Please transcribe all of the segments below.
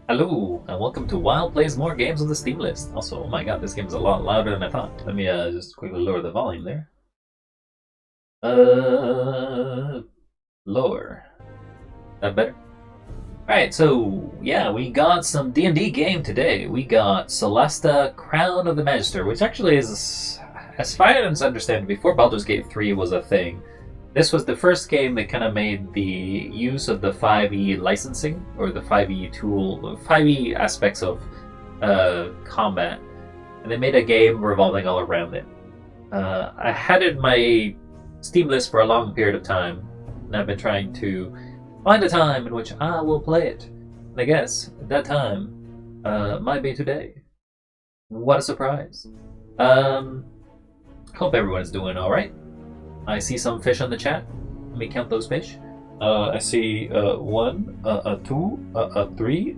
Hello, and welcome to Wild Plays More Games on the Steam list. Also, oh my god, this game is a lot louder than I thought. Let me just quickly lower the volume there. Lower. That better? Alright, so, yeah, we got some D&D game today. We got Solasta, Crown of the Magister, which actually is, as far as I understand, before Baldur's Gate 3 was a thing. This was the first game that kind of made the use of the 5e licensing, or the 5e tool, 5e aspects of combat, and they made a game revolving all around it. I had it in my Steam list for a long period of time, and I've been trying to find a time in which I will play it. And I guess that time might be today. What a surprise. Hope everyone's doing alright. I see some fish on the chat. Let me count those fish. I see 1, 2, 3,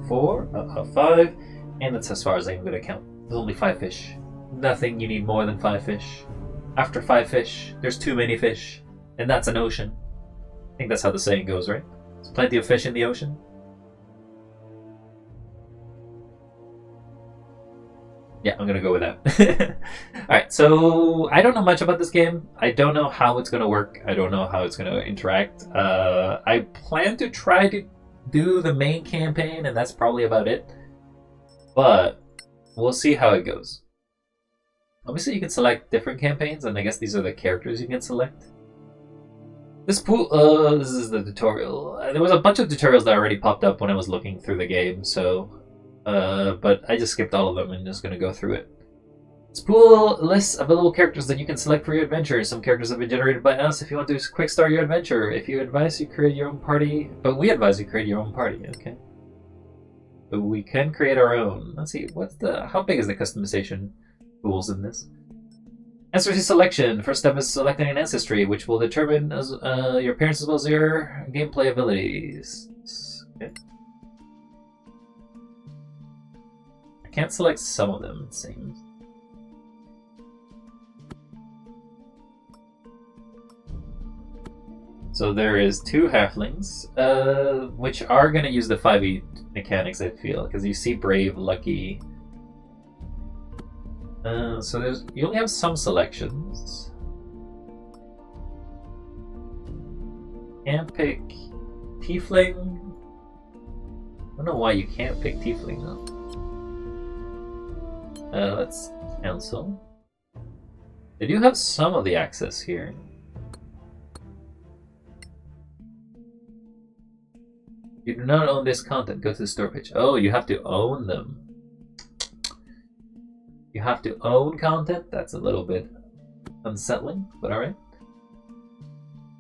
4, 5, and that's as far as I'm going to count. There's only 5 fish. Nothing you need more than 5 fish. After 5 fish, there's too many fish, and that's an ocean. I think that's how the saying goes, right? There's plenty of fish in the ocean. Yeah, I'm gonna go with that. Alright, so I don't know much about this game. I don't know how it's gonna work. I don't know how it's gonna interact. I plan to try to do the main campaign, and that's probably about it. But we'll see how it goes. Obviously, you can select different campaigns, and I guess these are the characters you can select. This is the tutorial. There was a bunch of tutorials that already popped up when I was looking through the game, so... but I just skipped all of them and just going to go through it. This pool lists available characters that you can select for your adventure. Some characters have been generated by us if you want to quick start your adventure. If you advise you create your own party, but we advise you create your own party, okay? But we can create our own. Let's see, how big is the customization tools in this? Ancestry selection. First step is selecting an ancestry, which will determine your appearance as well as your gameplay abilities. Okay. Can't select some of them, it seems. So there is 2 halflings, which are going to use the 5e mechanics, I feel, because you see brave, lucky. So you only have some selections. Can't pick tiefling. I don't know why you can't pick tiefling though. Let's cancel. They do have some of the access here. You do not own this content. Go to the store page. Oh, you have to own them. You have to own content? That's a little bit unsettling, but alright.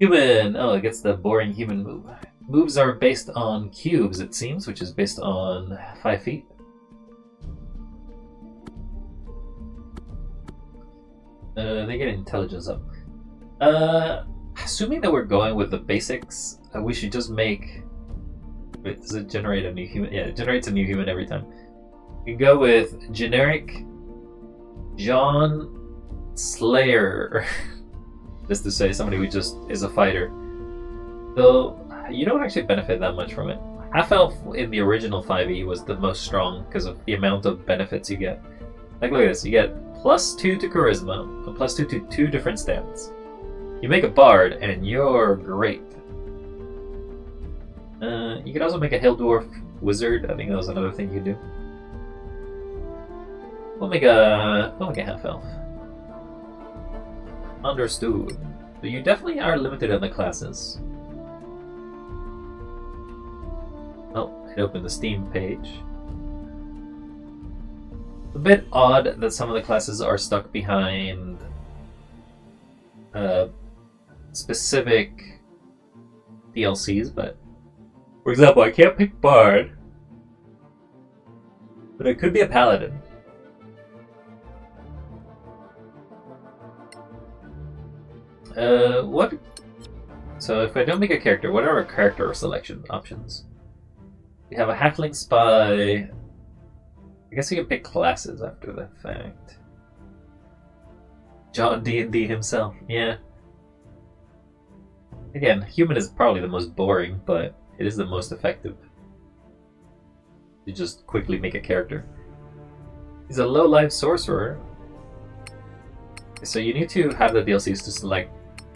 Human! Oh, it gets the boring human move. Moves are based on cubes, it seems, which is based on 5 feet. They get intelligence up. Assuming that we're going with the basics, we should just make... Wait, does it generate a new human? Yeah, it generates a new human every time. We can go with generic John Slayer. Just to say somebody who just is a fighter. Though, you don't actually benefit that much from it. Half-elf in the original 5e was the most strong because of the amount of benefits you get. Like, look at this. You get +2 to charisma, and +2 to 2 different stats. You make a bard, and you're great. You could also make a Hill Dwarf wizard. I think that was another thing you could do. We'll make a half-elf. Understood. So you definitely are limited on the classes. Oh, it opened the Steam page. It's a bit odd that some of the classes are stuck behind specific DLCs, but for example, I can't pick Bard, but I could be a Paladin. What? So if I don't make a character, what are our character selection options? We have a Halfling Spy. I guess we can pick classes after the fact. John D&D himself, yeah. Again, human is probably the most boring, but it is the most effective. to just quickly make a character. He's a low-life sorcerer. So you need to have the DLCs to select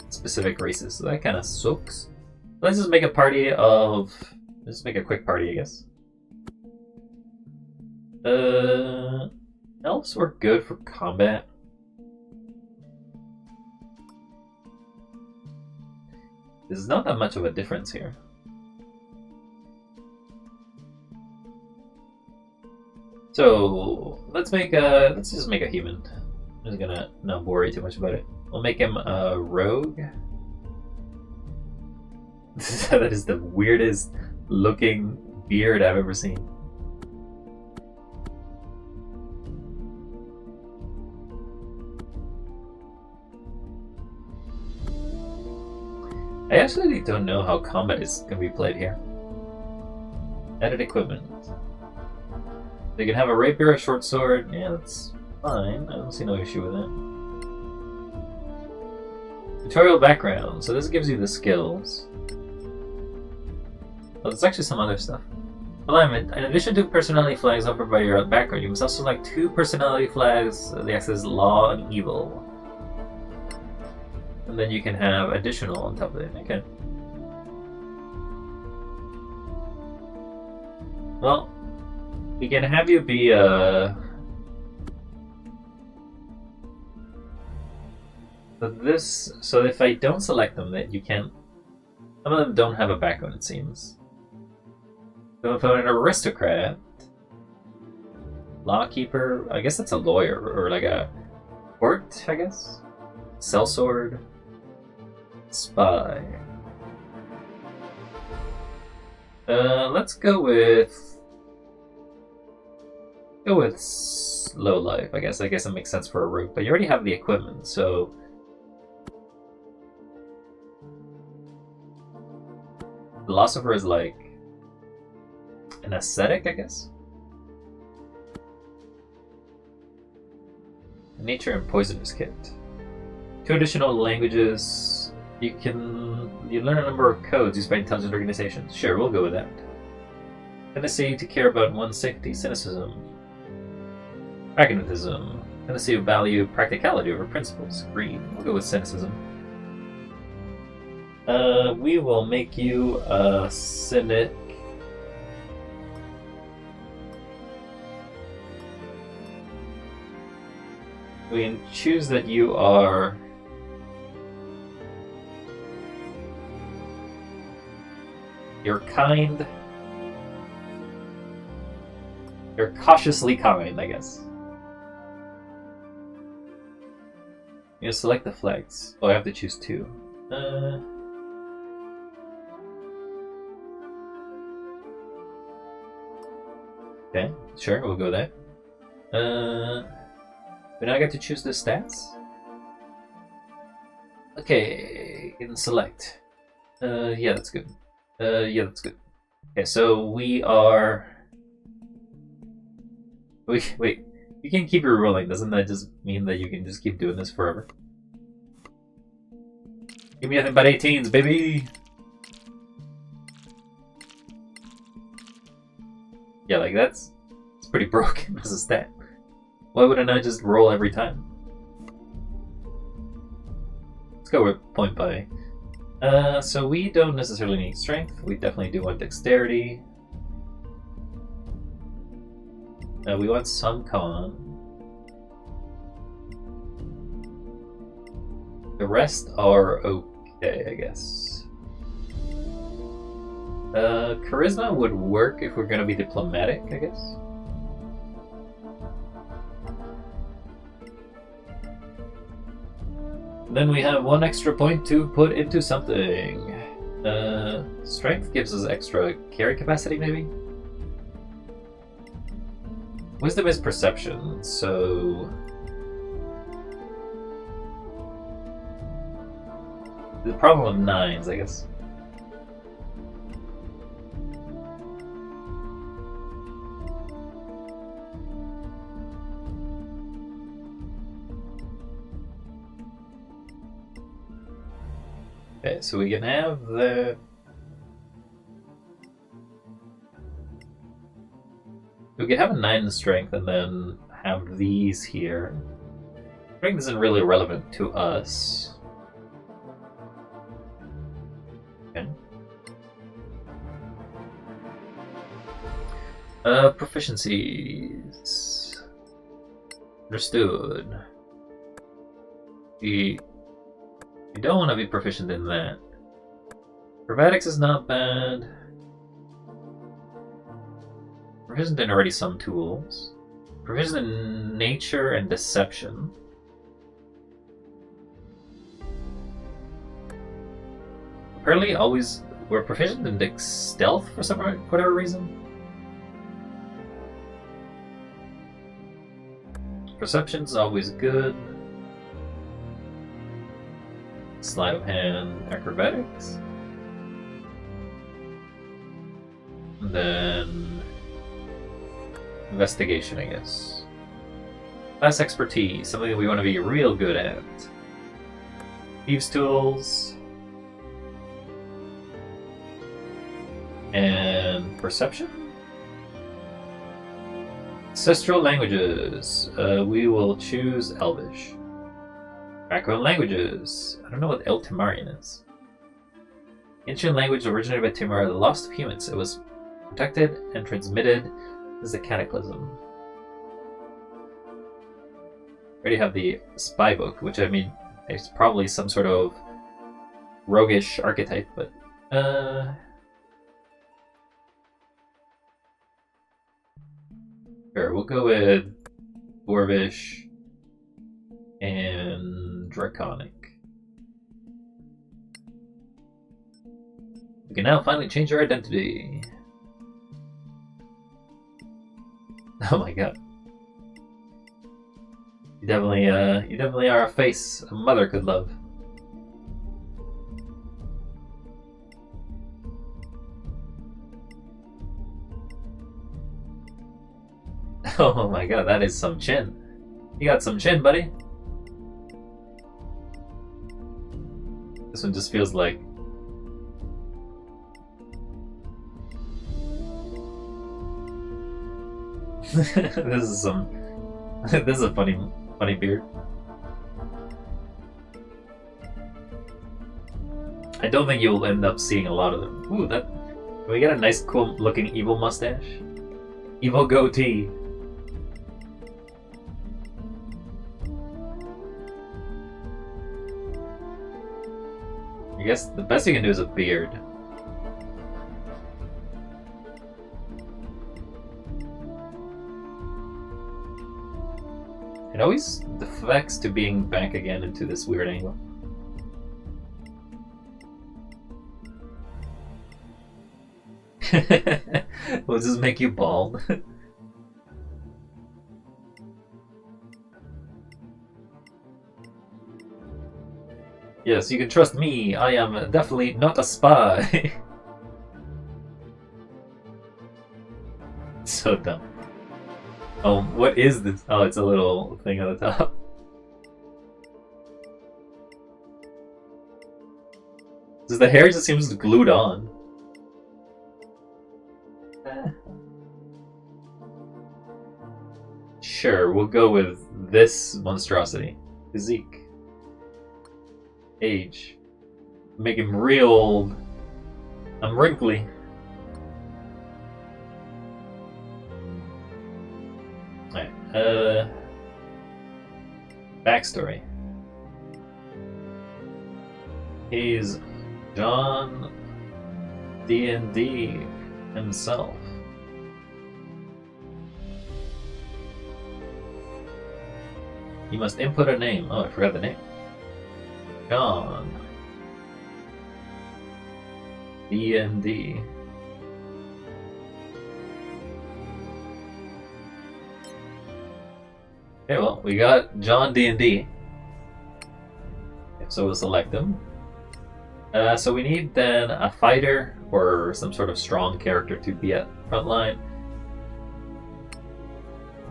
specific races. So that kind of sucks. Let's just make a party of... Let's make a quick party, I guess. Elves were good for combat. There's not that much of a difference here. So let's just make a human. I'm just gonna not worry too much about it. We'll make him a rogue. That is the weirdest looking beard I've ever seen. I actually don't know how combat is going to be played here. Added equipment. They can have a rapier, a short sword. Yeah, that's fine. I don't see no issue with that. Tutorial background. So this gives you the skills. Oh, there's actually some other stuff. Alignment. In addition to personality flags offered by your background, you must also select 2 personality flags. The axis law and evil. And then you can have additional on top of it. Okay. Well, we can have you be so if I don't select them, that you can't. Some of them don't have a background, it seems. So if I'm an aristocrat, lawkeeper, I guess that's a lawyer or like a court, I guess. Sellsword. Spy. Let's go with low life. I guess it makes sense for a rogue, but you already have the equipment, so philosopher is like an ascetic, I guess. Nature and poisonous kit. 2 additional languages. You learn a number of codes used by intelligent organizations. Sure, we'll go with that. Tendency to care about one's safety, cynicism, pragmatism. Tendency to value practicality over principles. Greed. We'll go with cynicism. We will make you a cynic. We can choose that you are. You're kind. You're cautiously kind, I guess. You select the flags. Oh, I have to choose 2. Okay, sure, we'll go there. But now I get to choose the stats? Okay, you can select. Yeah, that's good. Yeah, that's good. Okay, so we are... Wait, you can keep your rolling. Doesn't that just mean that you can just keep doing this forever? Give me nothing but 18s, baby! Yeah, like it's pretty broken as a stat. Why wouldn't I just roll every time? Let's go with point by. So we don't necessarily need strength. We definitely do want dexterity. We want some con. The rest are okay, I guess. Charisma would work if we're gonna be diplomatic, I guess. Then we have 1 extra point to put into something. Strength gives us extra carry capacity, maybe? Wisdom is perception, so... The problem of 9s, I guess. Okay, so we can have the... We could have a 9 in strength and then have these here. Strength isn't really relevant to us. Okay. Proficiencies. Understood. You don't want to be proficient in that. Acrobatics is not bad. Proficient in already some tools. Proficient in nature and deception. Apparently, always we're proficient in stealth for some whatever reason. Perception's always good. Sleight of hand, acrobatics. And then investigation, I guess. Class expertise, something that we want to be real good at. Thieves' tools. And perception? Ancestral languages. We will choose Elvish. Background languages. I don't know what El Timarian is. Ancient language originated by Timar, the lost of humans. It was protected and transmitted as a cataclysm. I already have the spy book, which I mean, it's probably some sort of roguish archetype, but sure, we'll go with Dwarvish and Draconic. We can now finally change our identity. Oh my god. You definitely are a face a mother could love. Oh my god, that is some chin. You got some chin, buddy. This one just feels like... this is some... this is a funny beard. I don't think you'll end up seeing a lot of them. Ooh, that... Can we get a nice cool looking evil mustache? Evil goatee. I guess the best you can do is a beard. It always deflects to being back again into this weird angle. Will this make you bald? Yes, you can trust me. I am definitely not a spy. So dumb. Oh, what is this? Oh, it's a little thing at the top. Does the hair just seems glued on? Sure, we'll go with this monstrosity. Physique. Age. Make him real old. I'm wrinkly. Alright, backstory. He's John D&D himself. You must input a name. Oh, I forgot the name. John D&D. Okay, well, we got John D&D. So we'll select him. So we need then a fighter or some sort of strong character to be at front line.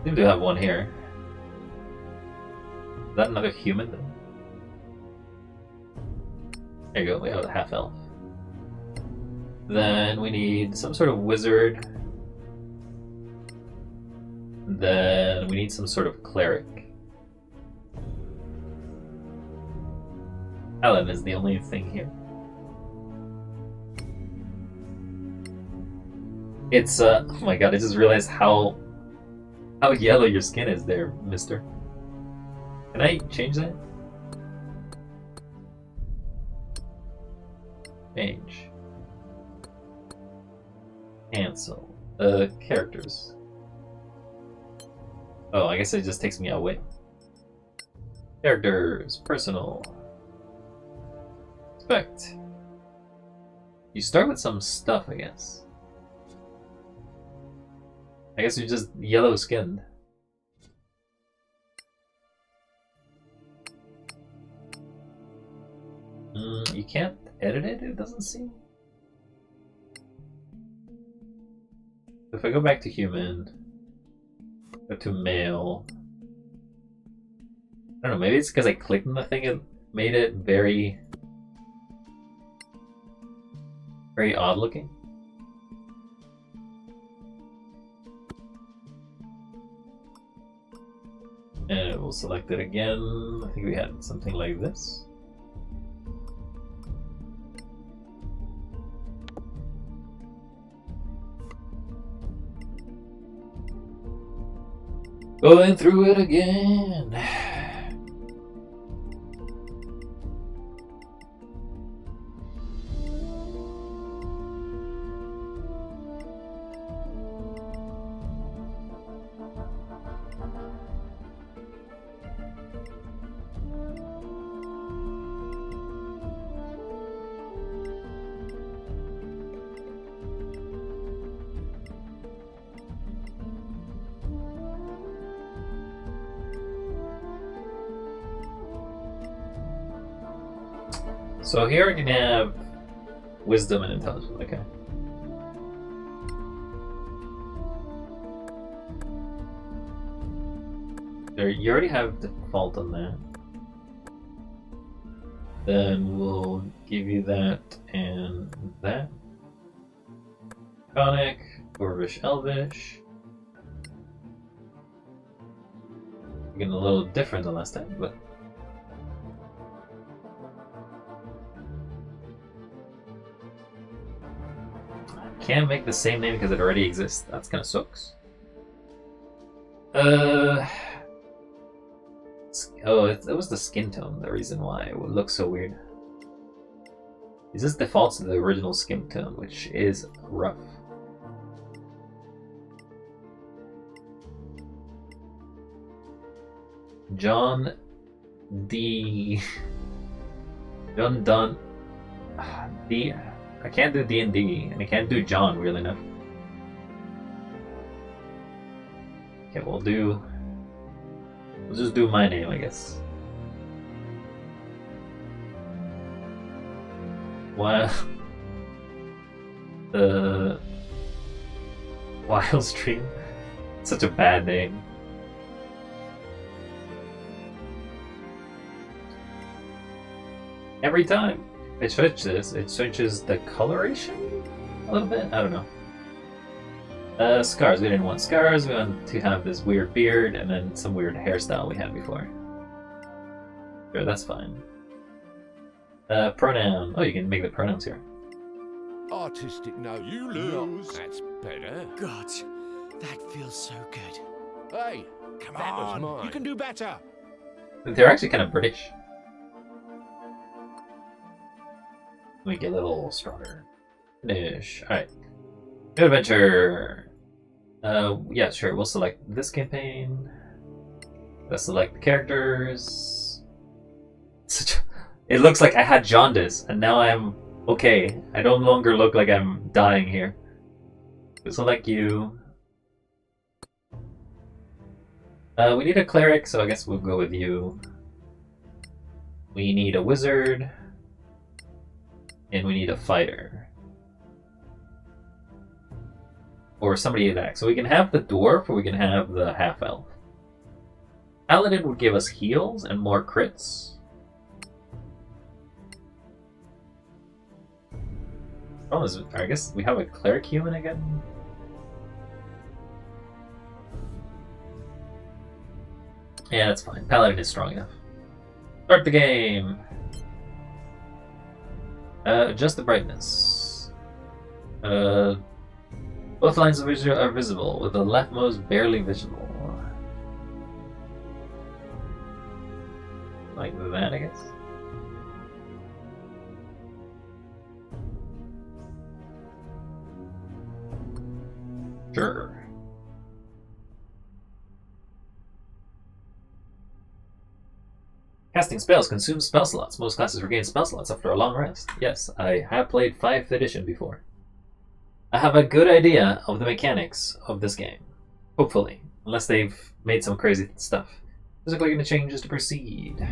I seem to have one here. Is that another human then? There you go, we have a half elf. Then we need some sort of wizard. Then we need some sort of cleric. Alan is the only thing here. It's oh my god, I just realized how yellow your skin is there, mister. Can I change that? Change. Cancel. Characters. Oh, I guess it just takes me away. Characters. Personal. Expect. You start with some stuff, I guess. I guess you're just yellow skinned. You can't edit it, it doesn't seem. If I go back to human, go to male. I don't know, maybe it's because I clicked on the thing and made it very odd looking. And we'll select it again. I think we had something like this. Going through it again. So here I can have wisdom and intelligence, okay. There, you already have default on that. Then we'll give you that and that. Conic, Dwarvish, Elvish. Getting a little different than last time, but can't make the same name because it already exists. That's kind of sucks. Oh, it was the skin tone, the reason why it would look so weird. Is this defaults to the original skin tone, which is rough. John D. John Dunn. D. I can't do D&D, and I can't do John, really enough. Okay, we'll just do my name, I guess. Wild Stream. Such a bad name. Every time it switches the coloration a little bit. I don't know. Scars. We didn't want scars. We wanted to have this weird beard and then some weird hairstyle we had before. Sure, that's fine. Pronoun. Oh, you can make the pronouns here. Artistic note. You lose. That's better. God, that feels so good. Hey, come on. Mine. You can do better. They're actually kind of British. Make it a little stronger. Finish. Alright. New adventure. Yeah, sure. We'll select this campaign. Let's select the characters. It looks like I had jaundice, and now I'm okay. I no longer look like I'm dying here. We'll select you. We need a cleric, so I guess we'll go with you. We need a wizard. And we need a fighter. Or somebody attack. So we can have the dwarf or we can have the half-elf. Paladin would give us heals and more crits. Oh, I guess we have a cleric human again. Yeah, that's fine. Paladin is strong enough. Start the game. Adjust the brightness. Both lines of vision are visible, with the leftmost barely visible. Like that, I guess. Sure. Casting spells consumes spell slots. Most classes regain spell slots after a long rest. Yes, I have played 5th edition before. I have a good idea of the mechanics of this game. Hopefully. Unless they've made some crazy stuff. Physically going to change to proceed.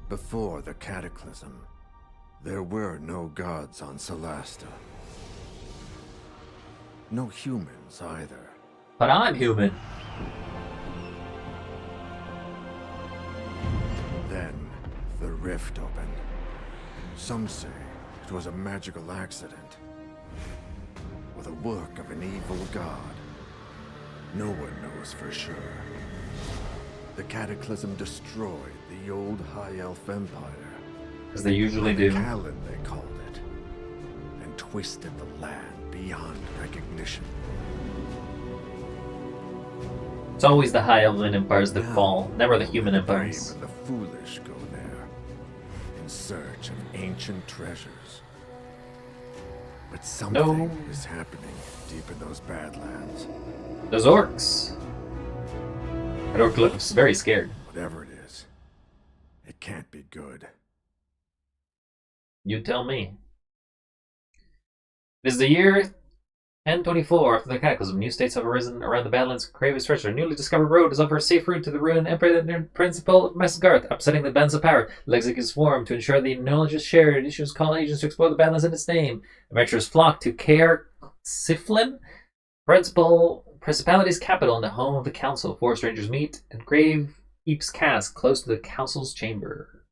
Before the Cataclysm, there were no gods on Solasta. No humans either. But I'm human. Then, the rift opened. Some say it was a magical accident, or the work of an evil god. No one knows for sure. The Cataclysm destroyed the old High Elf Empire. As they usually do. Callan, they called it. And twisted the land beyond recognition. It's always the High Elven empires that Now, fall, never the human the brave empires. and the foolish go there, in search of ancient treasures. But something is happening deep in those Badlands. Those orcs. That orc looks very scared. Whatever it is, it can't be good. You tell me. It is the year 1024 after the Cataclysm. New states have arisen around the Badlands. Crave its treasure. A newly discovered road is over a safe route to the ruined Emperor and Principal of Mesgarth, upsetting the bands of power. Lexic is formed to ensure the knowledge is shared. It issues call agents to explore the Badlands in its name. Adventurers flock to Caer Siflin, Principality's capital and the home of the council. Four strangers meet, and Grave keeps cast close to the council's chamber.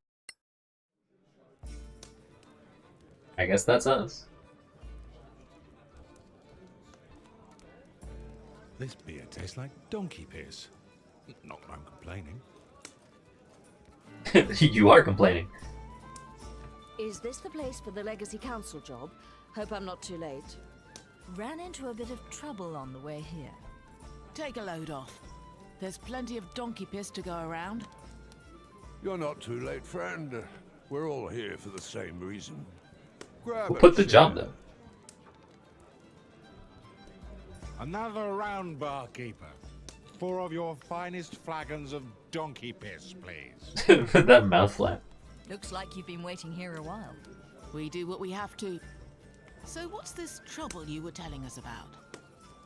I guess that's us. This beer tastes like donkey piss. Not that I'm complaining. You are complaining. Is this the place for the Legacy Council job? Hope I'm not too late. Ran into a bit of trouble on the way here. Take a load off. There's plenty of donkey piss to go around. You're not too late, friend. We're all here for the same reason. Grab We'll a put the chair. job though. Another round, barkeeper. 4 of your finest flagons of donkey piss, please. That mouth flap. Looks like you've been waiting here a while. We do what we have to. So what's this trouble you were telling us about?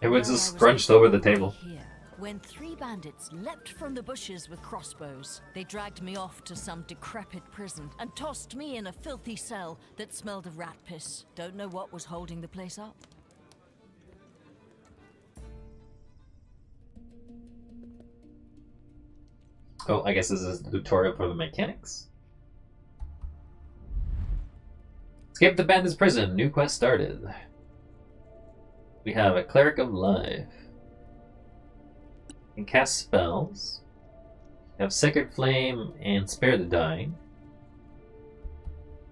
Everyone's Well, just I was scrunched looking over the away table. Here, when 3 bandits leapt from the bushes with crossbows, they dragged me off to some decrepit prison and tossed me in a filthy cell that smelled of rat piss. Don't know what was holding the place up. Oh, I guess this is a tutorial for the mechanics. Escape the bandits' prison. New quest started. We have a Cleric of Life. Can cast spells. We have Sacred Flame and Spare the Dying.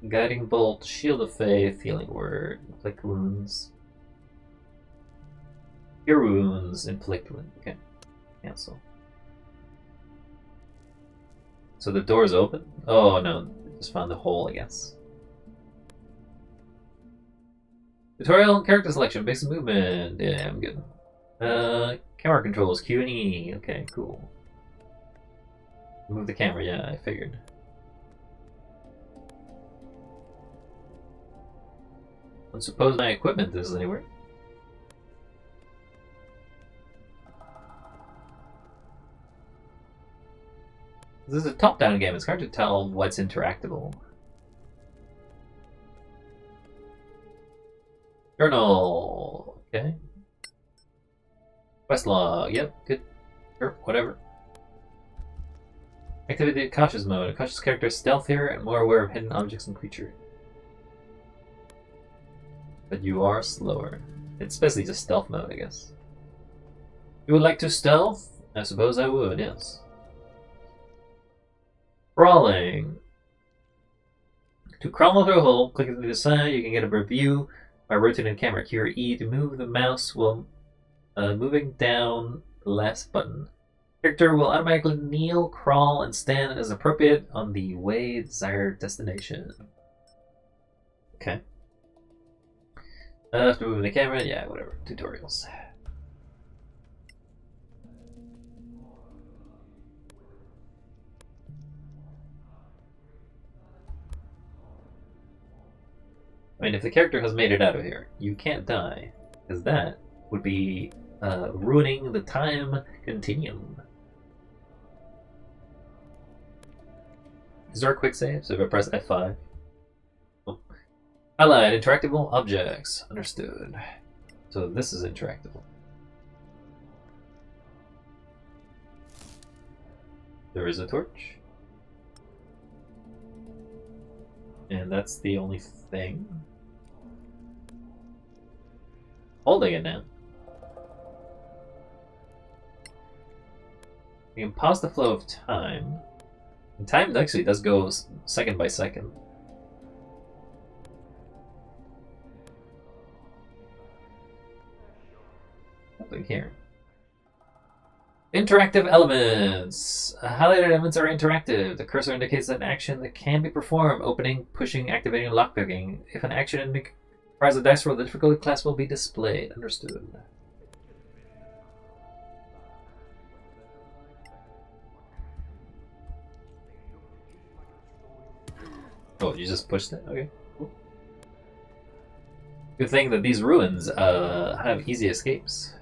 Guiding Bolt, Shield of Faith, Healing Word, Inflict Wounds. Cure Wounds, Inflict Wounds. Okay, cancel. So the door's open? Oh no, just found the hole, I guess. Tutorial and character selection, basic movement. Yeah, I'm good. Camera controls, Q and E. Okay, cool. Move the camera, yeah, I figured. Don't suppose my equipment is anywhere. This is a top-down game. It's hard to tell what's interactable. Journal. Okay. Quest log. Yep. Good. Sure. Whatever. Activate cautious mode. A cautious character is stealthier and more aware of hidden objects and creatures. But you are slower. It's basically just stealth mode, I guess. You would like to stealth? I suppose I would, yes. Crawling. To crawl through a hole, click to the side, you can get a review by rotating the camera. Key or E to move the mouse while moving down the last button. Character will automatically kneel, crawl, and stand as appropriate on the way desired destination. Okay. After moving the camera, yeah, whatever. Tutorials. I mean, if the character has made it out of here, you can't die, because that would be ruining the time continuum. Is there a quick save? So if I press F5. Oh. Allied interactable objects. Understood. So this is interactable. There is a torch. And that's the only thing. Holding it now. You can pause the flow of time. And time actually does go second by second. Nothing here. Interactive elements. Highlighted elements are interactive. The cursor indicates an action that can be performed. Opening, pushing, activating, lockpicking. If an action requires a dice roll, the difficulty class will be displayed. Understood. Oh, you just pushed it? Okay, cool. Good thing that these ruins have easy escapes.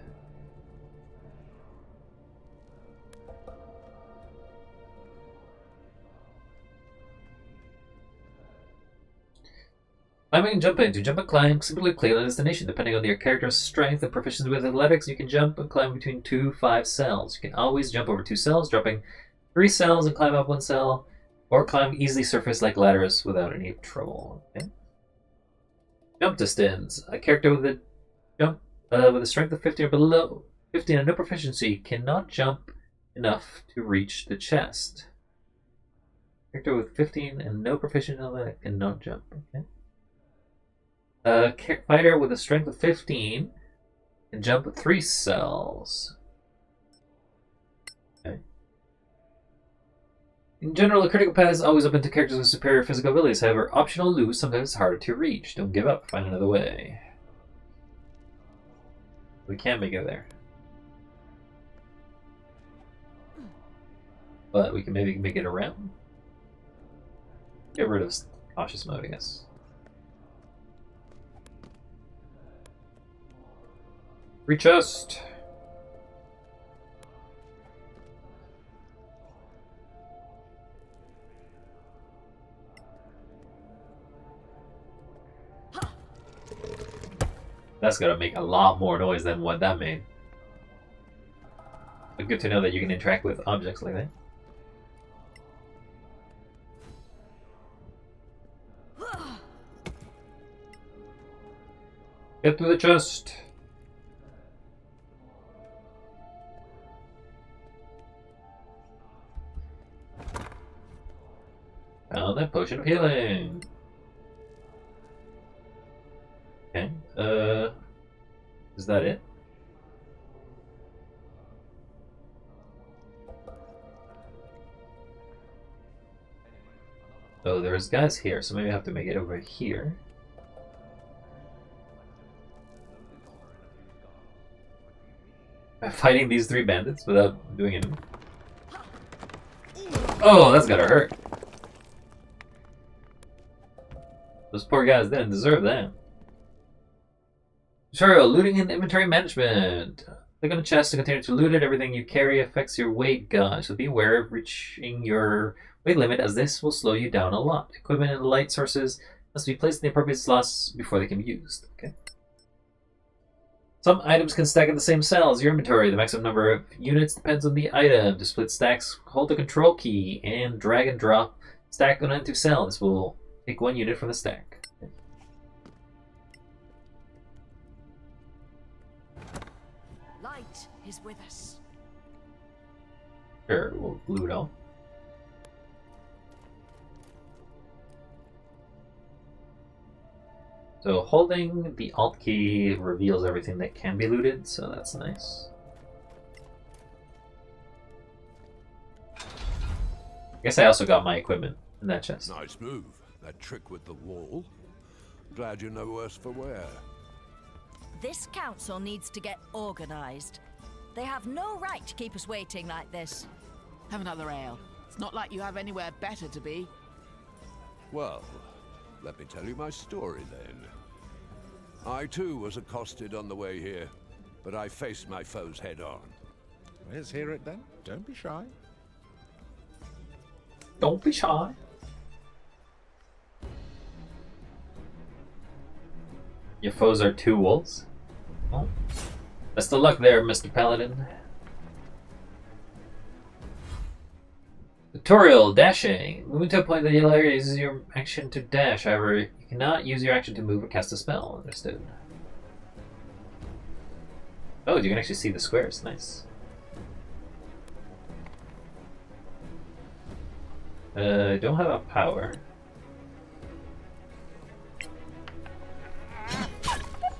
Climbing and jumping. To jump and climb, simply click on the destination. Depending on your character's strength and proficiency with athletics, you can jump and climb between 5 cells. You can always jump over 2 cells, dropping 3 cells and climb up 1 cell, or climb easily surface like ladders without any trouble. Okay. Jump distance. A character with a jump with a strength of 15 or below, 15 and no proficiency, cannot jump enough to reach the chest. Character with 15 and no proficiency cannot jump. Okay. A fighter with a strength of 15 can jump 3 cells. Okay. In general, a critical path is always open to characters with superior physical abilities. However, optional loot sometimes is harder to reach. Don't give up. Find another way. We can't make it there. But we can maybe make it around. Get rid of cautious mode, I guess. Free chest. That's gonna make a lot more noise than what that made. But good to know that you can interact with objects like that. Get to the chest. Found that potion of healing. Okay. Is that it? Oh, there's guys here, so maybe I have to make it over here. I'm fighting these 3 bandits without doing anything. Oh, that's gotta hurt. Those poor guys didn't deserve that. Tutorial, looting and inventory management. Click on the chest to continue to loot it. Everything you carry affects your weight gauge, so be aware of reaching your weight limit, as this will slow you down a lot. Equipment and light sources must be placed in the appropriate slots before they can be used. Okay. Some items can stack in the same cell as your inventory. The maximum number of units depends on the item. To split stacks, hold the control key and drag and drop stack on into cell. This will take 1 unit from the stack. Okay. Light is with us. Sure, we'll loot all. So holding the Alt key reveals everything that can be looted, so that's nice. I guess I also got my equipment in that chest. Nice move. That trick with the wall. Glad you're no worse for wear. This council needs to get organized. They have no right to keep us waiting like this. Have another ale. It's not like you have anywhere better to be. Well, let me tell you my story then. I too was accosted on the way here, but I faced my foes head on. Let's hear it then. Don't be shy. Don't be shy. Your foes are 2 wolves. Oh. Best of luck there, Mr. Paladin. Tutorial, dashing. Moving to a point that yellow area uses your action to dash. However, you cannot use your action to move or cast a spell. Understood. Oh, you can actually see the squares. Nice. I don't have a power.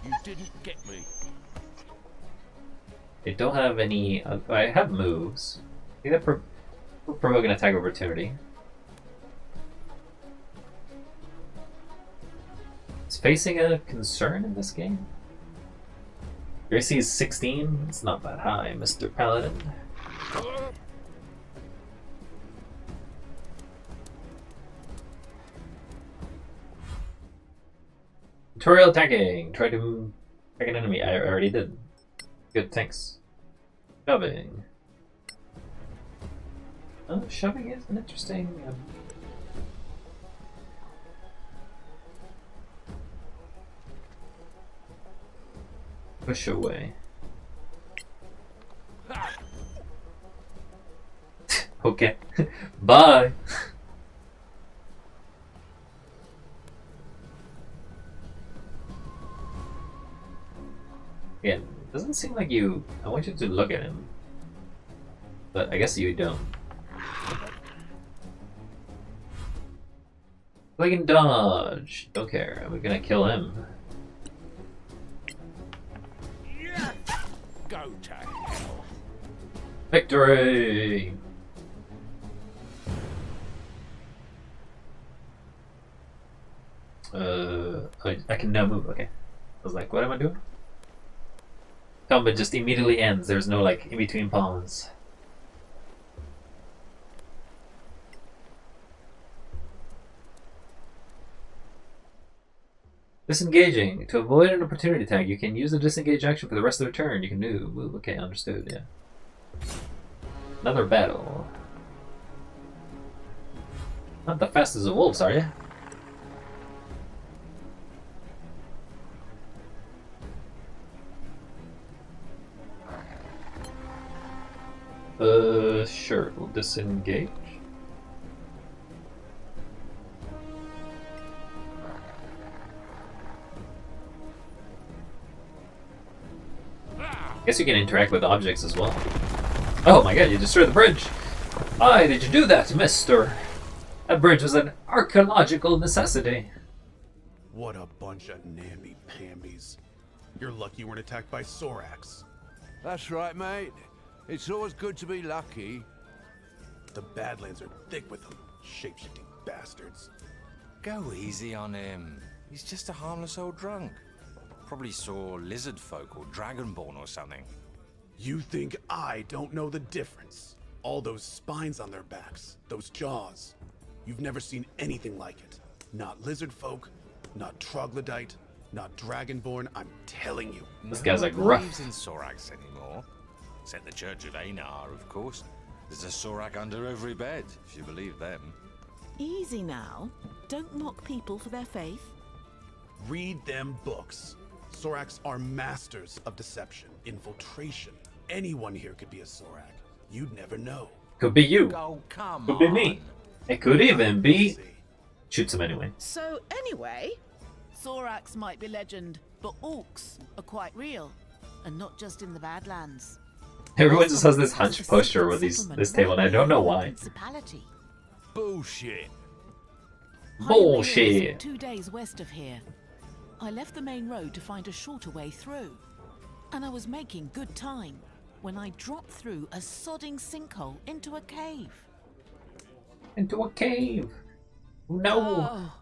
You didn't get me. I don't have any. I have moves. I think that provoke an attack of opportunity. Is facing a concern in this game? Your AC is 16. It's not that high, Mr. Paladin. Tutorial attacking. Try to attack an enemy. I already did. Good, thanks. Shoving. Oh, shoving is an interesting. Push away. Okay. Bye. Again, doesn't seem like you. I want you to look at him, but I guess you don't. We can dodge. Don't care. We're gonna kill him. Go to hell. Victory! I can now move. Okay. I was like, what am I doing? Combat just immediately ends. There's no like in between pawns. Disengaging. To avoid an opportunity attack, you can use the disengage action for the rest of the turn. You can move. Okay, understood, yeah. Another battle. Not the fastest of wolves, are you? Sure, we'll disengage. Guess you can interact with objects as well. Oh my god, you destroyed the bridge! Why did you do that, mister? That bridge was an archaeological necessity. What a bunch of namby-pambies. You're lucky you weren't attacked by Sorax. That's right, mate. It's always good to be lucky. The Badlands are thick with them, shape-shifting bastards. Go easy on him. He's just a harmless old drunk. Probably saw lizard folk or dragonborn or something. You think I don't know the difference? All those spines on their backs, those jaws. You've never seen anything like it. Not lizard folk, not troglodyte, not dragonborn, I'm telling you. This guy's like No one rough. believes in Sorax anymore. Except the Church of Einar, of course. There's a Sorak under every bed, if you believe them. Easy now. Don't mock people for their faith. Read them books. Sorax are masters of deception, infiltration. Anyone here could be a Sorak. You'd never know. Could be you. Oh, come Could on. be me. It could even be. See. Shoots him anyway. So anyway, Sorax might be legend, but orcs are quite real. And not just in the Badlands. Everyone just has this hunched posture with this table, and I don't know why. Bullshit. Bullshit. 2 days west of here. I left the main road to find a shorter way through. And I was making good time when I dropped through a sodding sinkhole into a cave. Into a cave. No. Oh,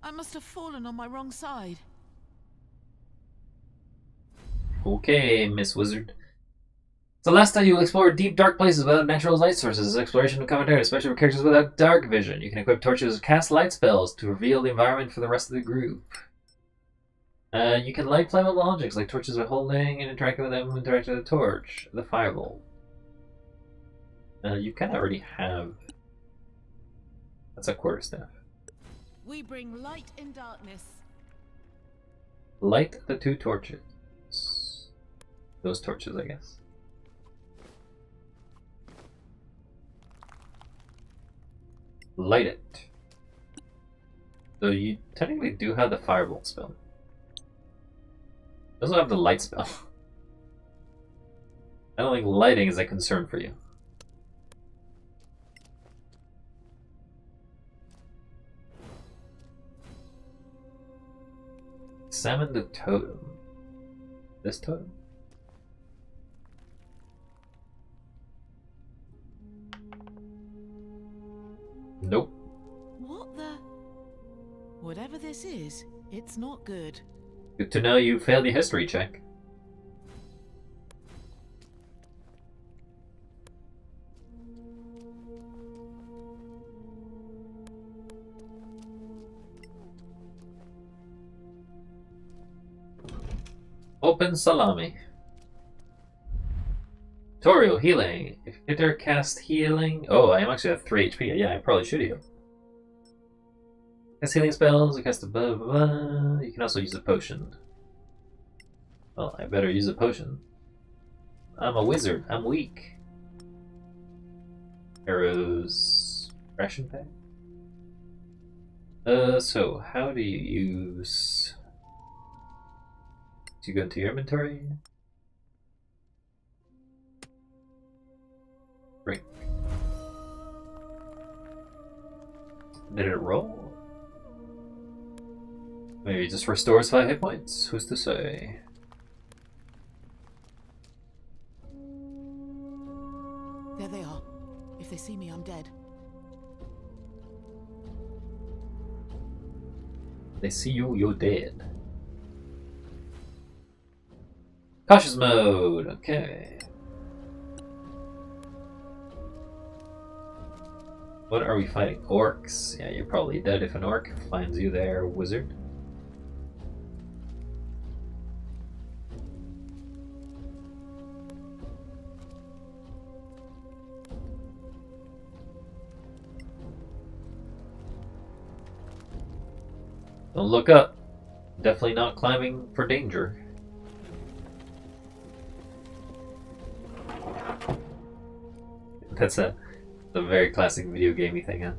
I must have fallen on my wrong side. Okay, Miss Wizard. Solasta, you will explore deep, dark places without natural light sources. Exploration and commentary, especially for characters without dark vision. You can equip torches, cast light spells to reveal the environment for the rest of the group. You can light flammable objects like torches by holding and interacting with them when directing the torch, the fireball. You kind of already have. That's a quarterstaff. We bring light in darkness. Light the 2 torches. Those torches, I guess. Light it. So you technically do have the fireball spell. You also have the light spell. I don't think lighting is a concern for you. Summon the totem. This totem? Nope. What the? Whatever this is, it's not good. Good to know you failed the history check. Open salami. Tutorial healing. If you dare cast healing. Oh, I am actually at 3 HP. Yeah, I probably should heal. Cast healing spells. You cast a blah blah blah. You can also use a potion. Well, I better use a potion. I'm a wizard. I'm weak. Arrows. Ration pack. So how do you use? Do you go into your inventory? Drink. Did it roll? Maybe it just restores 5 hit points. Who's to say? There they are. If they see me, I'm dead. They see you, you're dead. Cautious mode, okay. What are we fighting? Orcs. Yeah, you're probably dead if an orc finds you there, wizard. Don't look up. Definitely not climbing for danger. That's a very classic video gamey thing, huh?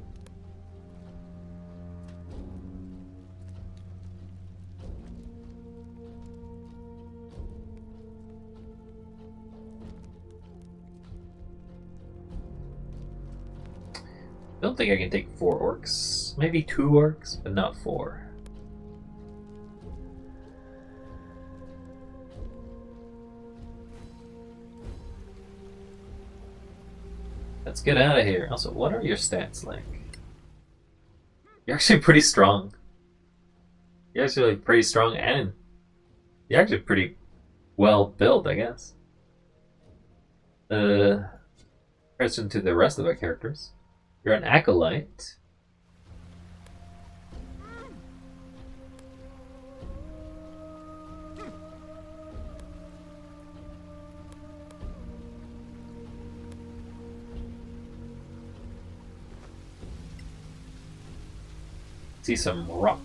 I don't think I can take 4 orcs. Maybe 2 orcs, but not 4. Let's get out of here. Also, what are your stats like? You're actually pretty strong. You're actually pretty strong, and you're actually pretty well built, I guess. Comparison to the rest of our characters. You're an acolyte. See some rock.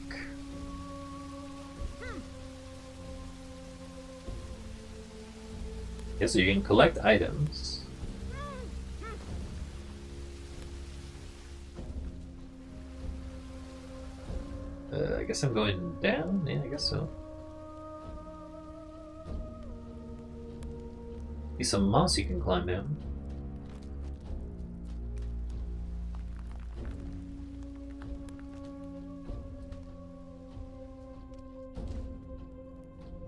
Yeah, so you can collect items. I guess I'm going down? Yeah, I guess so. Be some moss you can climb down.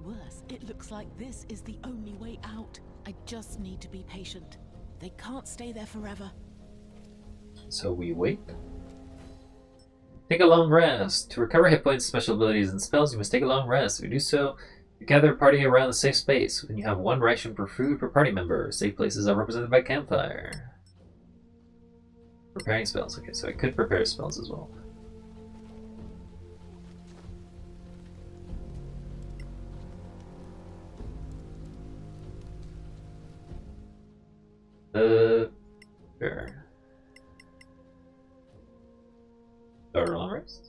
Worse, it looks like this is the only way out. I just need to be patient. They can't stay there forever. So we wait. Take a long rest. To recover hit points, special abilities, and spells, you must take a long rest. If you do so, you gather a party around a safe space. When you have one ration per food per party member, safe places are represented by campfire. Preparing spells. Okay, so I could prepare spells as well. Sure. Start a long rest.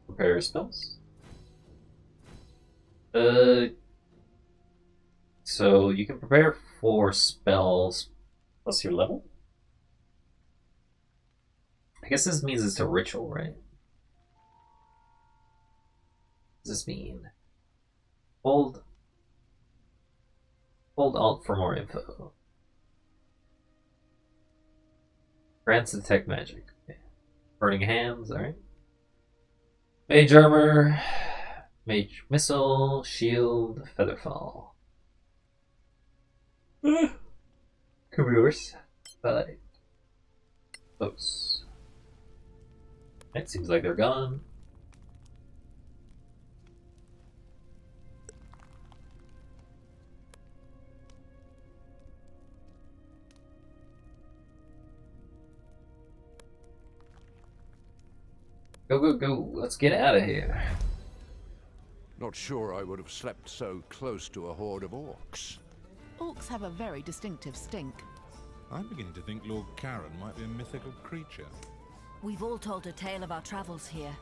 Prepare spells. So you can prepare 4 spells plus your level. I guess this means it's a ritual, right? What does this mean? Hold Alt for more info. Grants detect magic. Okay. Burning hands, alright. Mage armor, mage missile, shield, featherfall. Could be worse. But close. It seems like they're gone. Go, go, go. Let's get out of here. Not sure I would have slept so close to a horde of orcs. Orcs have a very distinctive stink. I'm beginning to think Lord Karen might be a mythical creature. We've all told a tale of our travels here.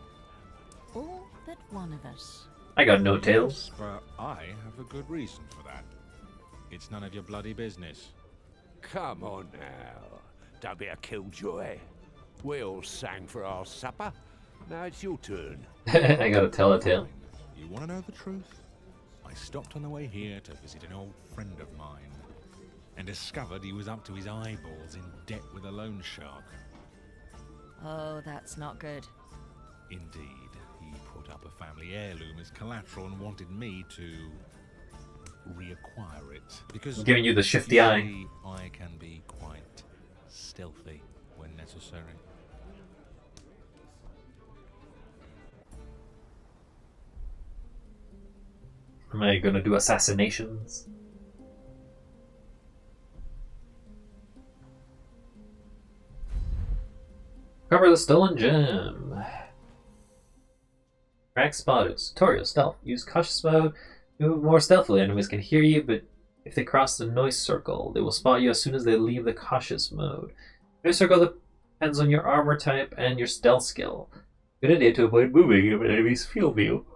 All but one of us. I got no tails. But I have a good reason for that. It's none of your bloody business. Come on now. Don't be a killjoy. We all sang for our supper. Now it's your turn. I gotta tell a tale. You want to know the truth? I stopped on the way here to visit an old friend of mine and discovered he was up to his eyeballs in debt with a loan shark. Oh, that's not good. Indeed, he put up a family heirloom as collateral and wanted me to reacquire it. Because I'm giving you the shifty eye. I can be quite stealthy when necessary. Am I gonna do assassinations? Cover the stolen gem. Track spotted. Tutorial stealth. Use cautious mode. Move more stealthily. Enemies can hear you, but if they cross the noise circle, they will spot you as soon as they leave the cautious mode. Noise circle depends on your armor type and your stealth skill. Good idea to avoid moving if enemies feel you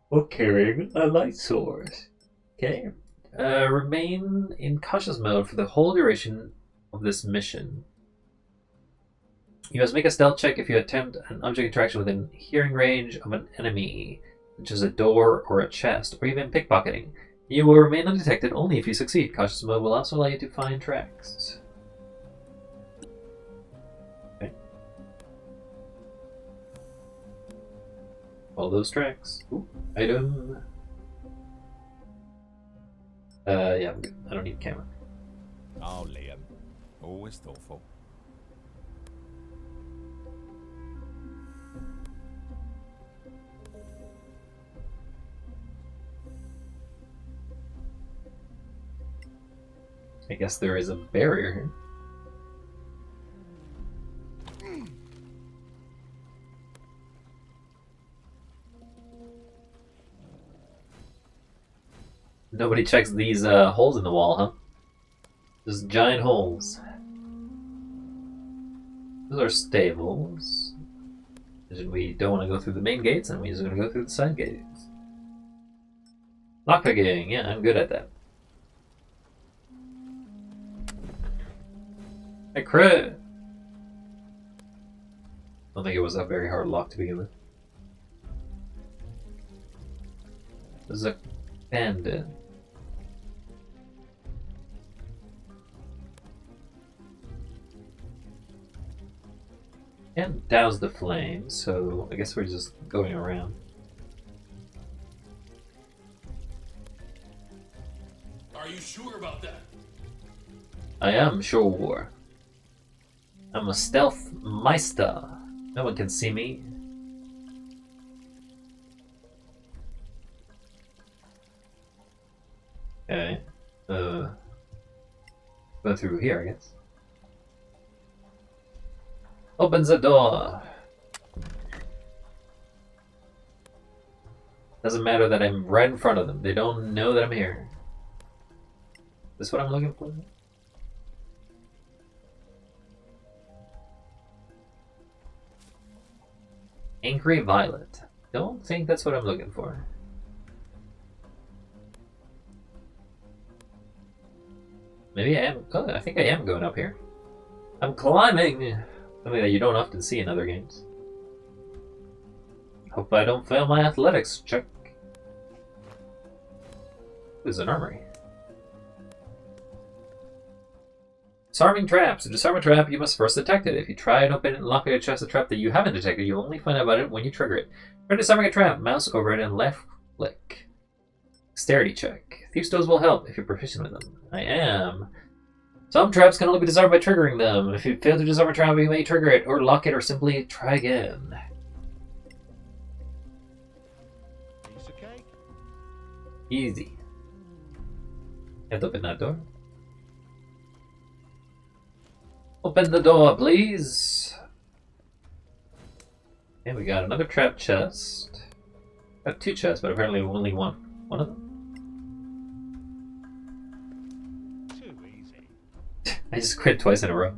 or carrying a light source. Okay. Remain in cautious mode for the whole duration of this mission. You must make a stealth check if you attempt an object interaction within hearing range of an enemy, such as a door or a chest, or even pickpocketing. You will remain undetected only if you succeed. Cautious mode will also allow you to find tracks. Okay. All those tracks. Ooh, item. Yeah, I'm good. I don't need a camera. Oh, Liam. Always thoughtful. I guess there is a barrier here. Nobody checks these holes in the wall, huh? Just giant holes. Those are stables. We don't want to go through the main gates, and we're just going to go through the side gates. Lockpicking, yeah, I'm good at that. I crit! I don't think it was a very hard lock to begin with. There's a Abandoned. And douse the flame, so I guess we're just going around. Are you sure about that? I am sure. I'm a stealth Meister. No one can see me. Okay. Go through here, I guess. Opens the door. Doesn't matter that I'm right in front of them. They don't know that I'm here. Is this what I'm looking for? Angry Violet. Don't think that's what I'm looking for. Maybe I am. Oh, I think I am going up here. I'm climbing! Something that you don't often see in other games. Hope I don't fail my athletics check. There's an armory. Disarming traps. To disarm a trap, you must first detect it. If you try and open it and lock it against a trap that you haven't detected, you'll only find out about it when you trigger it. Try disarming a trap, mouse over it, and left click. Dexterity check. Thieves' tools will help if you're proficient with them. I am. Some traps can only be disarmed by triggering them. If you fail to disarm a trap, you may trigger it, or lock it, or simply try again. Piece of cake. Easy. Can't open that door. Open the door, please. And we got another trap chest. Got two chests, but apparently only one. One of them? Too easy. I just crit twice in a row.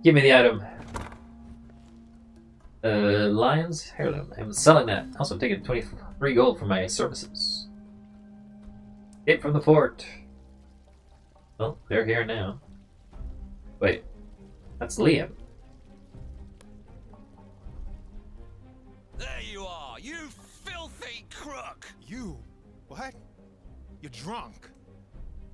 Give me the item. Lion's heirloom. I'm selling that. Also, I'm taking 23 gold for my services. Escape from the fort. Well, they're here now. Wait, that's Liam. There you are, you filthy crook! You? What? You're drunk.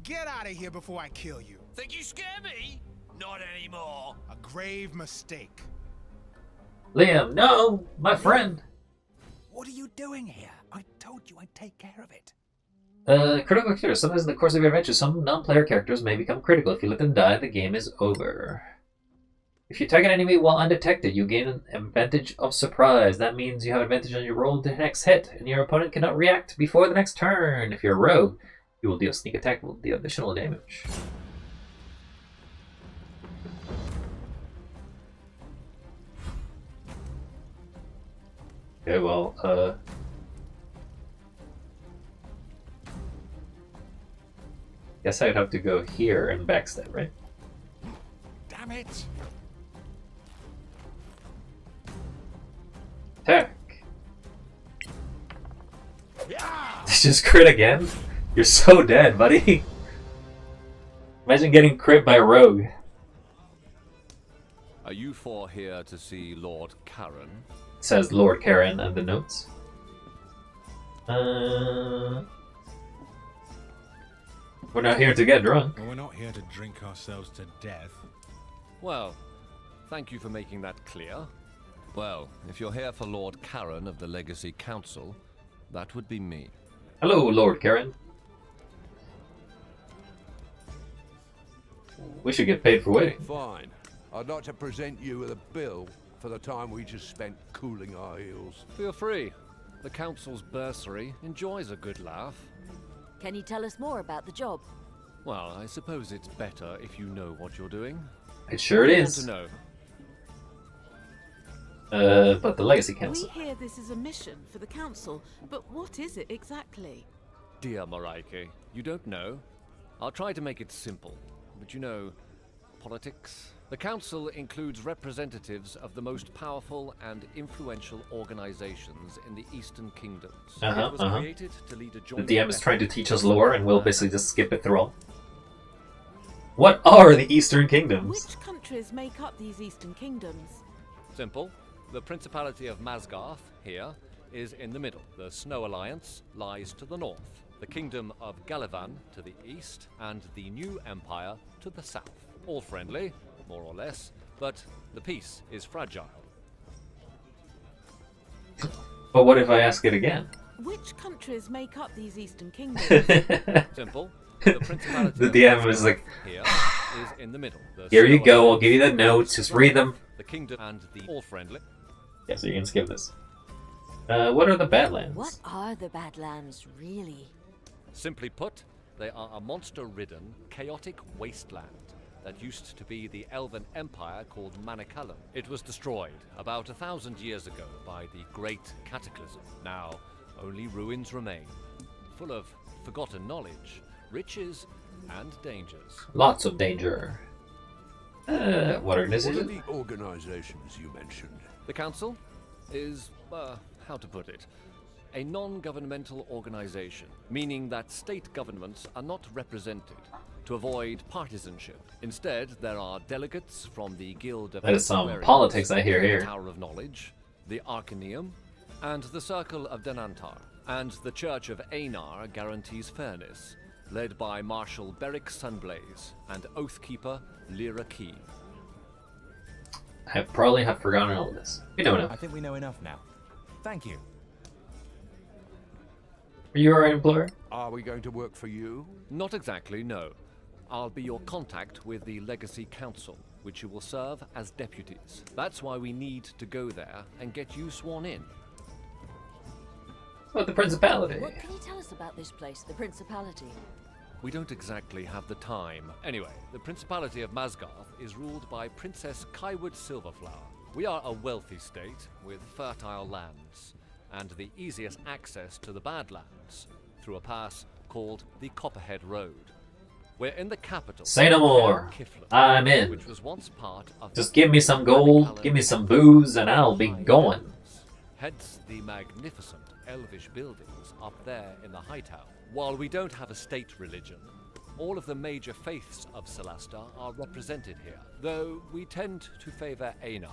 Get out of here before I kill you. Think you scare me? Not anymore. A grave mistake. Liam, no! My friend! What are you doing here? I told you I'd take care of it. Critical characters. Sometimes in the course of your adventure, some non-player characters may become critical. If you let them die, the game is over. If you attack an enemy while undetected, you gain an advantage of surprise. That means you have advantage on your roll to the next hit, and your opponent cannot react before the next turn. If you're a rogue, you will deal sneak attack will deal additional damage. Okay, well, guess I'd have to go here and backstab, right? Damn it! Attack! Just crit again? You're so dead, buddy. Imagine getting crit by a rogue. Are you four here to see Lord Karen? Says Lord Karen and the notes. We're not here to get drunk. Well, we're not here to drink ourselves to death. Well, thank you for making that clear. Well, if you're here for Lord Karen of the Legacy Council, that would be me. Hello, Lord Karen. We should get paid for waiting. Fine. I'd like to present you with a bill for the time we just spent cooling our heels. Feel free. The Council's bursary enjoys a good laugh. Can you tell us more about the job? Well, I suppose it's better if you know what you're doing. It sure is. Want to know? But the Legacy Council. We hear this is a mission for the council, but what is it exactly? Dear Moraike, you don't know? I'll try to make it simple. But you know, politics? The council includes representatives of the most powerful and influential organizations in the Eastern Kingdoms. It was created to lead a joint The DM is trying to teach us lore, and we'll basically just skip it through all. What are the Eastern Kingdoms? Which countries make up these Eastern Kingdoms? Simple. The Principality of Masgarth, here, is in the middle. The Snow Alliance lies to the north. The Kingdom of Galavan to the east, and the New Empire to the south. All friendly, more or less, but the peace is fragile. But what if I ask it again? Which countries make up these eastern kingdoms? Simple. The Principality The DM is like, here is in the middle. The here you Snow go, I'll Alliance give you the notes, just read them. The Kingdom and the all friendly. Yeah, so you can skip this. What are the Badlands? What are the Badlands, really? Simply put, they are a monster-ridden, chaotic wasteland that used to be the elven empire called Manicalan. It was destroyed about 1,000 years ago by the Great Cataclysm. Now, only ruins remain, full of forgotten knowledge, riches, and dangers. Lots of danger. What organization? What are the organizations you mentioned? The Council is, how to put it, a non-governmental organization, meaning that state governments are not represented to avoid partisanship. Instead, there are delegates from the Guild of That is some Antiquarians, politics I hear the here. Tower of Knowledge, the Arcaneum, and the Circle of Denantar. And the Church of Einar guarantees fairness, led by Marshal Beric Sunblaze and Oathkeeper Lyra Key. I probably have forgotten all of this. We know enough. I think we know enough now. Thank you. Are you our employer? Are we going to work for you? Not exactly, no. I'll be your contact with the Legacy Council, which you will serve as deputies. That's why we need to go there and get you sworn in. What about the Principality? What can you tell us about this place, the Principality? We don't exactly have the time. Anyway, the Principality of Masgarth is ruled by Princess Kaiwood Silverflower. We are a wealthy state with fertile lands, and the easiest access to the Badlands through a pass called the Copperhead Road. We're in the capital. Say no more. Kiflin, I'm in. which was once part of Just give me some gold, give me some booze, and I'll be going. Hence the magnificent elvish buildings up there in the High Tower. While we don't have a state religion, all of the major faiths of Solasta are represented here, though we tend to favor Einar,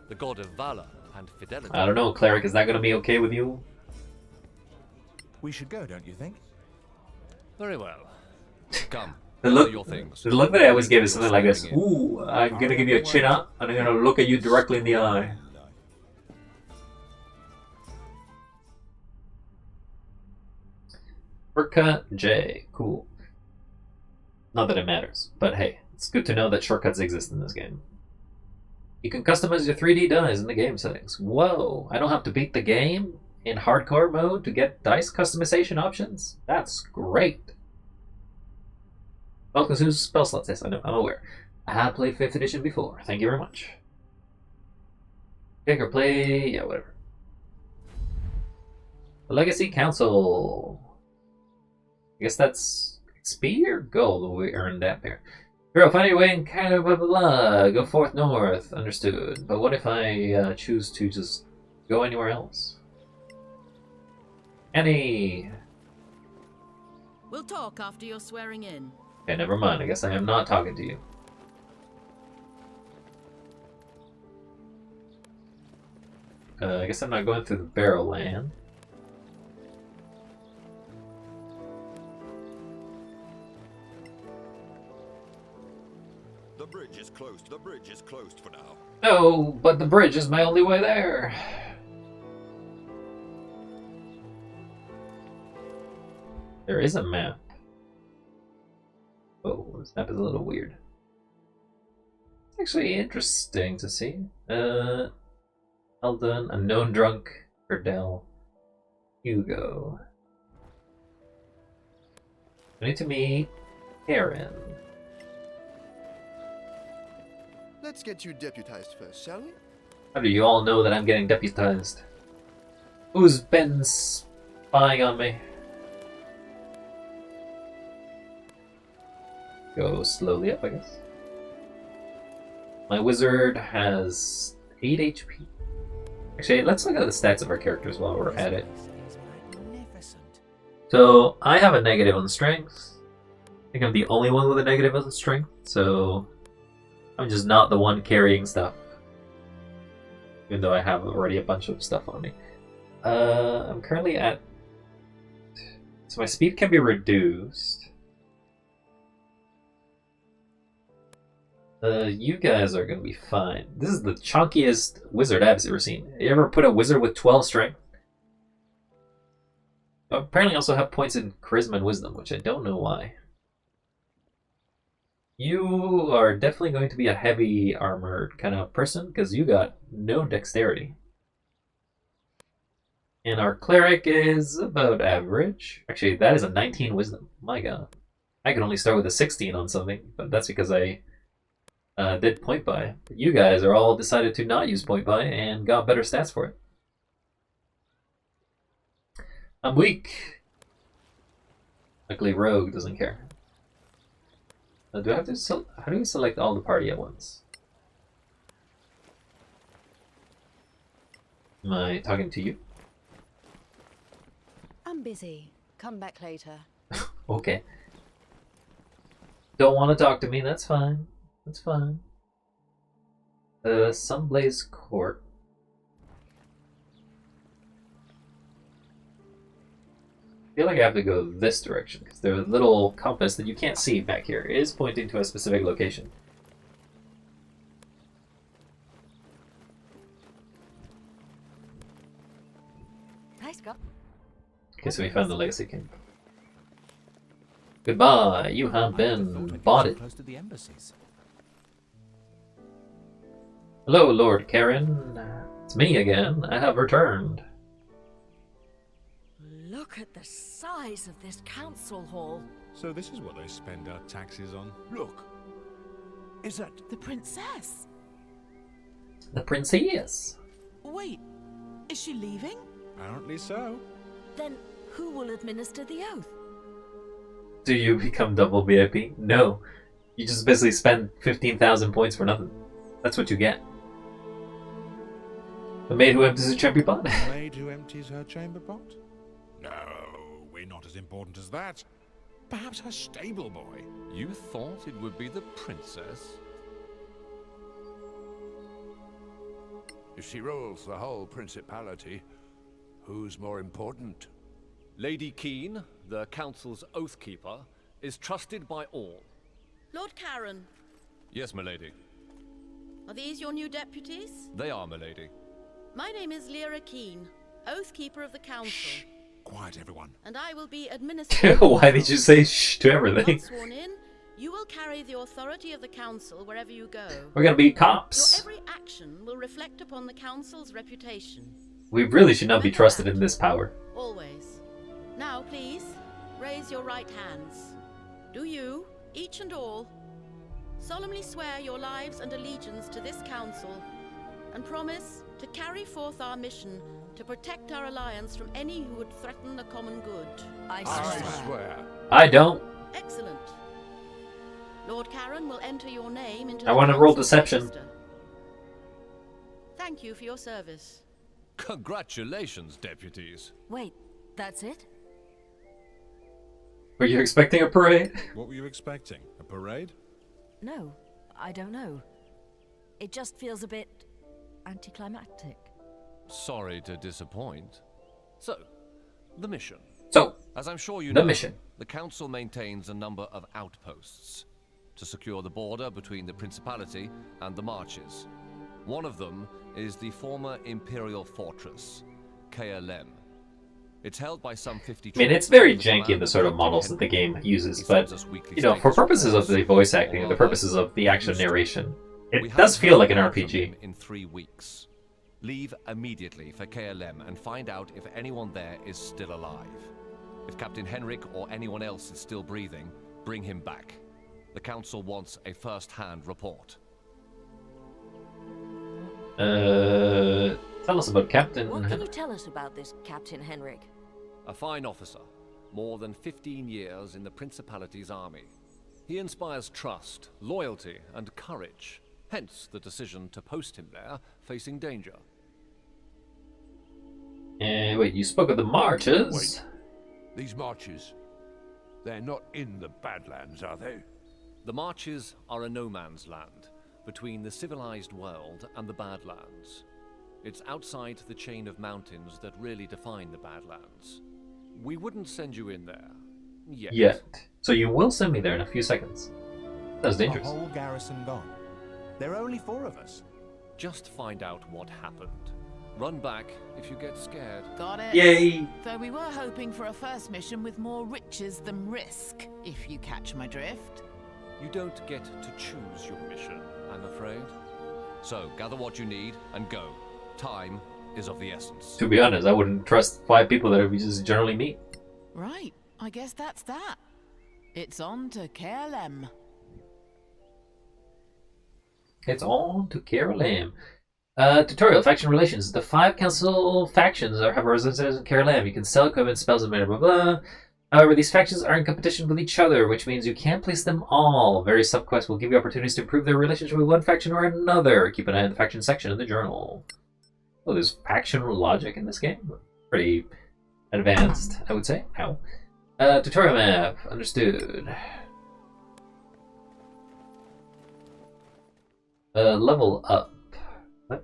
the god of valor and fidelity. I don't know, Cleric, is that going to be okay with you? We should go, don't you think? Very well. Come. The look, your things. the look that I always give is something like this. Ooh, I'm going to give you a chin up, and I'm going to look at you directly in the eye. Shortcut J. Cool. Not that it matters, but hey, it's good to know that shortcuts exist in this game. You can customize your 3D dice in the game settings. Whoa, I don't have to beat the game in hardcore mode to get dice customization options? That's great. Well, whose spell slots? Yes, I know, I'm aware. I have played 5th edition before. Thank you very much. Pick or play, yeah, whatever. The Legacy Council. I guess that's XP or gold we earned that pair. Hero, find your way in Canada, blah, blah, blah. Go forth north. Understood. But what if I choose to just go anywhere else? Annie! We'll talk after your swearing in. Okay, never mind. I guess I am not talking to you. I guess I'm not going through the Barrow Land. The bridge is closed. The bridge is closed for now. No, but the bridge is my only way there. There is a map. Oh, this map is a little weird. It's actually interesting to see. Eldon, Unknown Drunk, Erdell, Hugo. I need to meet Karen. Let's get you deputized first, shall we? How do you all know that I'm getting deputized? Who's been spying on me? Go slowly up, I guess. My wizard has 8 HP. Actually, let's look at the stats of our characters while we're at it. So, I have a negative on strength. I think I'm the only one with a negative on strength, so I'm just not the one carrying stuff. Even though I have already a bunch of stuff on me. I'm currently at... So my speed can be reduced. You guys are gonna be fine. This is the chunkiest wizard I've ever seen. You ever put a wizard with 12 strength? Apparently also have points in charisma and wisdom, which I don't know why. You are definitely going to be a heavy armored kind of person, because you got no dexterity. And our cleric is about average. Actually, that is a 19 wisdom. My god. I could only start with a 16 on something, but that's because I did point buy. But you guys are all decided to not use point buy and got better stats for it. I'm weak. Luckily, Rogue doesn't care. Do I have to how do you select all the party at once? Am I talking to you? I'm busy. Come back later. Okay. Don't want to talk to me, that's fine. That's fine. Sunblaze Court. I feel like I have to go this direction, because the little compass that you can't see back here is pointing to a specific location. Nice go. Okay, so we found the Legacy King. Goodbye, you have been bought. Close to the embassies. Hello, Lord Karen. It's me again. I have returned. Look at the size of this council hall. So this is what they spend our taxes on. Look. Is that the princess? The princess. Wait, is she leaving? Apparently so. Then who will administer the oath? Do you become double VIP? No. You just basically spend 15,000 points for nothing. That's what you get. The maid who empties her chamber pot? The maid who empties her chamber pot? No, we're not as important as that. Perhaps her stable boy. You thought it would be the princess? if she rules the whole principality, who's more important? Lady Keen, the council's oathkeeper, is trusted by all. Lord Karen, Yes, milady. are these your new deputies? They are, milady. My name is Lyra Keen, oathkeeper of the council. Quiet, everyone. And I will be administering... Why did you say shh to everything? Once sworn in, you will carry the authority of the council wherever you go. We're gonna be cops. Your every action will reflect upon the council's reputation. We really should not be trusted in this power. Always. Now, please, raise your right hands. Do you, each and all, solemnly swear your lives and allegiance to this council, and promise to carry forth our mission to protect our alliance from any who would threaten the common good? I swear. I don't. Excellent. Lord Karen will enter your name into I want to roll deception. Magister. Thank you for your service. Congratulations, deputies. Wait, that's it? Were you expecting a parade? What were you expecting? A parade? No, I don't know. It just feels a bit anticlimactic. Sorry to disappoint. So, the mission. So, as I'm sure you the know, mission. The council maintains a number of outposts to secure the border between the principality and the marches. One of them is the former imperial fortress, KLM. It's held by some 50 I mean, it's very janky, the sort of models that the game uses, but, you know, for purposes of the voice acting and the purposes of the actual narration, it does feel like an RPG. In 3 weeks. Leave immediately for KLM and find out if anyone there is still alive. If Captain Henrik or anyone else is still breathing, bring him back. The council wants a first-hand report. Tell us about Captain What can you tell us about this Captain Henrik? A fine officer, more than 15 years in the Principality's army. He inspires trust, loyalty, and courage, hence the decision to post him there, facing danger. Wait, you spoke of the marches? Wait. These marches, they're not in the Badlands, are they? The marches are a no man's land, between the civilized world and the Badlands. It's outside the chain of mountains that really define the Badlands. We wouldn't send you in there. Yet. So you will send me there in a few seconds. That's dangerous. The whole garrison gone. There are only 4 of us. Just find out what happened. Run back if you get scared. Got it. Yay! Though we were hoping for a first mission with more riches than risk, if you catch my drift. You don't get to choose your mission, I'm afraid. So, gather what you need and go. Time is of the essence. To be honest, I wouldn't trust 5 people that we just generally meet. Right, I guess that's that. It's on to KLM. It's on to KLM. Tutorial, faction relations. The 5 council factions have representatives in KLM. You can sell equipment, spells, and blah blah blah. However, these factions are in competition with each other, which means you can't place them all. Various subquests will give you opportunities to improve their relationship with one faction or another. Keep an eye on the faction section of the journal. Oh, there's faction logic in this game. Pretty advanced, I would say. Ow. Tutorial map. Understood. Level up. What?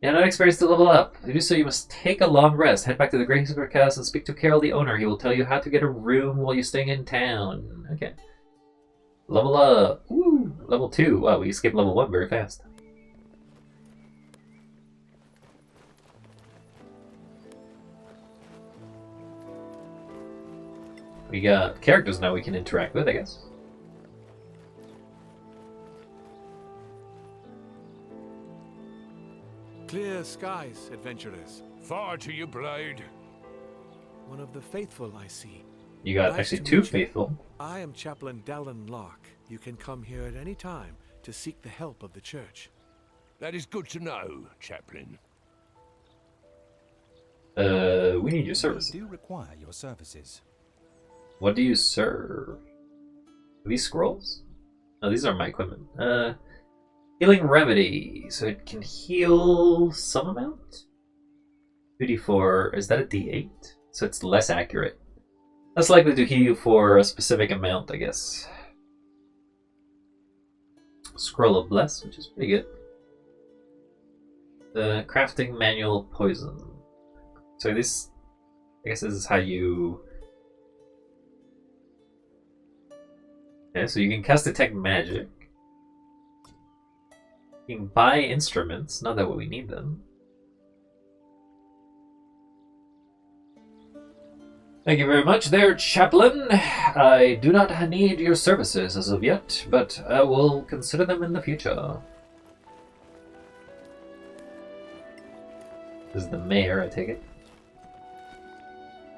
You're not experienced to level up. To do so, you must take a long rest. Head back to the Great Secret Castle and speak to Carol, the owner. He will tell you how to get a room while you're staying in town. Okay. Level up. Woo! Level 2. Wow, we skipped level 1 very fast. We got characters now we can interact with, I guess. Clear skies, adventurers. Far to your blade. One of the faithful, I see. You got Nice actually to 2 meet you. faithful. I am Chaplain Dallin Locke. You can come here at any time to seek the help of the church. That is good to know, Chaplain. We need your service. We do require your services. What do you serve? Are these scrolls? No, these are my equipment. Healing remedy. So it can heal some amount? 2d4. Is that a d8? So it's less accurate. Less likely to heal you for a specific amount, I guess. Scroll of Bless, which is pretty good. The crafting manual poison. So this, I guess this is how you... Yeah, so you can cast detect magic. You can buy instruments, not that we need them. Thank you very much there, Chaplain. I do not need your services as of yet, but I will consider them in the future. This is the mayor, I take it.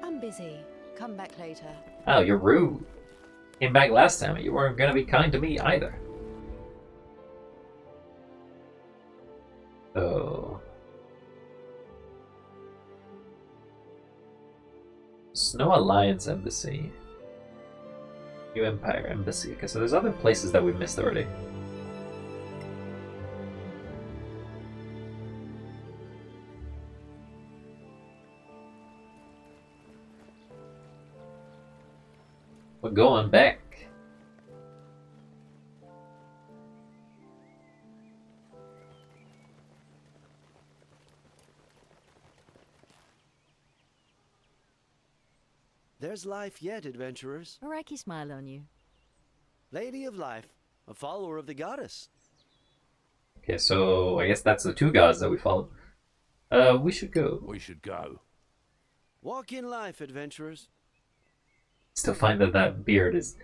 I'm busy. Come back later. Oh, you're rude. Came back last time, you weren't gonna be kind to me either. Oh. Snow Alliance Embassy. New Empire Embassy. Okay, so there's other places that we missed already. We're going back. There's life yet, adventurers. A Iraqi smile on you. Lady of Life, a follower of the goddess. Okay, so I guess that's the 2 gods that we follow. We should go. We should go. Walk in life, adventurers. Still find that that beard is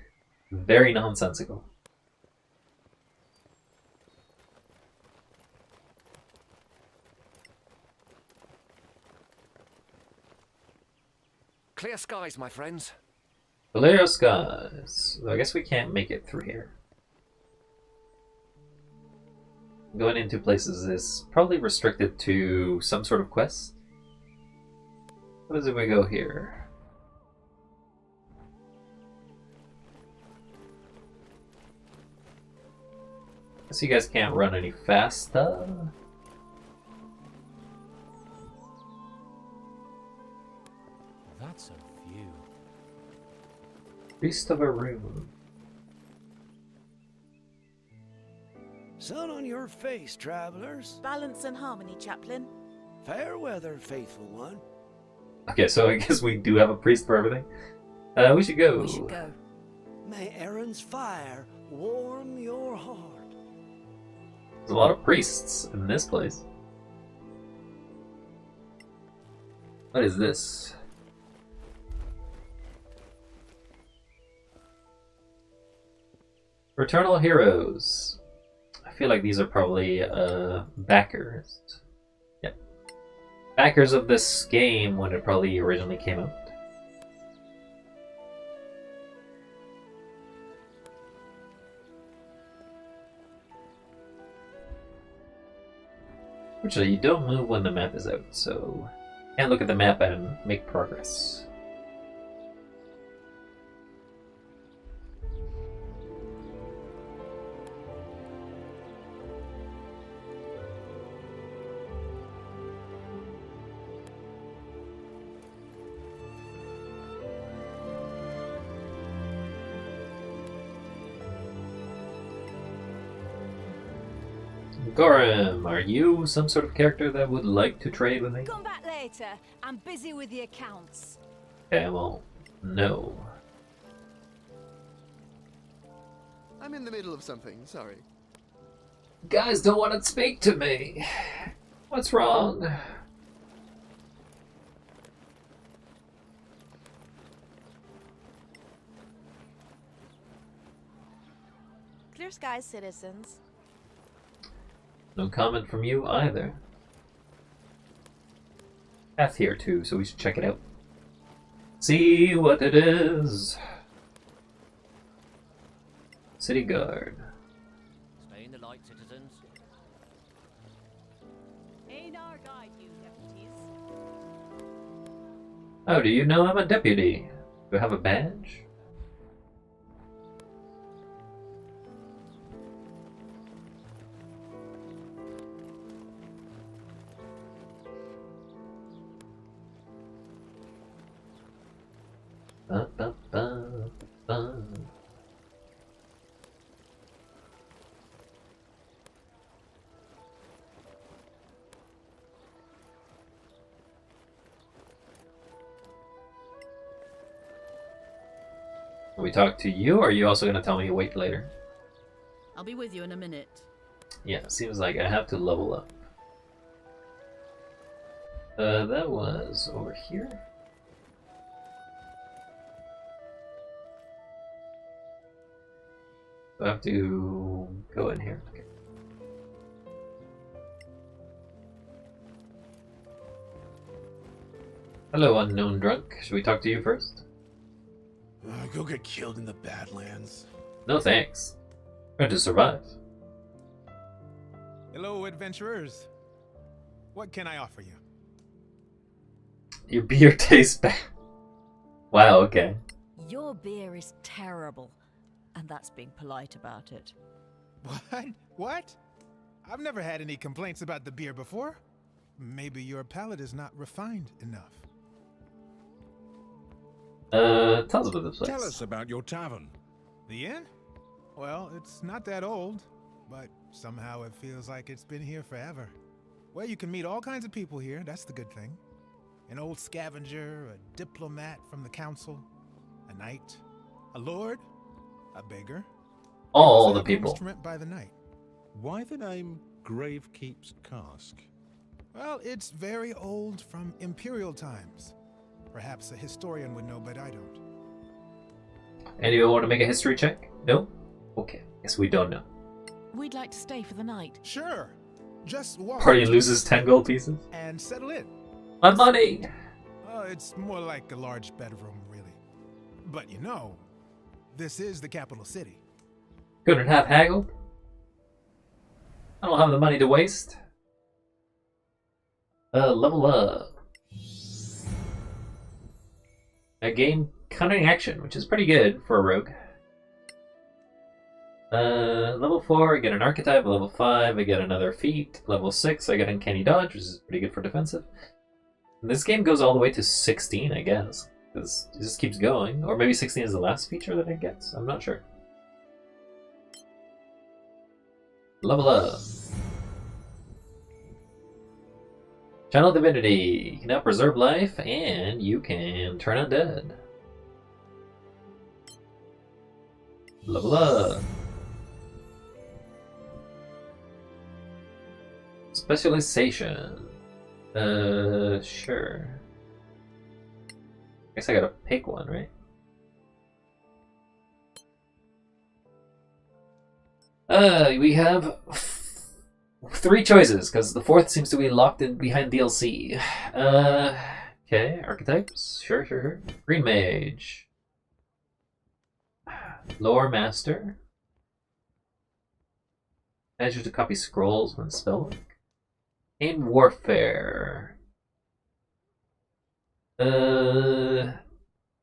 very nonsensical. Clear skies, my friends. Clear skies. I guess we can't make it through here. Going into places is probably restricted to some sort of quest. What is it we go here? Guess you guys can't run any faster. That's a view. Priest of a room. Sun on your face, travelers. Balance and harmony, Chaplain. Fair weather, faithful one. Okay, so I guess we do have a priest for everything. We should go. We should go. May Aaron's fire warm your heart. There's a lot of priests in this place. What is this? Fraternal Heroes. I feel like these are probably backers. Yep. Backers of this game when it probably originally came out. Fortunately, you don't move when the map is out, so you can't look at the map and make progress. Gorham, are you some sort of character that would like to trade with me? Come back later. I'm busy with the accounts. Okay, well, no. I'm in the middle of something, sorry. Guys don't want to speak to me. What's wrong? Clear skies, citizens. No comment from you either. Path here too, so we should check it out. See what it is. City guard. Stay in the light, citizens. Einar guide you, deputies. Oh, do you know I'm a deputy? Do I have a badge? Ba, ba, ba, ba. We talk to you, or are you also going to tell me to wait later? I'll be with you in a minute. Yeah, seems like I have to level up. That was over here. I have to go in here. Okay. Hello, unknown drunk. Should we talk to you first? Go get killed in the Badlands. No thanks. Trying to survive. Hello, adventurers. What can I offer you? Your beer tastes bad. Wow, okay. Your beer is terrible, and that's being polite about it. What? What? I've never had any complaints about the beer before. Maybe your palate is not refined enough. Tell us about this place. Tell us about your tavern. The inn? Well, it's not that old, but somehow it feels like it's been here forever. Well, you can meet all kinds of people here, that's the good thing. An old scavenger, a diplomat from the council, a knight, a lord, a beggar. All the people. Instrument by the night. Why the name Gravekeep's Cask? Well, it's very old, from imperial times. Perhaps a historian would know, but I don't. Anyone want to make a history check? No? Okay. Guess we don't know. We'd like to stay for the night. Sure. Just walk. Party loses 10 gold pieces. And settle in. My money! It's more like a large bedroom, really. But you know, this is the capital city. Couldn't have haggled. I don't have the money to waste. Level up. A game cunning action, which is pretty good for a rogue. Level 4, I get an archetype. Level 5, I get another feat. Level 6, I get uncanny dodge, which is pretty good for defensive. And this game goes all the way to 16, I guess. Because it just keeps going. Or maybe 16 is the last feature that it gets. I'm not sure. Level up. Channel Divinity. You can now preserve life, and you can turn undead. Level up. Specialization. Sure. Guess I gotta pick one, right? We have 3 choices, because the 4th seems to be locked in behind DLC. Okay, archetypes. Sure. Green Mage. Lore Master. Measure to copy scrolls when spelled. In Warfare. The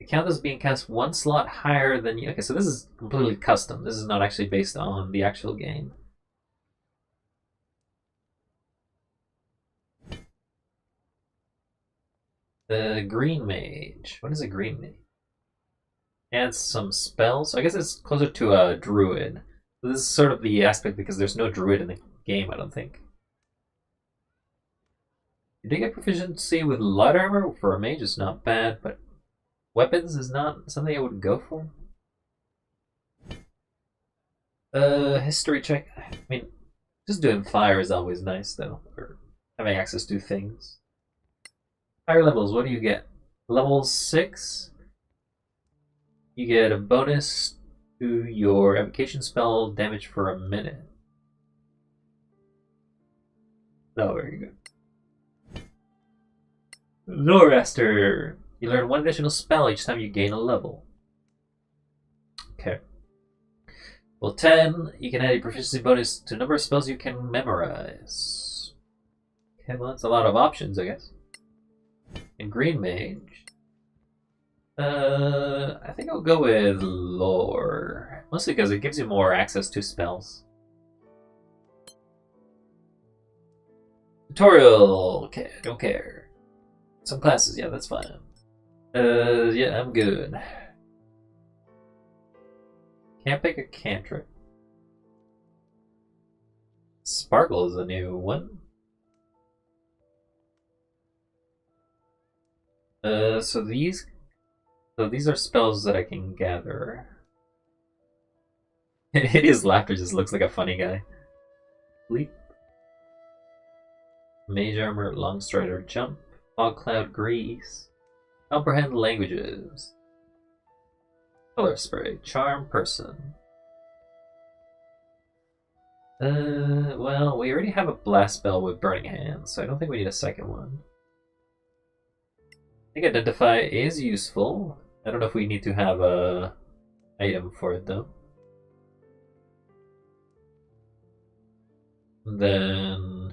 count as being cast 1 slot higher than you. Okay, so this is completely custom. This is not actually based on the actual game. The Green Mage. What is a Green Mage? Adds some spells. So I guess it's closer to a Druid. So this is sort of the aspect because there's no Druid in the game, I don't think. You do get proficiency with light armor for a mage, it's not bad, but weapons is not something I would go for. History check. I mean, just doing fire is always nice, though, or having access to things. Higher levels, what do you get? Level 6, you get a bonus to your evocation spell damage for a minute. Oh, very good. Lore Master. You learn 1 additional spell each time you gain a level. Okay. Well, 10, you can add a proficiency bonus to a number of spells you can memorize. Okay, well, that's a lot of options, I guess. In Green Mage, I think I'll go with Lore. Mostly because it gives you more access to spells. Tutorial. Okay, I don't care. Some classes, yeah, that's fine. Yeah, I'm good. Can't pick a cantrip. Sparkle is a new one. So these are spells that I can gather. Hideous Laughter just looks like a funny guy. Leap. Mage Armor, Long Strider, Jump. Fog Cloud, Grease. Comprehend Languages. Color Spray, Charm Person. Well, we already have a blast spell with Burning Hands, so I don't think we need a second one. I think Identify is useful. I don't know if we need to have a item for it though. Then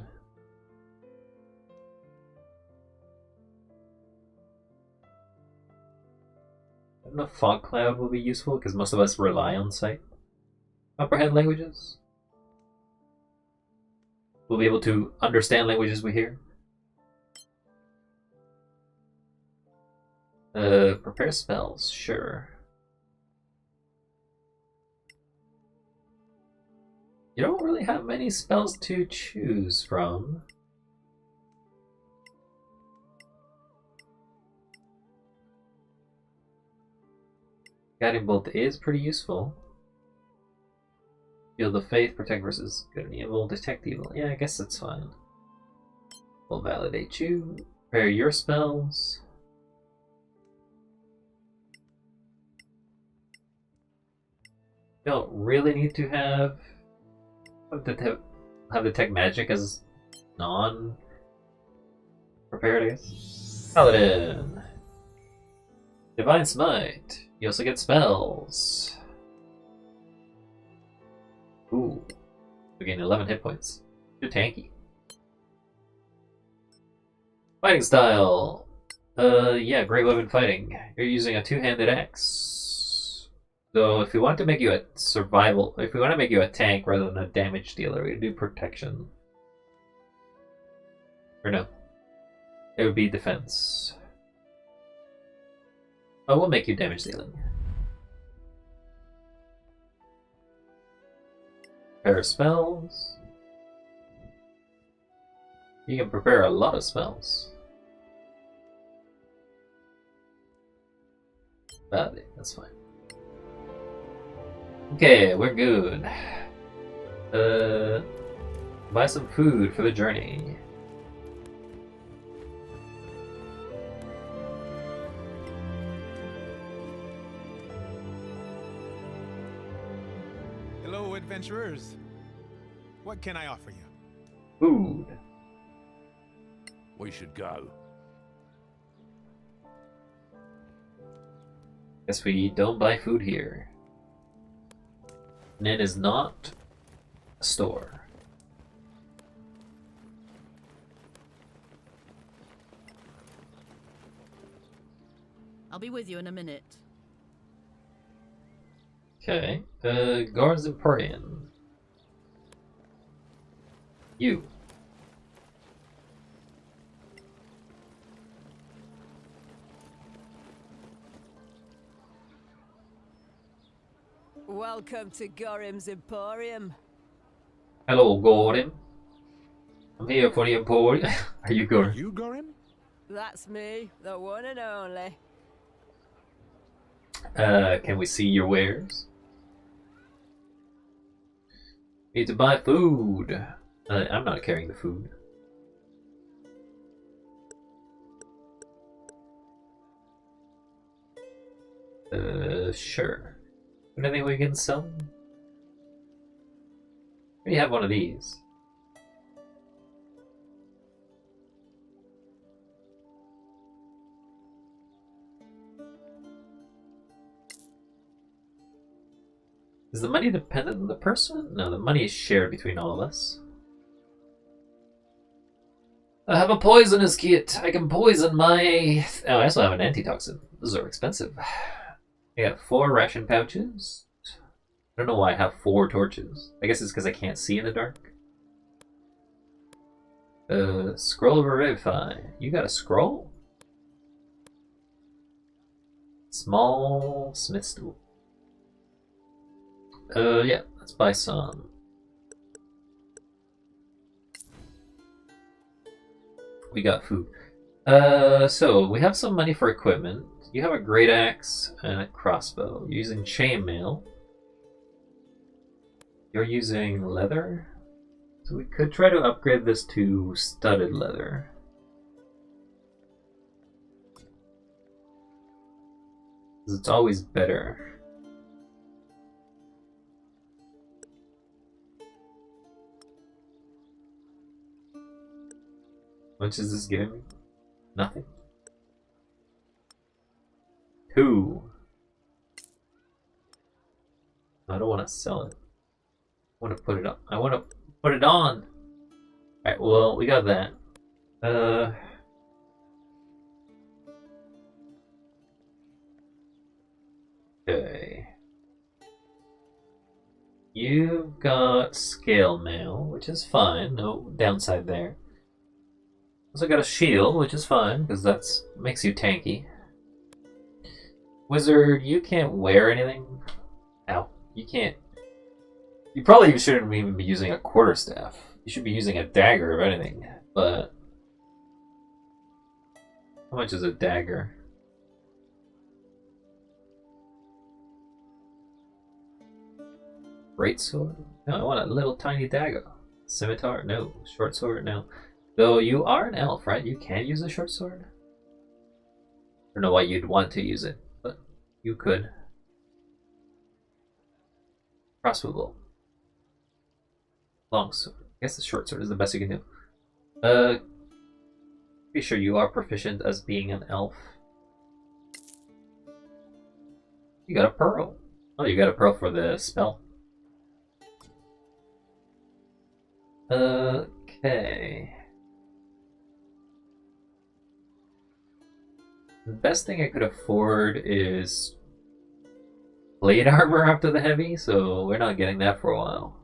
I don't know if Fog Cloud will be useful because most of us rely on sight. Comprehend Languages. We'll be able to understand languages we hear. Prepare spells, sure. You don't really have many spells to choose from. Guiding Bolt is pretty useful. Shield of Faith, protect versus good and evil, detect evil. Yeah, I guess that's fine. We'll validate you. Prepare your spells. Don't really need to have detect magic as non-prepared, I guess. Paladin. Divine Smite. You also get spells. Ooh. We gain 11 hit points. Too tanky. Fighting style. Yeah, great weapon fighting. You're using a two-handed axe. So if we want to make you a survival, if we want to make you a tank rather than a damage dealer, we do protection. Or no. It would be defense. Oh, we'll make you damage dealing. Pair of spells. You can prepare a lot of spells. Badly, that's fine. Okay, we're good. Buy some food for the journey. Hello, adventurers. What can I offer you? Food. We should go. Guess we don't buy food here. And it is not a store. I'll be with you in a minute. Okay, Guards Emporium. You. Welcome to Gorim's Emporium. Hello, Gordon. I'm here for the Emporium. Are you Gordon? You, Gorim? That's me, the one and only. Can we see your wares? Need to buy food. I'm not carrying the food. Sure. Anything we can sell? We have one of these. Is the money dependent on the person? No, the money is shared between all of us. I have a poisonous kit. I can poison my... Oh, I also have an antitoxin. Those are expensive. I got 4 ration pouches. I don't know why I have 4 torches. I guess it's because I can't see in the dark. Scroll of Revivify. You got a scroll? Small smith's tool. Yeah, let's buy some. We got food. So we have some money for equipment. You have a great axe and a crossbow. You're using chainmail. You're using leather. So we could try to upgrade this to studded leather. Because it's always better. How much is this giving me? Nothing. 2. I don't want to sell it. I want to put it up. I want to put it on. Alright, well, we got that. Okay. You've got scale mail, which is fine. No downside there. Also got a shield, which is fine, because that's makes you tanky. Wizard, you can't wear anything. Ow. You can't. You probably shouldn't even be using a quarterstaff. You should be using a dagger, if anything. But how much is a dagger? Great sword? No, I want a little tiny dagger. Scimitar? No. Short sword? No. Though you are an elf, right? You can use a short sword? I don't know why you'd want to use it, but you could. Crossbow bow. Long sword. I guess the short sword is the best you can do. Pretty sure you are proficient as being an elf. You got a pearl. Oh, you got a pearl for the spell. Okay. The best thing I could afford is plate armor after the heavy, so we're not getting that for a while.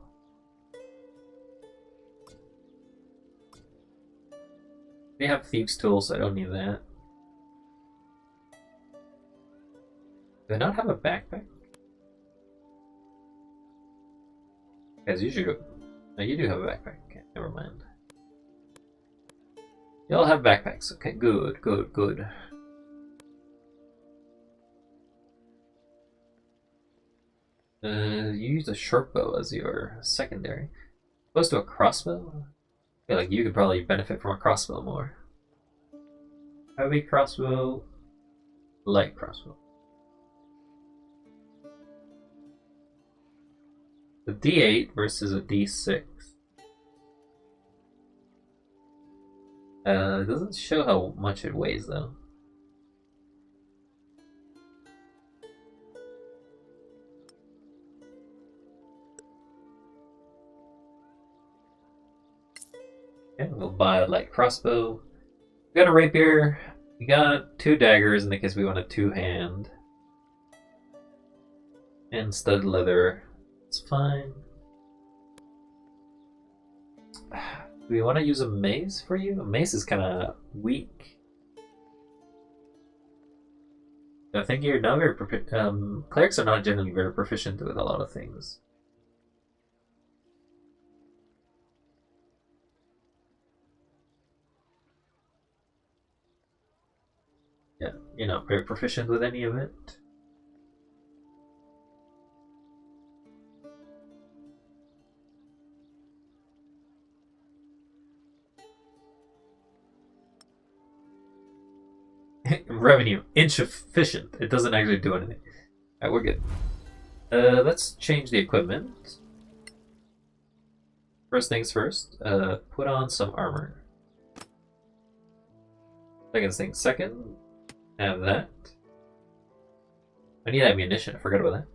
We have thieves' tools, so I don't need that. Do I not have a backpack? Guys, you should go. No, you do have a backpack. Okay, never mind. You all have backpacks. Okay, good, good, good. You use a short bow as your secondary. Opposed to a crossbow? I feel like you could probably benefit from a crossbow more. Heavy crossbow, light crossbow. A D8 versus a D6. It doesn't show how much it weighs though. Okay, we'll buy a light crossbow. We got a rapier. We got 2 daggers in the case we want a 2-hand. And stud leather. It's fine. Do we want to use a mace for you? A mace is kind of weak. I think you're not very proficient. Clerics are not generally very proficient with a lot of things. Yeah, you're not very proficient with any of it. Revenue, insufficient. It doesn't actually do anything. Alright, we're good. Let's change the equipment. First things first, put on some armor. Second thing second, have that. I need ammunition, I forgot about that.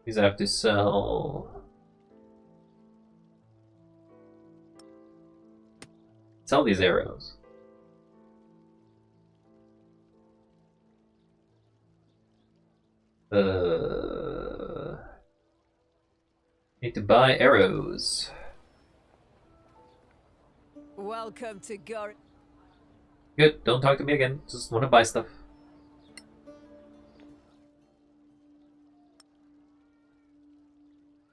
These I have to sell. Sell these arrows. Need to buy arrows. Welcome to Gar. Good, don't talk to me again. Just want to buy stuff.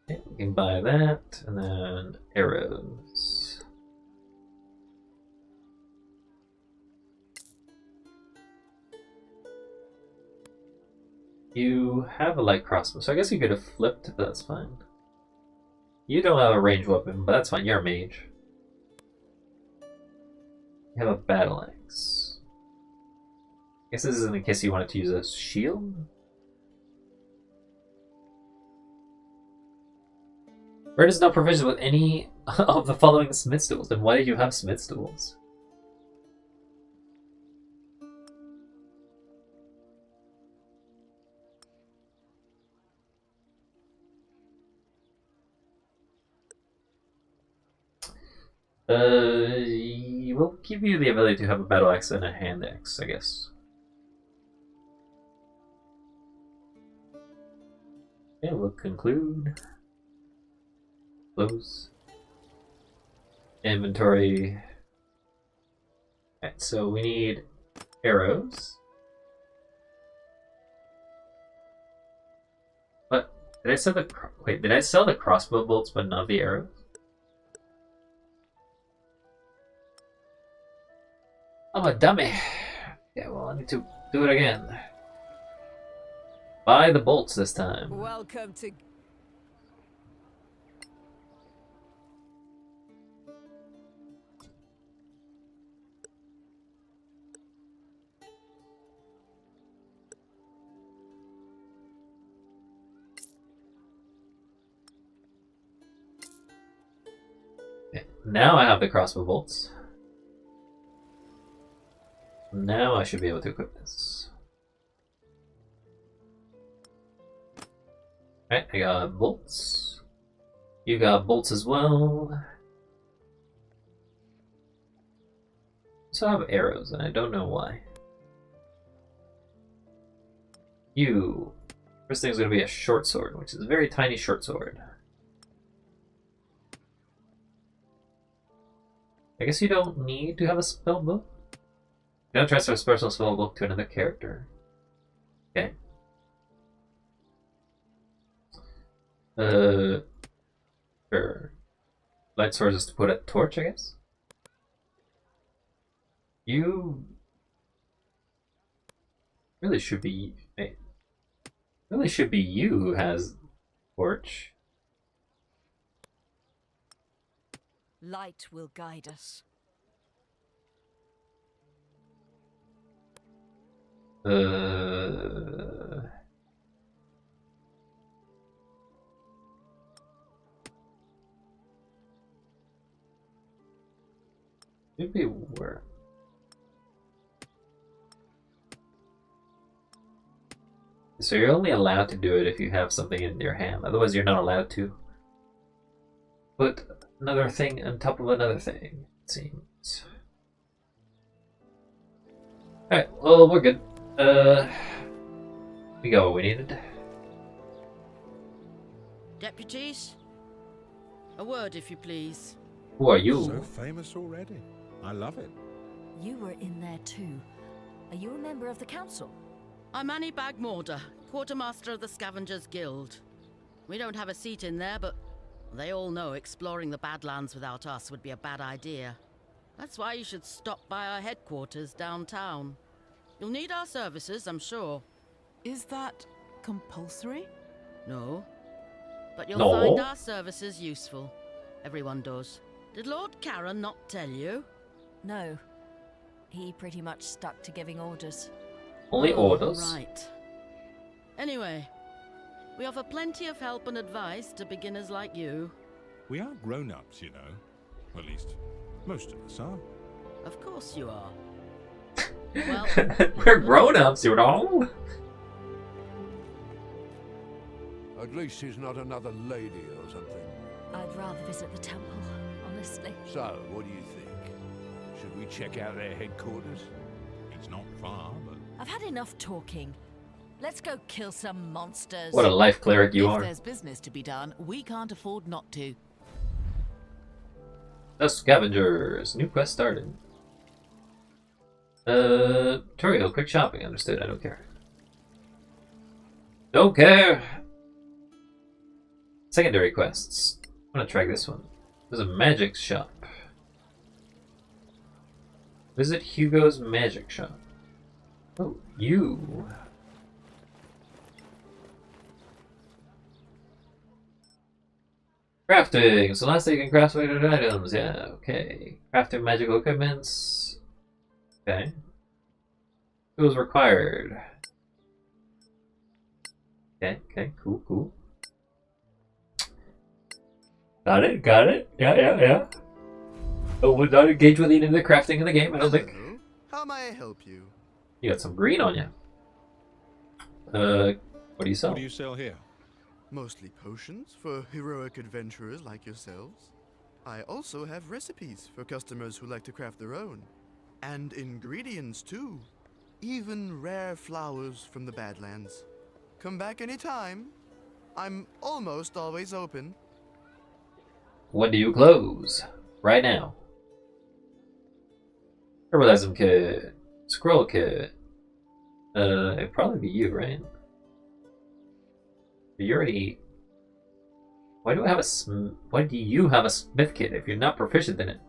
Okay, we can buy that, and then arrows. You have a light crossbow, so I guess you could have flipped, but that's fine. You don't have a ranged weapon, but that's fine, you're a mage. You have a battle axe. I guess this is in case you wanted to use a shield? Red is not proficient with any of the following smith's tools, then why do you have smith's tools? We'll give you the ability to have a battle axe and a hand axe, I guess. Okay, we'll conclude. Close. Inventory. Alright, so we need arrows. What? Did I sell the wait, did I sell the crossbow bolts but not the arrows? I'm a dummy. Yeah, well, I need to do it again. Buy the bolts this time. Welcome to. Okay, now I have the crossbow bolts. Now I should be able to equip this. Alright, I got bolts. You got bolts as well. So I have arrows, and I don't know why. You. First thing is going to be a short sword, which is a very tiny short sword. I guess you don't need to have a spell book. You don't transfer a personal spell book to another character. Okay. Sure. Light sword is to put a torch, I guess? You really should be. Really should be you who has torch. Light will guide us. Maybe where? So you're only allowed to do it if you have something in your hand. Otherwise, you're not allowed to put another thing on top of another thing, it seems. Alright, well, we're good. We got what we needed. Deputies? A word, if you please. Who are you? So famous already. I love it. You were in there too. Are you a member of the council? I'm Annie Bagmorder, quartermaster of the Scavengers Guild. We don't have a seat in there, but they all know exploring the Badlands without us would be a bad idea. That's why you should stop by our headquarters downtown. You'll need our services, I'm sure. Is that compulsory? No. But you'll No. find our services useful. Everyone does. Did Lord Karen not tell you? No. He pretty much stuck to giving orders. Only orders? Right. Anyway, we offer plenty of help and advice to beginners like you. We are grown-ups, you know. At least, most of us are. Of course you are. Well, we're grown-ups, you know. At least he's not another lady or something. I'd rather visit the temple, honestly. So, what do you think? Should we check out their headquarters? It's not far, but... I've had enough talking. Let's go kill some monsters. What a life cleric you If are. there's business to be done, we can't afford not to. The Scavengers. New quest started. Tutorial, quick shopping. Understood, I don't care. Don't care! Secondary quests. I'm gonna try this one. There's a magic shop. Visit Hugo's magic shop. Oh, you. Crafting! Solasta, you can craft weighted items. Yeah, okay. Crafting magical equipments. Okay. Tools required. Okay, cool. Got it. Yeah. Oh, we'll not engage with any of the crafting in the game, I don't think. Hello. How may I help you? You got some green on you. What do you sell? What do you sell here? Mostly potions for heroic adventurers like yourselves. I also have recipes for customers who like to craft their own. And ingredients too. Even rare flowers from the Badlands. Come back anytime. I'm almost always open. When do you close? Right now. Herbalism kit. Scroll kit. It'd probably be you, right? You already... Why do you have a smith kit if you're not proficient in it?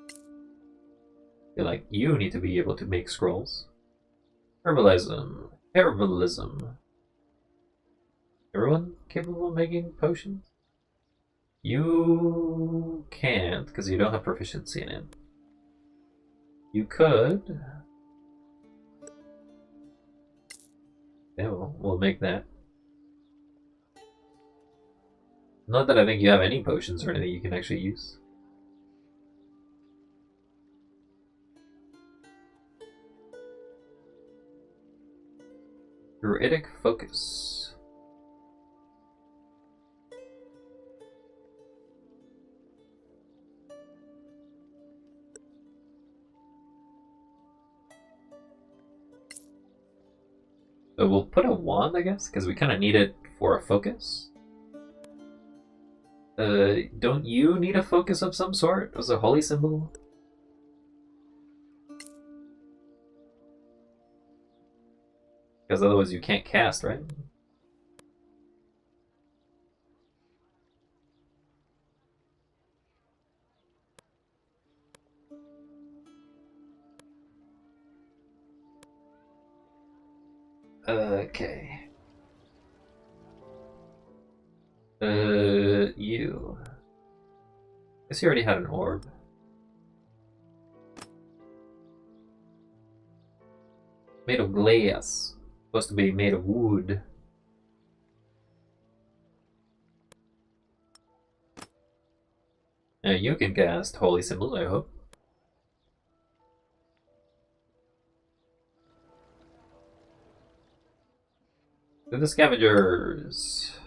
I feel like you need to be able to make scrolls. Herbalism. Everyone capable of making potions? You can't, because you don't have proficiency in it. You could. Yeah, we'll make that. Not that I think you have any potions or anything you can actually use. Druidic focus. So we'll put a wand, I guess, because we kind of need it for a focus. Don't you need a focus of some sort as a holy symbol? Because otherwise you can't cast, right? Okay. You. Guess you already had an orb. Made of glass. Supposed to be made of wood. You can cast Holy Symbol, I hope. To the scavengers.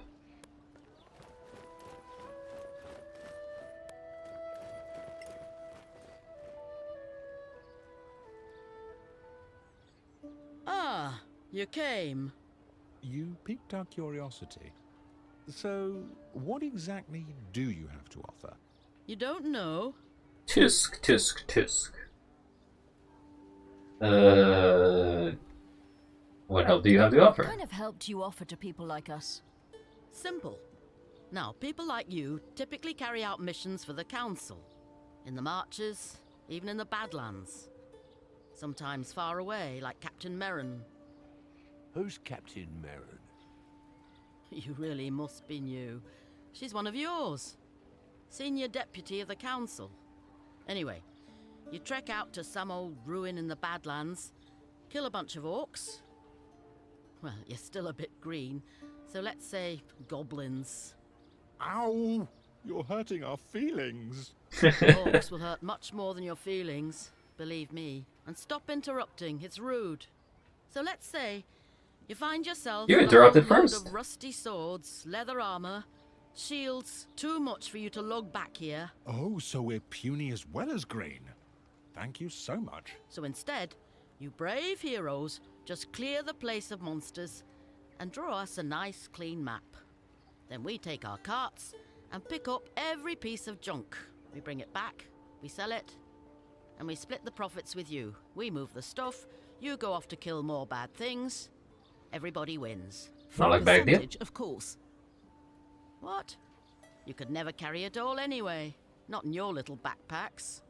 Ah, you came. You piqued our curiosity. So, what exactly do you have to offer? You don't know? Tusk, tusk, tusk. What help do you have to offer? What kind of help do you offer to people like us? Simple. Now, people like you typically carry out missions for the Council. In the Marches, even in the Badlands. Sometimes far away, like Captain Merrin. Who's Captain Merrin? You really must be new. She's one of yours. Senior Deputy of the Council. Anyway, you trek out to some old ruin in the Badlands, kill a bunch of orcs. Well, you're still a bit green, so let's say goblins. Ow! You're hurting our feelings. Orcs will hurt much more than your feelings, believe me. And stop interrupting, it's rude. So let's say you find yourself You with interrupted a whole load first. of rusty swords, leather armor, shields, too much for you to lug back here. Oh, so we're puny as well as green. Thank you so much. So instead, you brave heroes just clear the place of monsters and draw us a nice clean map. Then we take our carts and pick up every piece of junk. We bring it back, we sell it, and we split the profits with you. We move the stuff, you go off to kill more bad things. Everybody wins. Not like back deal. Of course. What? You could never carry it all anyway. Not in your little backpacks.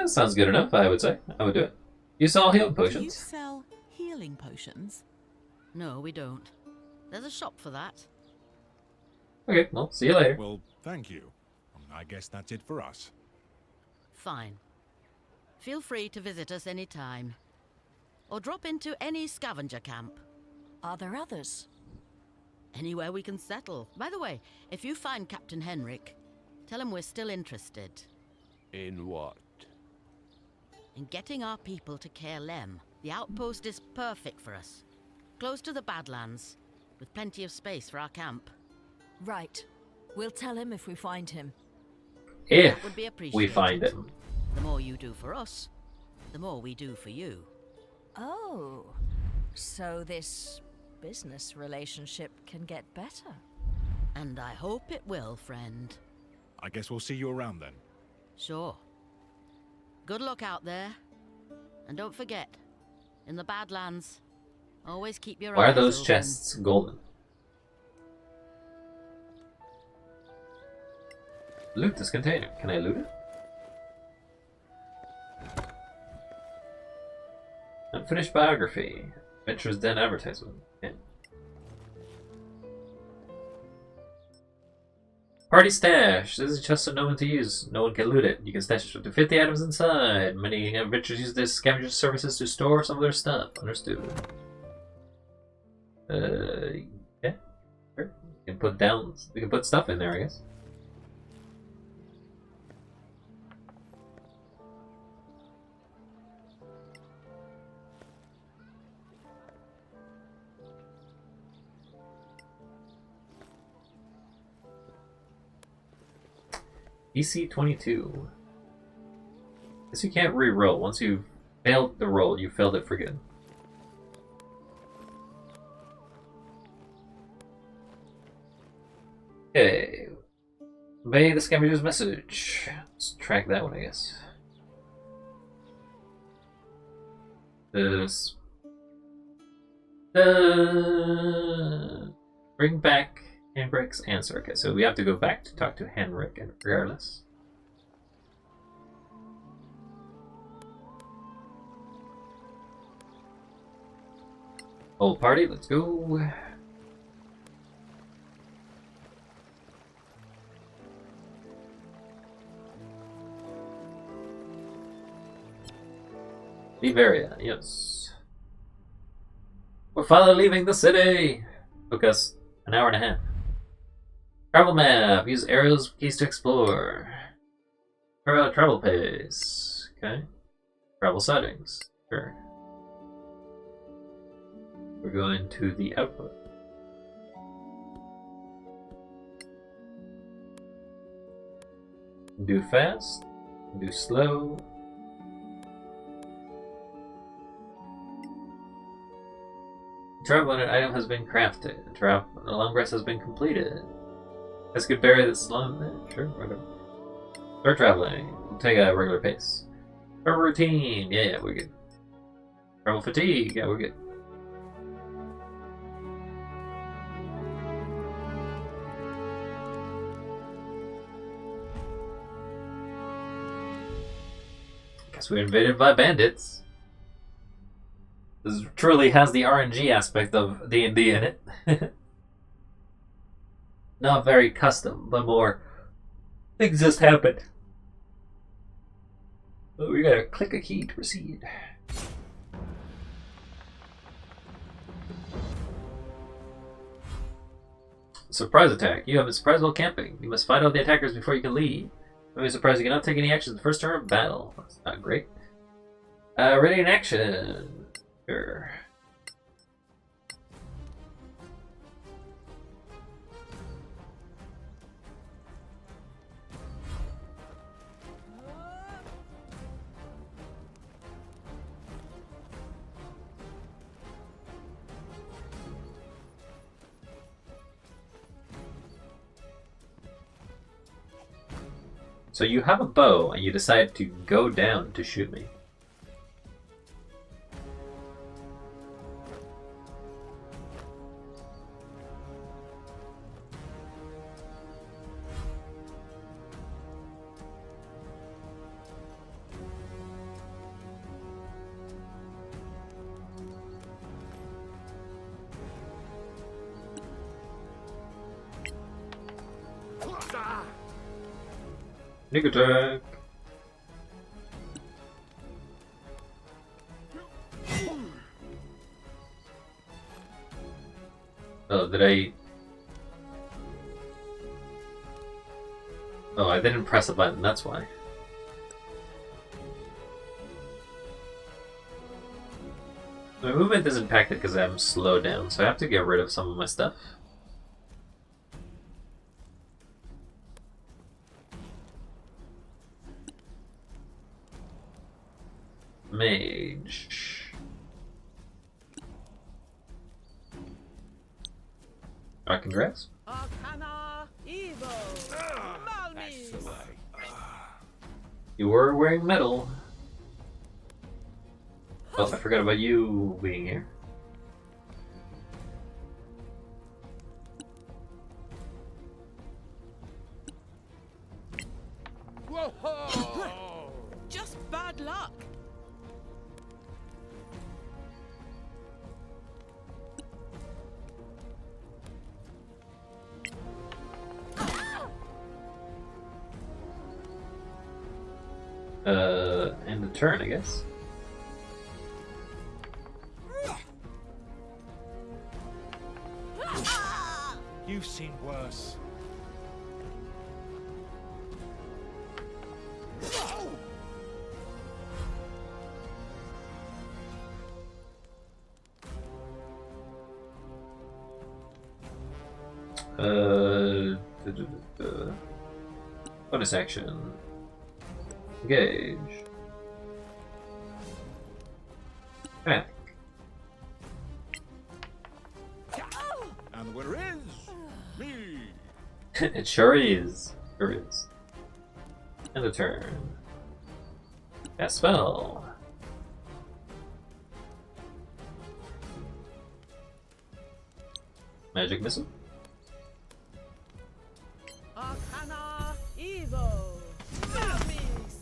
Sounds good enough, I would say. I would do it. You sell healing Do you potions. sell healing potions? No, we don't. There's a shop for that. Okay, well, see you later. Well, thank you. I guess that's it for us. Fine. Feel free to visit us anytime. Or drop into any scavenger camp. Are there others? Anywhere we can settle. By the way, if you find Captain Henrik, tell him we're still interested. In what? In getting our people to Caerlem. The outpost is perfect for us. Close to the Badlands, with plenty of space for our camp. Right. We'll tell him if we find him. If That would be appreciated. we find him. The more you do for us, the more we do for you. Oh. So this business relationship can get better. And I hope it will, friend. I guess we'll see you around then. Sure. Good luck out there. And don't forget, in the Badlands, always keep your Why eyes are those open. chests golden? Loot this container. Can I loot it? Unfinished biography. Adventures Den advertisement. Okay. Party stash. This is just so no one to use. No one can loot it. You can stash up to 50 items inside. Many adventurers use this scavenger services to store some of their stuff. Understood. Yeah. Sure. We can put stuff in there, I guess. EC 22. Guess you can't re-roll. Once you've failed the roll, you failed it for good. Okay. Obey the scavenger's message. Let's track that one, I guess. This. Bring back Henrik's answer. Okay, so we have to go back to talk to Henrik, and regardless. Whole party, let's go. Bavaria, yes. We're finally leaving the city! Took us an hour and a half. Travel map. Use arrows keys to explore. Travel pace. Okay. Travel settings. Sure. We're going to the output. Do fast. Do slow. Travel when an item has been crafted. A long rest has been completed. This could bury this long. Sure, whatever. Start traveling. We'll take a regular pace. Travel routine. Yeah, we're good. Travel fatigue. Yeah, we're good. Guess we're invaded by bandits. This truly has the RNG aspect of D&D in it. Not very custom, but more things just happen. Oh, we gotta click a key to proceed. Surprise attack. You have a surprise while camping. You must fight all the attackers before you can leave. I'm surprised you cannot take any action in the first turn of battle. That's not great. Ready in action. Sure. So you have a bow and you decide to go down to shoot me. Sneak attack. Oh, did I? Oh, I didn't press a button, that's why. My movement is impacted because I'm slowed down, so I have to get rid of some of my stuff. Mage. I can dress. You were wearing metal. Oh, I forgot about you being here. Whoa! Just bad luck. End the turn, I guess. You've seen worse. Bonus action. Engage. Back. And the winner is me. It sure is. Sure is. End of turn. Cast spell. Magic missile. Arcana Evo. Zombies.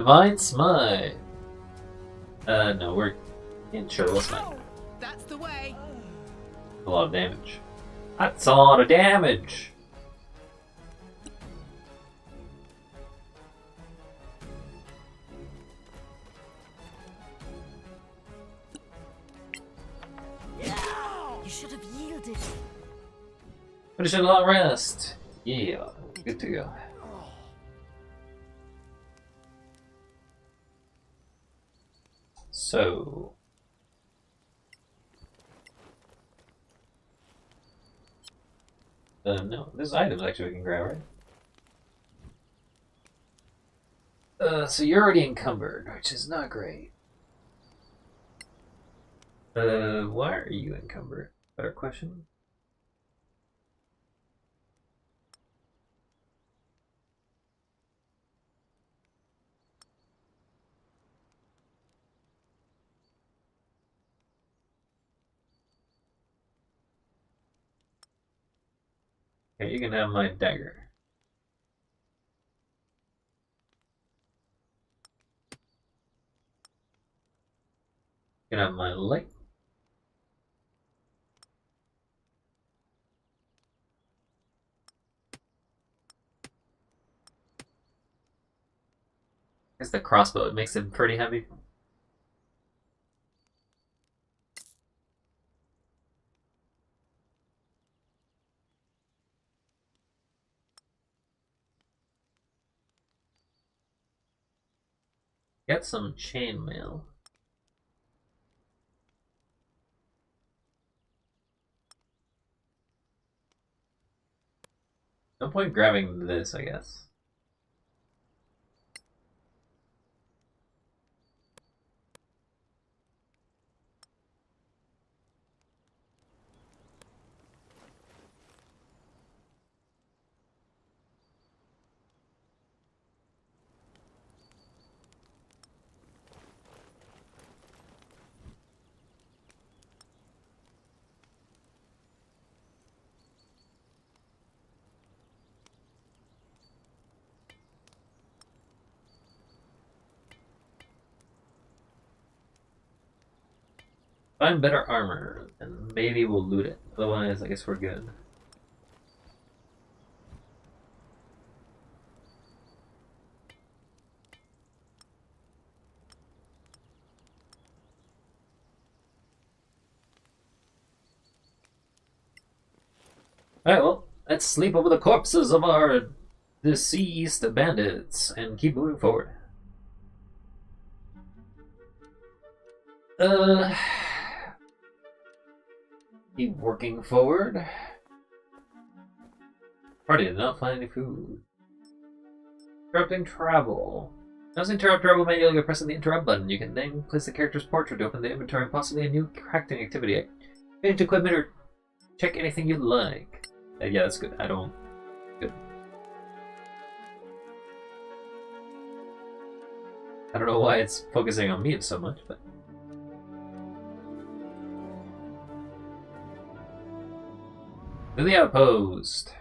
Divine Smite. No, we're in Shirley Smite. That's the way. A lot of damage. That's a lot of damage. You should have yielded. Finish a long rest. Yeah, good to go. So. No, there's items actually we can grab, right? So you're already encumbered, which is not great. Why are you encumbered? Better question. Okay, you can have my dagger. You can have my light. I guess the crossbow, it makes it pretty heavy. Get some chainmail. No point grabbing this, I guess. Find better armor, and maybe we'll loot it. Otherwise, I guess we're good. Alright, well, let's sleep over the corpses of our deceased bandits and keep moving forward. Keep working forward. Party did not find any food. Interrupting travel. Now interrupt travel manually by pressing the interrupt button. You can then place the character's portrait to open the inventory and possibly a new crafting activity. Change equipment or check anything you like. Yeah, that's good. I don't. Good. I don't know why it's focusing on me so much, but. To the outpost.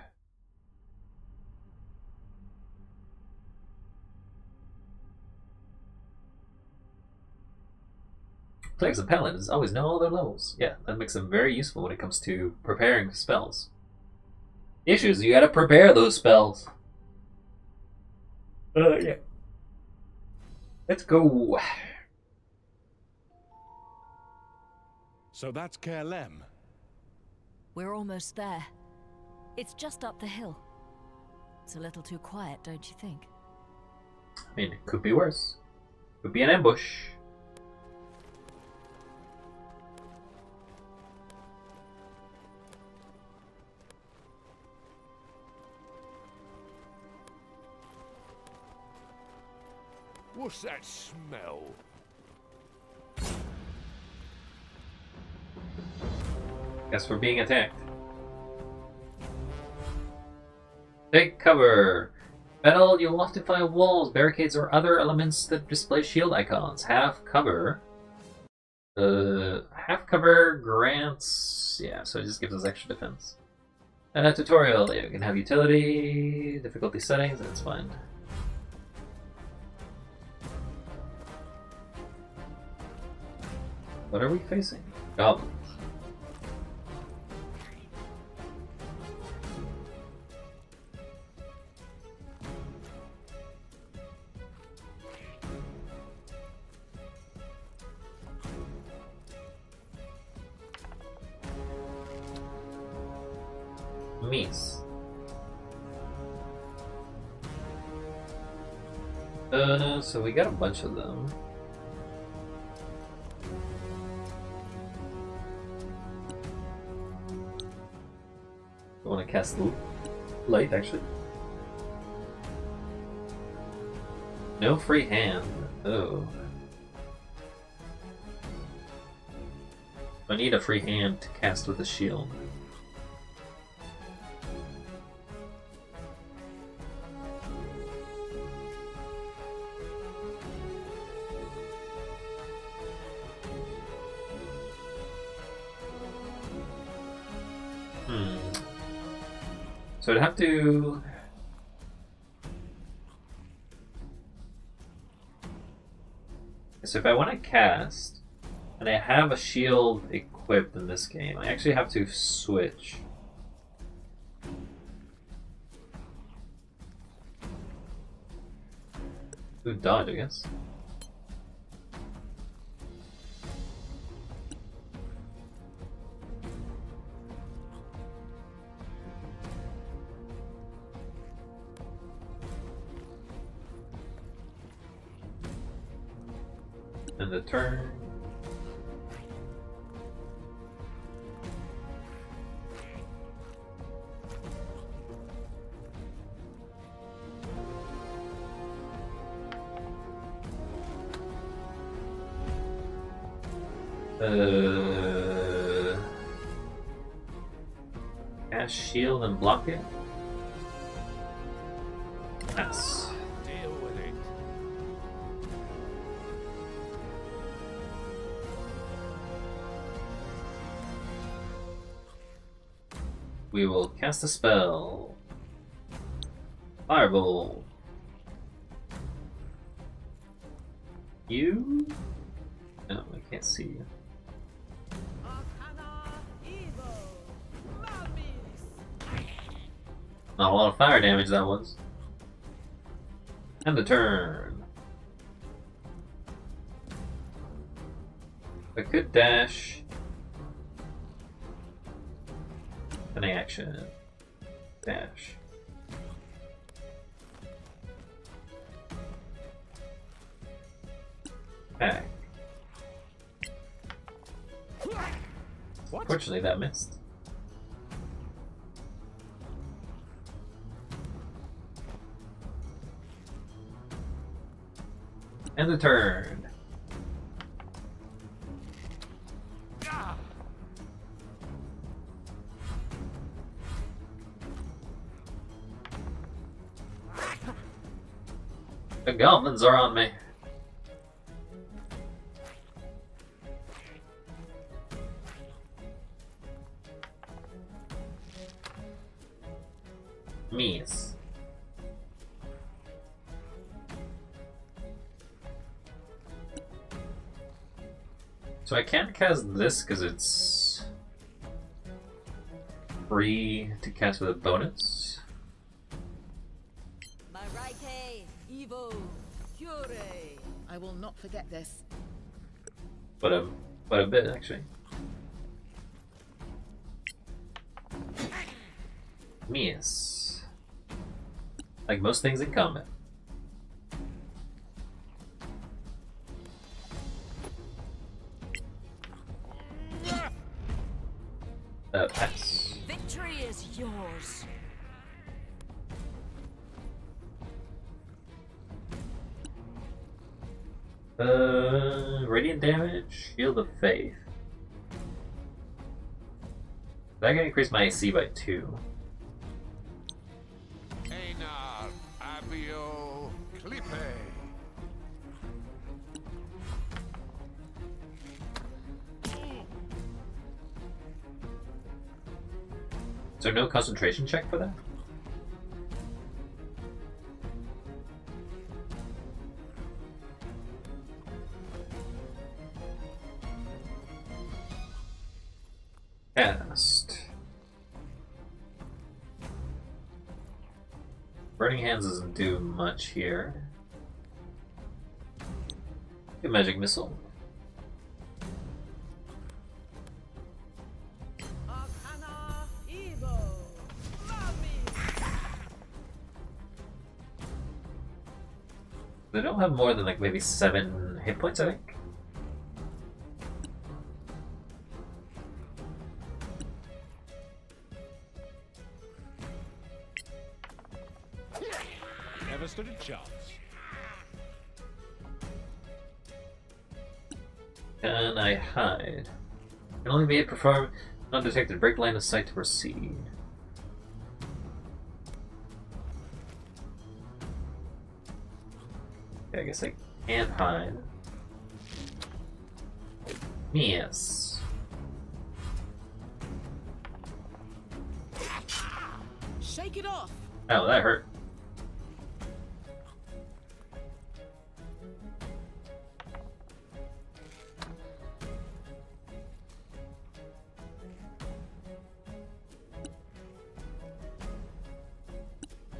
Clerics and paladins always know all their levels. Yeah, that makes them very useful when it comes to preparing spells. The issue is you gotta prepare those spells. Yeah. Let's go. So that's Kerlem. We're almost there. It's just up the hill. It's a little too quiet, don't you think? I mean, it could be worse. Could be an ambush. What's that smell? Guess we're being attacked. Take cover. Battle, you'll often find walls, barricades, or other elements that display shield icons. Half cover. Half cover grants. Yeah, so it just gives us extra defense. Tutorial. Yeah, we can have utility, difficulty settings, and it's fine. What are we facing? Goblins. Meese. So we got a bunch of them. I want to cast light, actually. No free hand. Oh. I need a free hand to cast with a shield. So I'd have to... So if I want to cast, and I have a shield equipped in this game, I actually have to switch. Ooh, dodge, I guess. And the turn. Cast shield and block it. Yes. Deal with it. We will cast a spell. Fireball. You? No, I can't see you. Not a lot of fire damage that was. And the turn. I could dash. An action. Dash. Back. Fortunately, that missed. And the turn. The goblins are on me. Meese. So I can't cast this because it's free to cast with a bonus. I will not forget this. But a bit actually. Meese. Like most things in combat. Pass. Victory is yours. Radiant damage, Shield of Faith. That can increase my AC by 2. Einar Abio Clipe. Is there no concentration check for that? Cast. Burning Hands doesn't do much here. A magic missile. Arcana Evo. Mummies. They don't have more than like maybe 7 hit points, I think. Never stood a chance. Can I hide? Can only be performed undetected. Break line of sight to proceed. Okay, I guess I can hide. Yes. Shake it off. Oh, that hurt.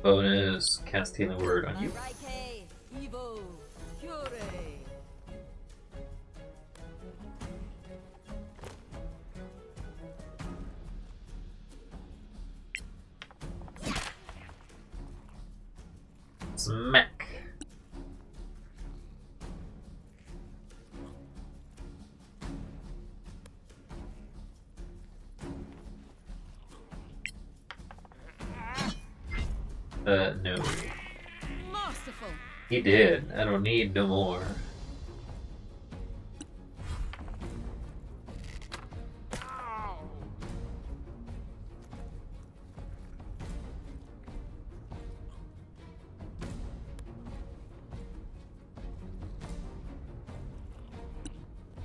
Bonus, cast healing word on you. Arike, Evo, Cure. Smack. No. Masterful. He did. I don't need no more.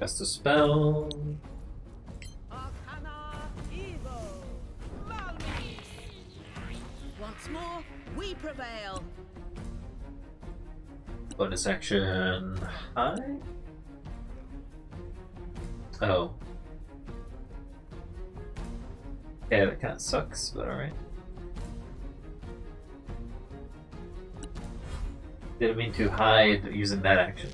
Cast a spell. Arcana Evo. Mummies. Once more, we prevail. Bonus action. Hide? Oh. Yeah, that kind of sucks, but alright. Didn't mean to hide using that action.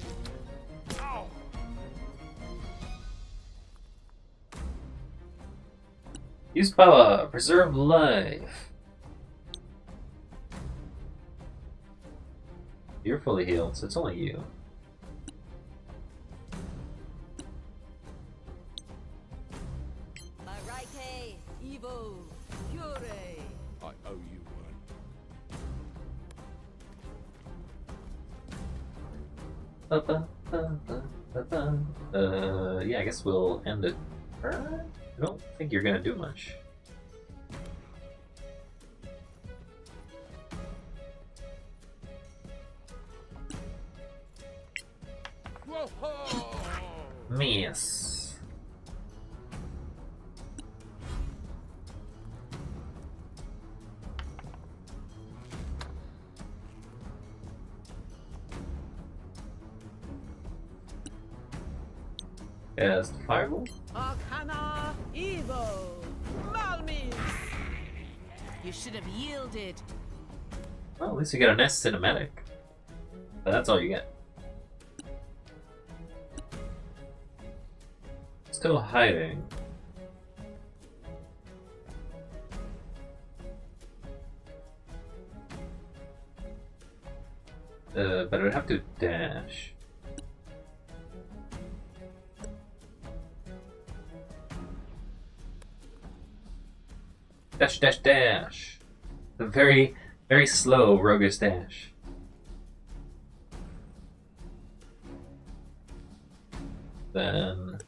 Use power, preserve life. You're fully healed, so it's only you. Arike, Evo, Cure. I owe you Yeah, I guess we'll end it. I don't think you're gonna do much. Miss. Cast Fireball. Arcana Evo. Mummies. You should have yielded. Well, at least you get a nice cinematic. But that's all you get. Still hiding. But I would have to dash. Dash, dash, dash. A very, very slow, roguish dash. Then...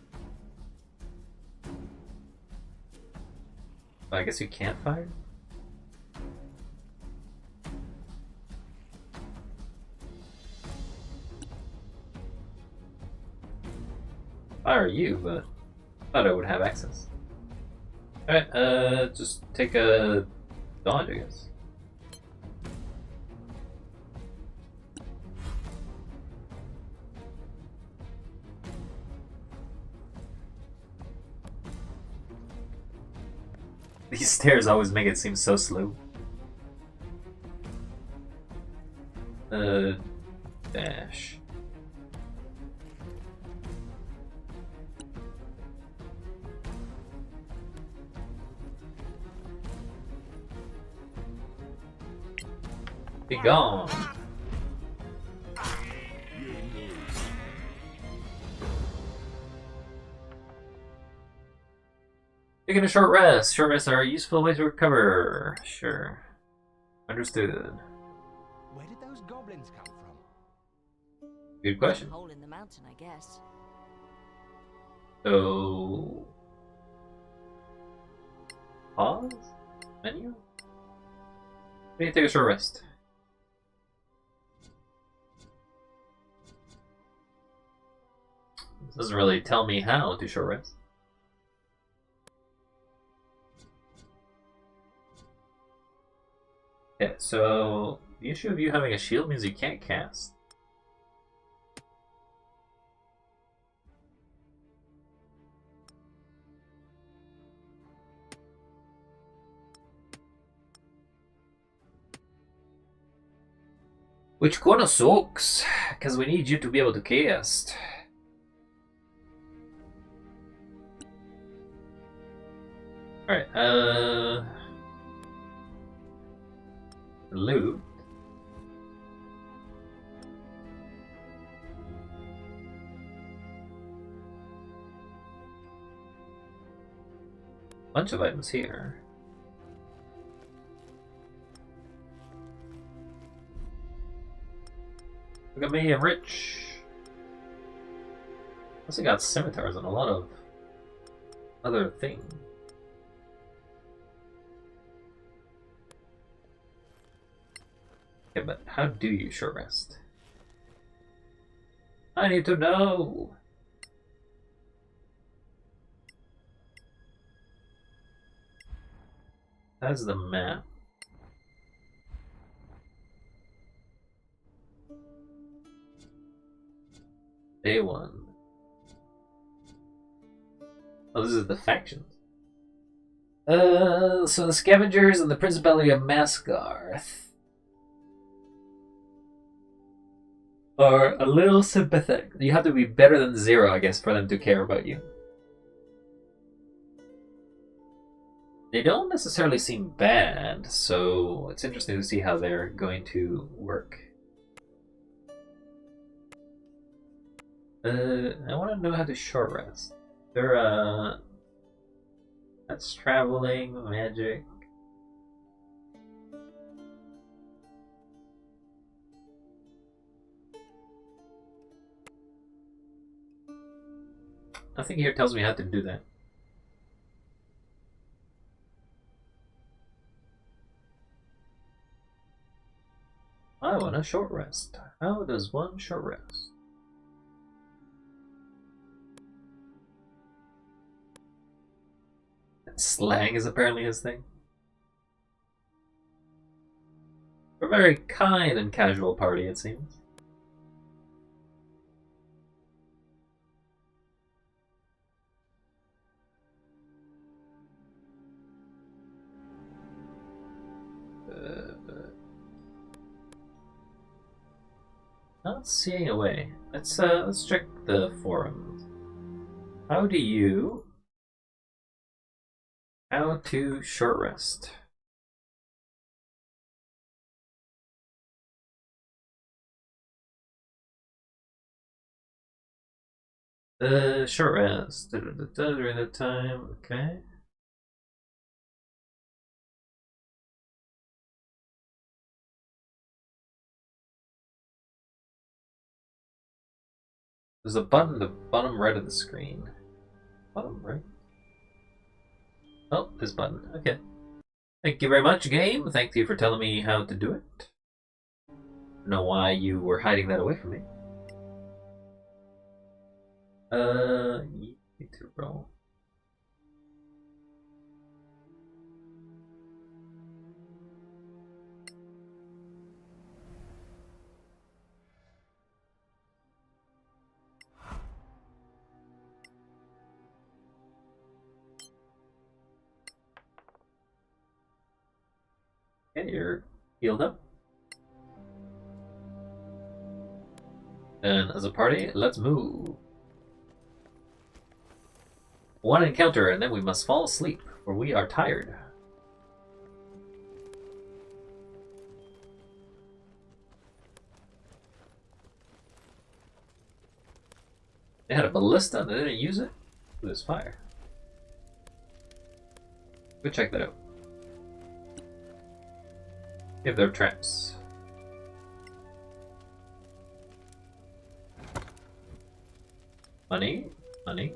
I guess you can't fire? Fire you, but I thought I would have access. Alright, just take a dodge, I guess. These stairs always make it seem so slow. Dash. Be gone. Taking a short rest. Short rests are a useful way to recover. Sure. Understood. Where did those goblins come from? Good question. Hole in the mountain, I guess. So... Pause? Menu? We need to take a short rest. This doesn't really tell me how to short rest. Yeah, so the issue of you having a shield means you can't cast. Which kinda sucks, because we need you to be able to cast. Alright, loot. Bunch of items here. Look at me, I'm rich. Also got scimitars and a lot of other things. Okay, but how do you short rest? I need to know! That's the map. Day 1. Oh, this is the factions. So the Scavengers and the Principality of Masgarth are a little sympathetic. You have to be better than 0, I guess, for them to care about you. They don't necessarily seem bad, so it's interesting to see how they're going to work. I want to know how to short rest. They're, that's traveling, magic. Nothing here tells me how to do that. I want a short rest. How does one short rest? Slang is apparently his thing. We're a very kind and casual party, it seems. Not seeing a way. Let's check the forums. How to short rest. Short rest. During the time, okay. There's a button at the bottom right of the screen. Bottom right? Oh, this button. Okay. Thank you very much, game. Thank you for telling me how to do it. I don't know why you were hiding that away from me. You need to roll. Okay, you're healed up. And as a party, let's move. One encounter, and then we must fall asleep, for we are tired. They had a ballista and they didn't use it? There's fire. Go check that out. If they're traps. Money? Money?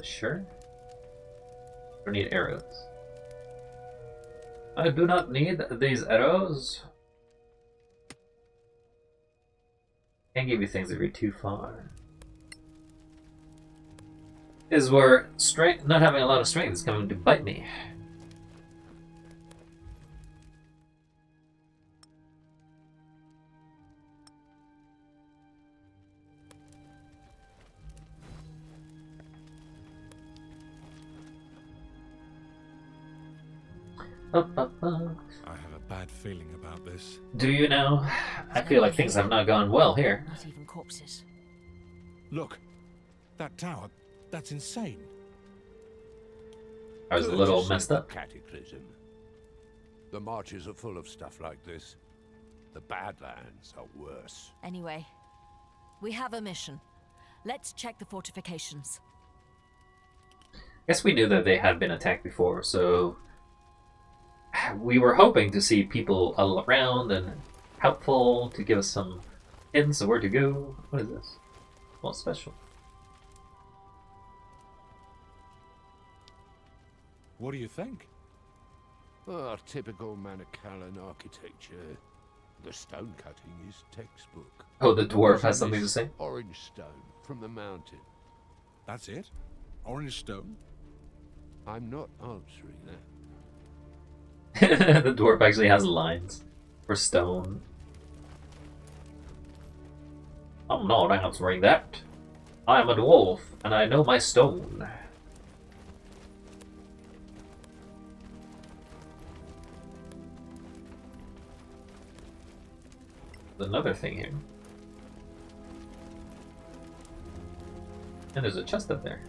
Sure. I need arrows. I do not need these arrows. Can't give you things if you're too far. Is where strength, not having a lot of strength is coming to bite me. I have a bad feeling about this. Do you know? I feel like things have not gone well here. Not even corpses. Look, that tower, that's insane. I was a little messed up. Cataclysm. The marches are full of stuff like this. The Badlands are worse. Anyway, we have a mission. Let's check the fortifications. Guess we knew that they had been attacked before, so we were hoping to see people all around and helpful to give us some hints of where to go. What is this? Well, special. What do you think? Ah, typical Manicalan architecture. The stone cutting is textbook. Oh, the dwarf has something to say? Orange stone from the mountain. That's it? Orange stone? I'm not answering that. The dwarf actually has lines for stone. I'm not answering that. I am a dwarf, and I know my stone. There's another thing here. And there's a chest up there.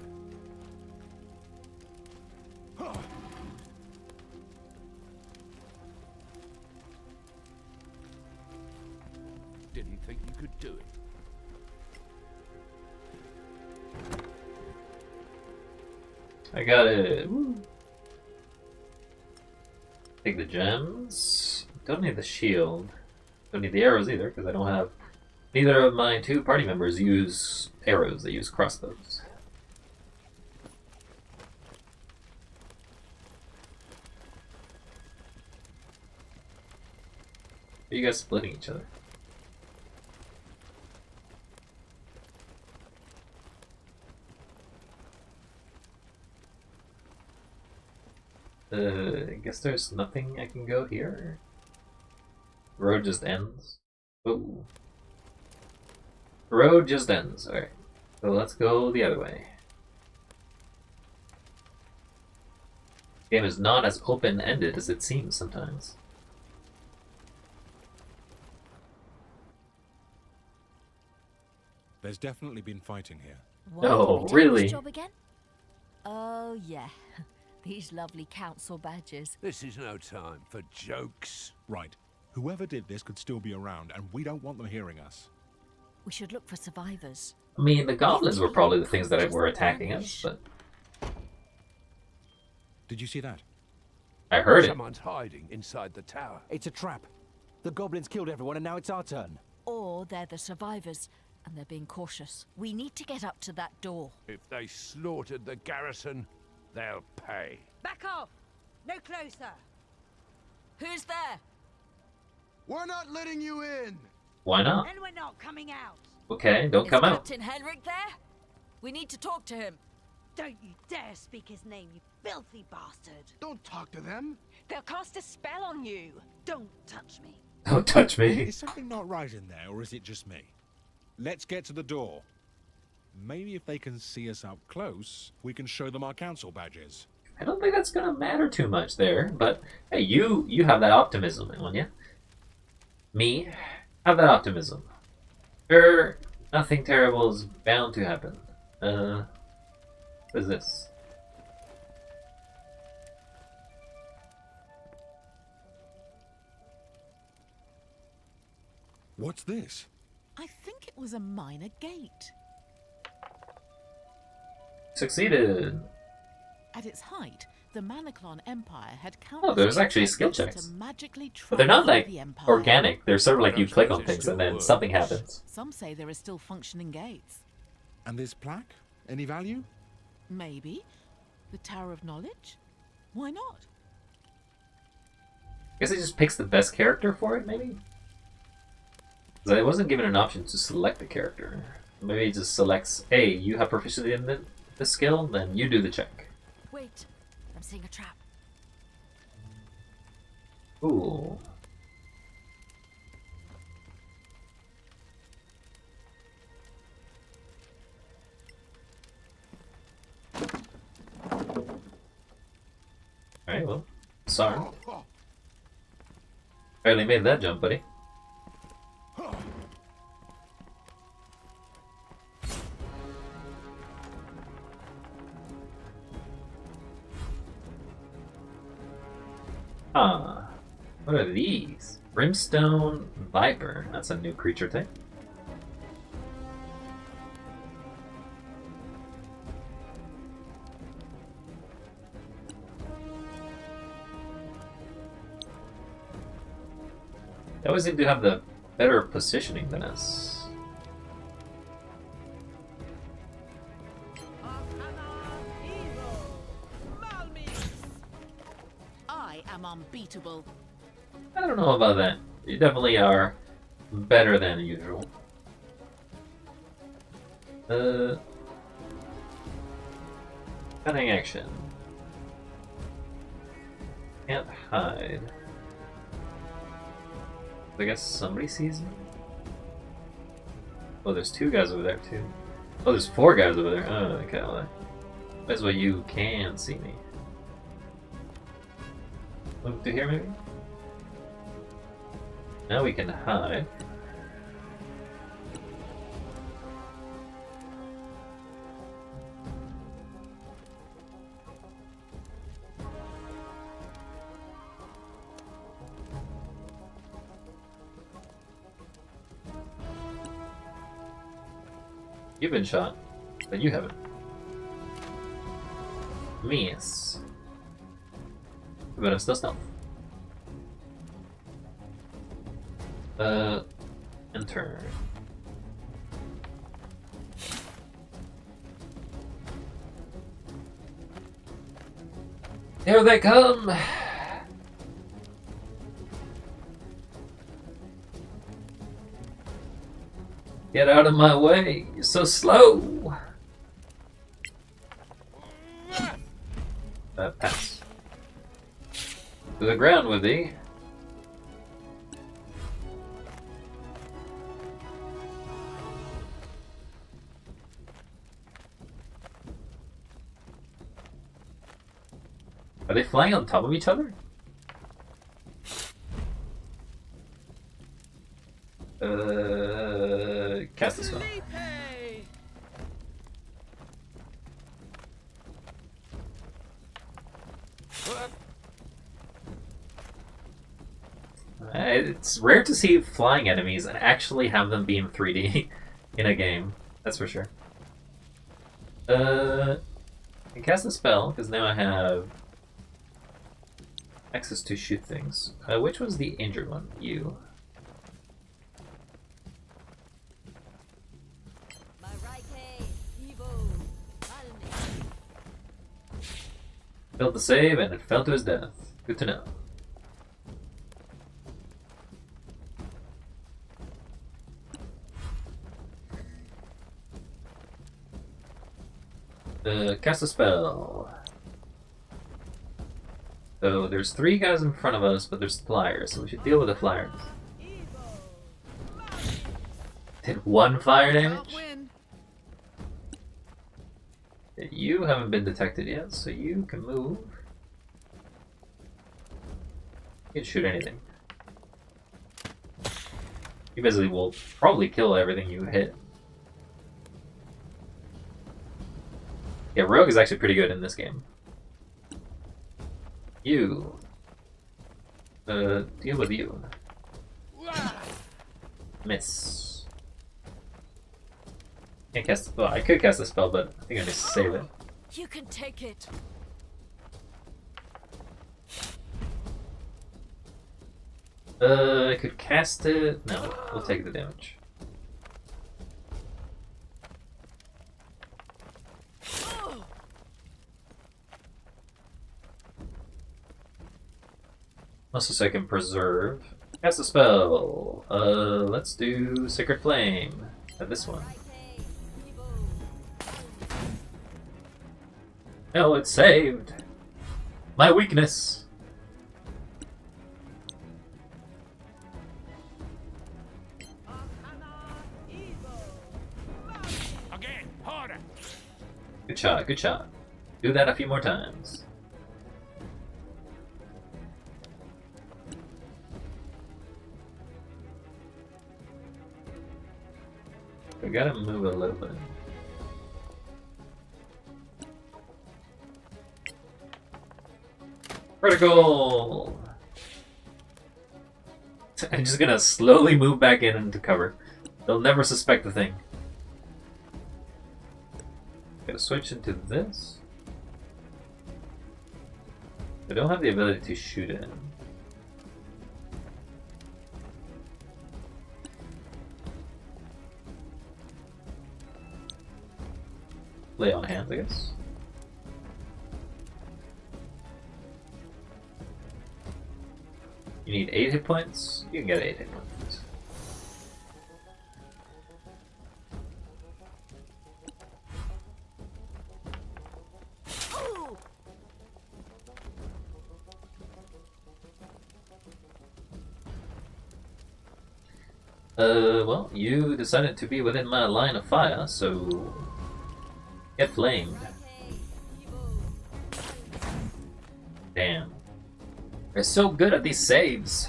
Didn't think you could do it. I got it. Woo. Take the gems. Don't need the shield. Don't need the arrows either, because I don't have... Neither of my two party members use arrows. They use crossbows. Are you guys splitting each other? I guess there's nothing I can go here. The road just ends. Ooh. The road just ends. Alright. So let's go the other way. The game is not as open-ended as it seems sometimes. There's definitely been fighting here. What? Oh, Did we take really? this job again? Oh, yeah. These lovely council badges. This is no time for jokes. Right. Whoever did this could still be around, and we don't want them hearing us. We should look for survivors. I mean, the goblins were probably the things that were attacking us, but... Did you see that? I heard it. Someone's hiding inside the tower. It's a trap. The goblins killed everyone and now it's our turn. Or they're the survivors, and they're being cautious. We need to get up to that door. If they slaughtered the garrison, they'll pay. Back off! No closer! Who's there? We're not letting you in! Why not? Then we're not coming out! Okay, don't Is come out. Captain Henrik there? We need to talk to him. Don't you dare speak his name, you filthy bastard! Don't talk to them. They'll cast a spell on you. Don't touch me. Don't touch me. Is something not right in there, or is it just me? Let's get to the door. Maybe if they can see us up close, we can show them our council badges. I don't think that's gonna matter too much there, but hey, you have that optimism, won't you? Me, have that optimism. Sure, nothing terrible is bound to happen. What is this? What's this? I think it was a minor gate. Succeeded. At its height, the Manaclon Empire had Oh, there's actually skill checks. But they're not like organic. They're sort of like you click on things and then something happens. Some say there are still functioning gates. And this plaque? Any value? Maybe. The Tower of Knowledge? Why not? I guess it just picks the best character for it, maybe? Because I wasn't given an option to select the character. Maybe it just selects, hey, you have proficiency in the skill, then you do the check. Wait, I'm seeing a trap. Ooh. Alright, well, sorry. Barely made that jump, buddy. Ah, what are these? Brimstone Viper. That's a new creature type. They always seem to have the better positioning than us. I am unbeatable. I don't know about that. You definitely are better than usual. Cunning action. Can't hide. I guess somebody sees me? Oh, there's two guys over there too. Oh, there's four guys over there. Oh, okay, well, that's why you can see me. Look to here, maybe? Now we can hide. You've been shot, but you haven't. Miss. But I'm still stealth. Enter. Here they come! Get out of my way! You're so slow! Pass. To the ground with thee. Are they flying on top of each other? Cast the spell. It's rare to see flying enemies and actually have them be in 3D in a game. That's for sure. I can cast a spell because now I have access to shoot things. Which was the injured one? You. Failed to save and it fell to his death. Good to know. Cast a spell. So there's 3 guys in front of us, but there's flyers, so we should deal with the flyers. Did 1 fire damage? You haven't been detected yet, so you can move. You can shoot anything. You basically will probably kill everything you hit. Yeah, Rogue is actually pretty good in this game. You. Deal with you. Miss. Can't cast. Well, I could cast a spell, but I think I need to save it. You can take it. I could cast it. No, we'll take the damage. Also, so I can preserve. Cast a spell. Let's do Sacred Flame. This one. No, it's saved. My weakness. Again, harder. Good shot, good shot. Do that a few more times. We gotta move a little bit. Critical! I'm just gonna slowly move back in into cover. They'll never suspect a thing. Gotta switch into this. I don't have the ability to shoot it. Lay on hands, I guess. You need 8 hit points? You can get 8 hit points. Well, you decided to be within my line of fire, so get flamed. Damn. They're so good at these saves.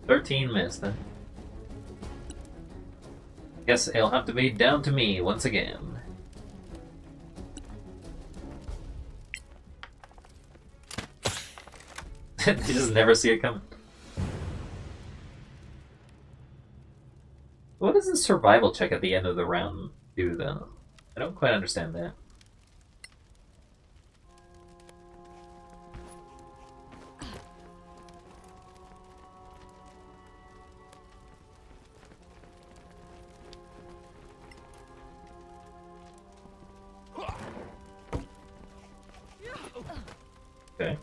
"13 missed then. Guess it'll have to be down to me once again. They just never see it coming. What does the survival check at the end of the round do, though? I don't quite understand that. Okay.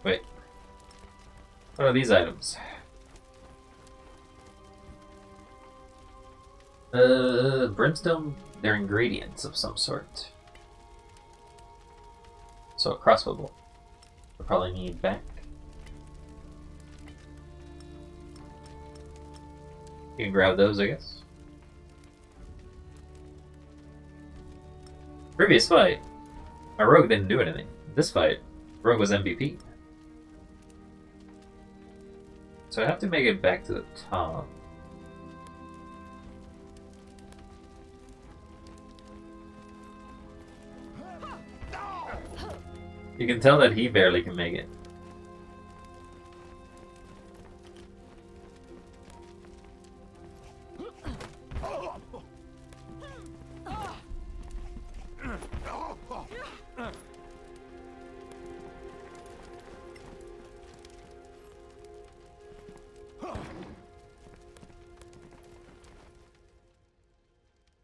Wait. What are these items? Brimstone, they're ingredients of some sort. So a crossbow bolt. We'll probably need back. You can grab those, I guess. Previous fight, my rogue didn't do anything. This fight, rogue was MVP. So I have to make it back to the top. You can tell that he barely can make it.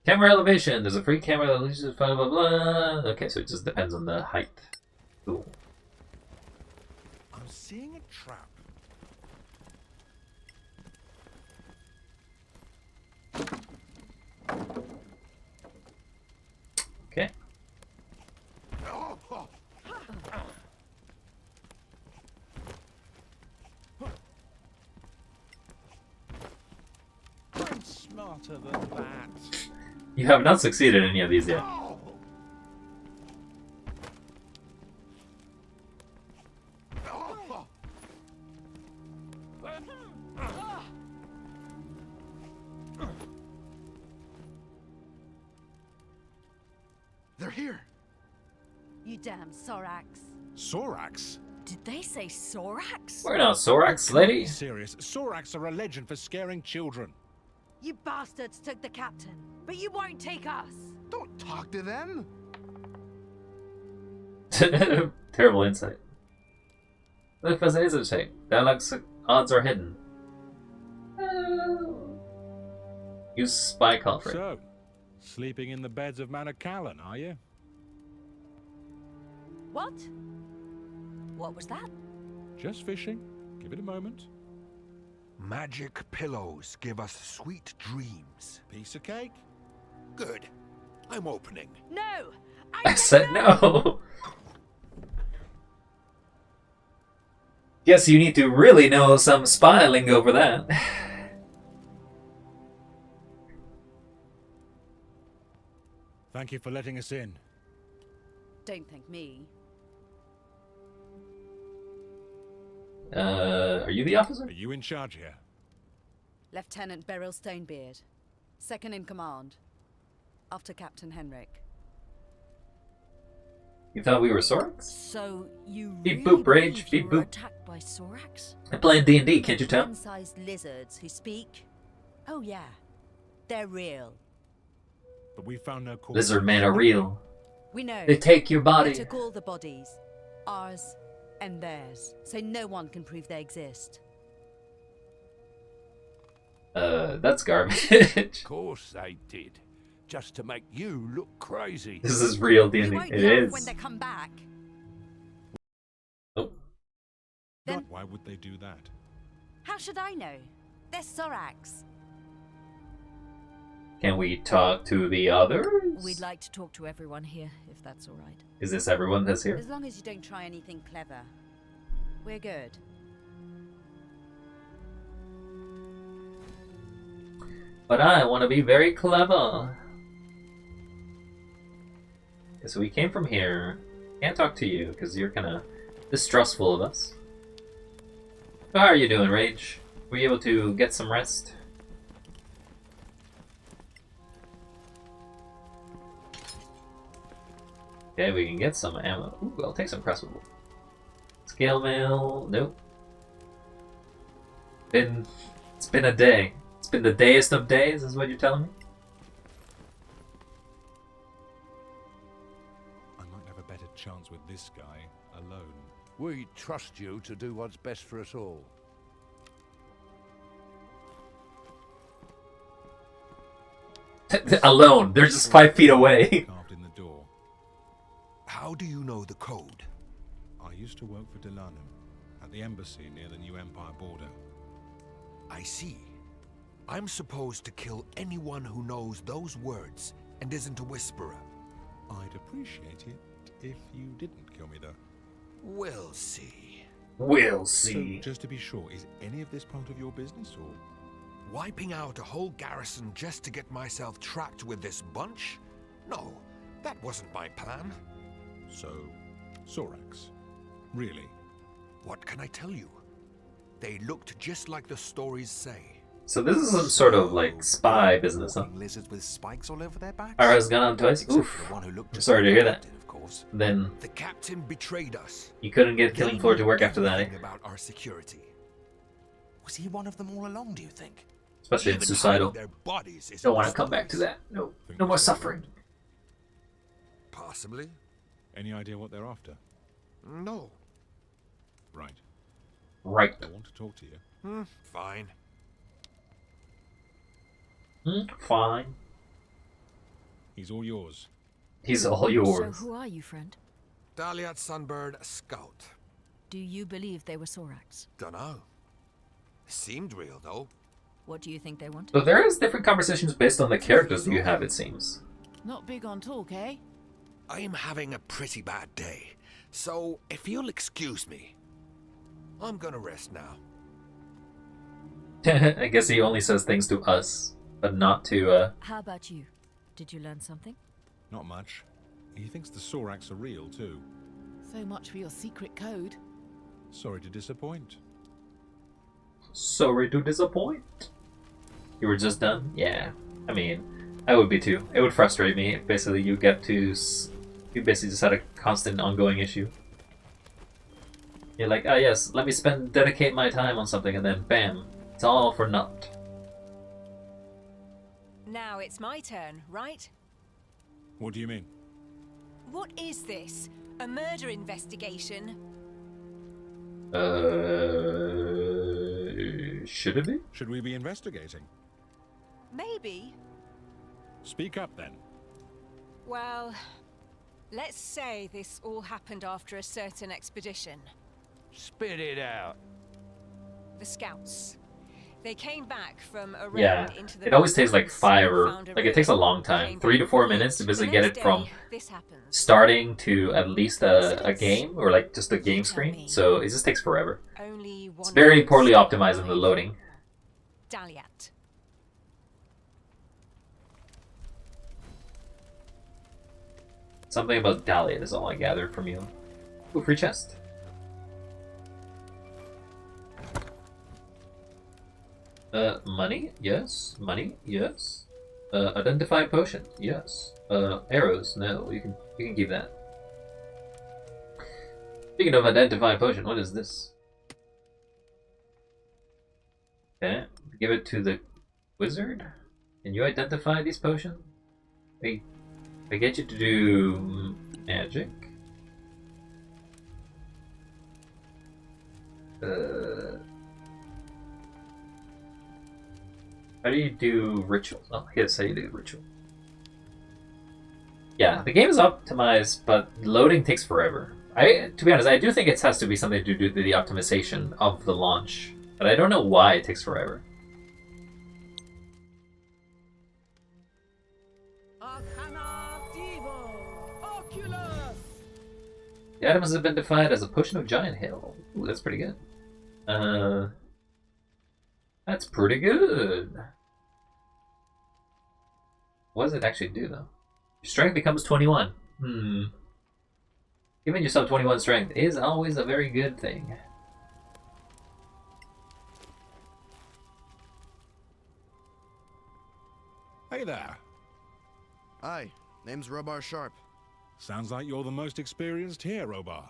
Camera elevation. There's a free camera that leads to blah blah blah. Okay, so it just depends on the height. Cool. I'm seeing a trap. Okay. smarter than that. You have not succeeded in any of these yet. They're here. You damn Sorax. Sorax? Did they say Sorax? We're not Sorax, lady. Serious. Sorax are a legend for scaring children. You bastards took the captain, but you won't take us. Don't talk to them. Terrible insight. Look for the shape. That looks like odds are hidden. Use spy culprit. So, sleeping in the beds of Manor Callan, are you? What? What was that? Just fishing. Give it a moment. Magic pillows give us sweet dreams. Piece of cake? Good. I'm opening. No! I said no! Guess you need to really know some spy lingo for that. Thank you for letting us in. Don't thank me. Are you the officer? Are you in charge here? Lieutenant Beryl Stonebeard, second in command, after Captain Henrik. You thought we were Sorax? So you Beep really boop, rage, believe beep you were boop. attacked by Sorax? I play D&D, can't you tell? Man-sized lizards who speak. Oh yeah, they're real. But we found no corpse. Lizard men are real. We know. They take your body. They took all the bodies, ours and theirs, so no one can prove they exist. That's garbage. Of course they did. Just to make you look crazy. This is real D&D. We won't It laugh is. when they come back. Nope. Then Why would they do that? how should I know? They're Sorax. Can we talk to the others? We'd like to talk to everyone here, if that's all right. Is this everyone that's here? As long as you don't try anything clever, we're good. But I want to be very clever. Okay, so we came from here. Can't talk to you because you're kind of distrustful of us. How are you doing, Rage? Were you able to get some rest? Okay, we can get some ammo. Ooh, I'll take some crossbow. Scale mail. Nope. It's been a day. It's been the dayest of days, is what you're telling me? I might have a better chance with this guy alone. We trust you to do what's best for us all. Alone. They're just 5 feet away. Carved in the door. How do you know the code? I used to work for Delanham at the embassy near the new Empire border. I see. I'm supposed to kill anyone who knows those words and isn't a whisperer. I'd appreciate it if you didn't kill me, though. We'll see. We'll see. So, just to be sure, is any of this part of your business, or...? Wiping out a whole garrison just to get myself tracked with this bunch? No, that wasn't my plan. So, Sorax. Really? What can I tell you? They looked just like the stories say. So this is some sort of like spy business, huh? Lizards with spikes all over their backs. Arrow's gone on twice. Oof. The one who looked Sorry to hear that. of course. Then The captain betrayed us. you couldn't get Killing Floor to work after that, eh? About our security. Was he one of them all along, do you think? Especially in Even suicidal. hiding their bodies is Don't want to come back to that. No. No more suffering. Possibly. Any idea what they're after? No. Right. Right. I want to talk to you. Fine. Fine. He's all yours. He's all yours. So who are you, friend? Dahliat Sunbird, scout. Do you believe they were Sorax? Dunno. Seemed real, though. What do you think they want? So there is different conversations based on the characters that you have, it seems. Not big on talk, eh? I'm having a pretty bad day, so if you'll excuse me, I'm gonna rest now. I guess he only says things to us. but not to. How about you? Did you learn something? Not much. He thinks the Sorax are real, too. So much for your secret code. Sorry to disappoint. Sorry to disappoint. You were just done? Yeah. I mean, I would be too. It would frustrate me if basically you basically just had a constant ongoing issue. You're like, ah yes, let me dedicate my time on something, and then bam, it's all for naught. Now it's my turn, right? What do you mean? What is this? A murder investigation? Should it be? Should we be investigating? Maybe. Speak up then. Well, let's say this all happened after a certain expedition. Spit it out. The scouts. They came back from a Yeah, raid into the it always takes like mountains, it takes a long time, 3 to 4 minutes to basically get it from starting to at least a game, or like just a game screen, so it just takes forever. It's very poorly optimized in the loading. Daliat. Something about Dahlia is all I gathered from you. Ooh, free chest. Money? Yes. Money? Yes. Identify potion? Yes. Arrows? No. You can keep that. Speaking of identify potion, what is this? Okay. Give it to the wizard. Can you identify these potions? I get you to do magic. How do you do rituals? Oh, I guess how you do ritual. Yeah, the game is optimized, but loading takes forever. To be honest, I do think it has to be something to do with the optimization of the launch, but I don't know why it takes forever. The item has been defined as a potion of giant hail. Ooh, that's pretty good. That's pretty good. What does it actually do, though? Your strength becomes 21. Giving yourself 21 strength is always a very good thing. Hey there. Hi, name's Robar Sharp. Sounds like you're the most experienced here, Robar.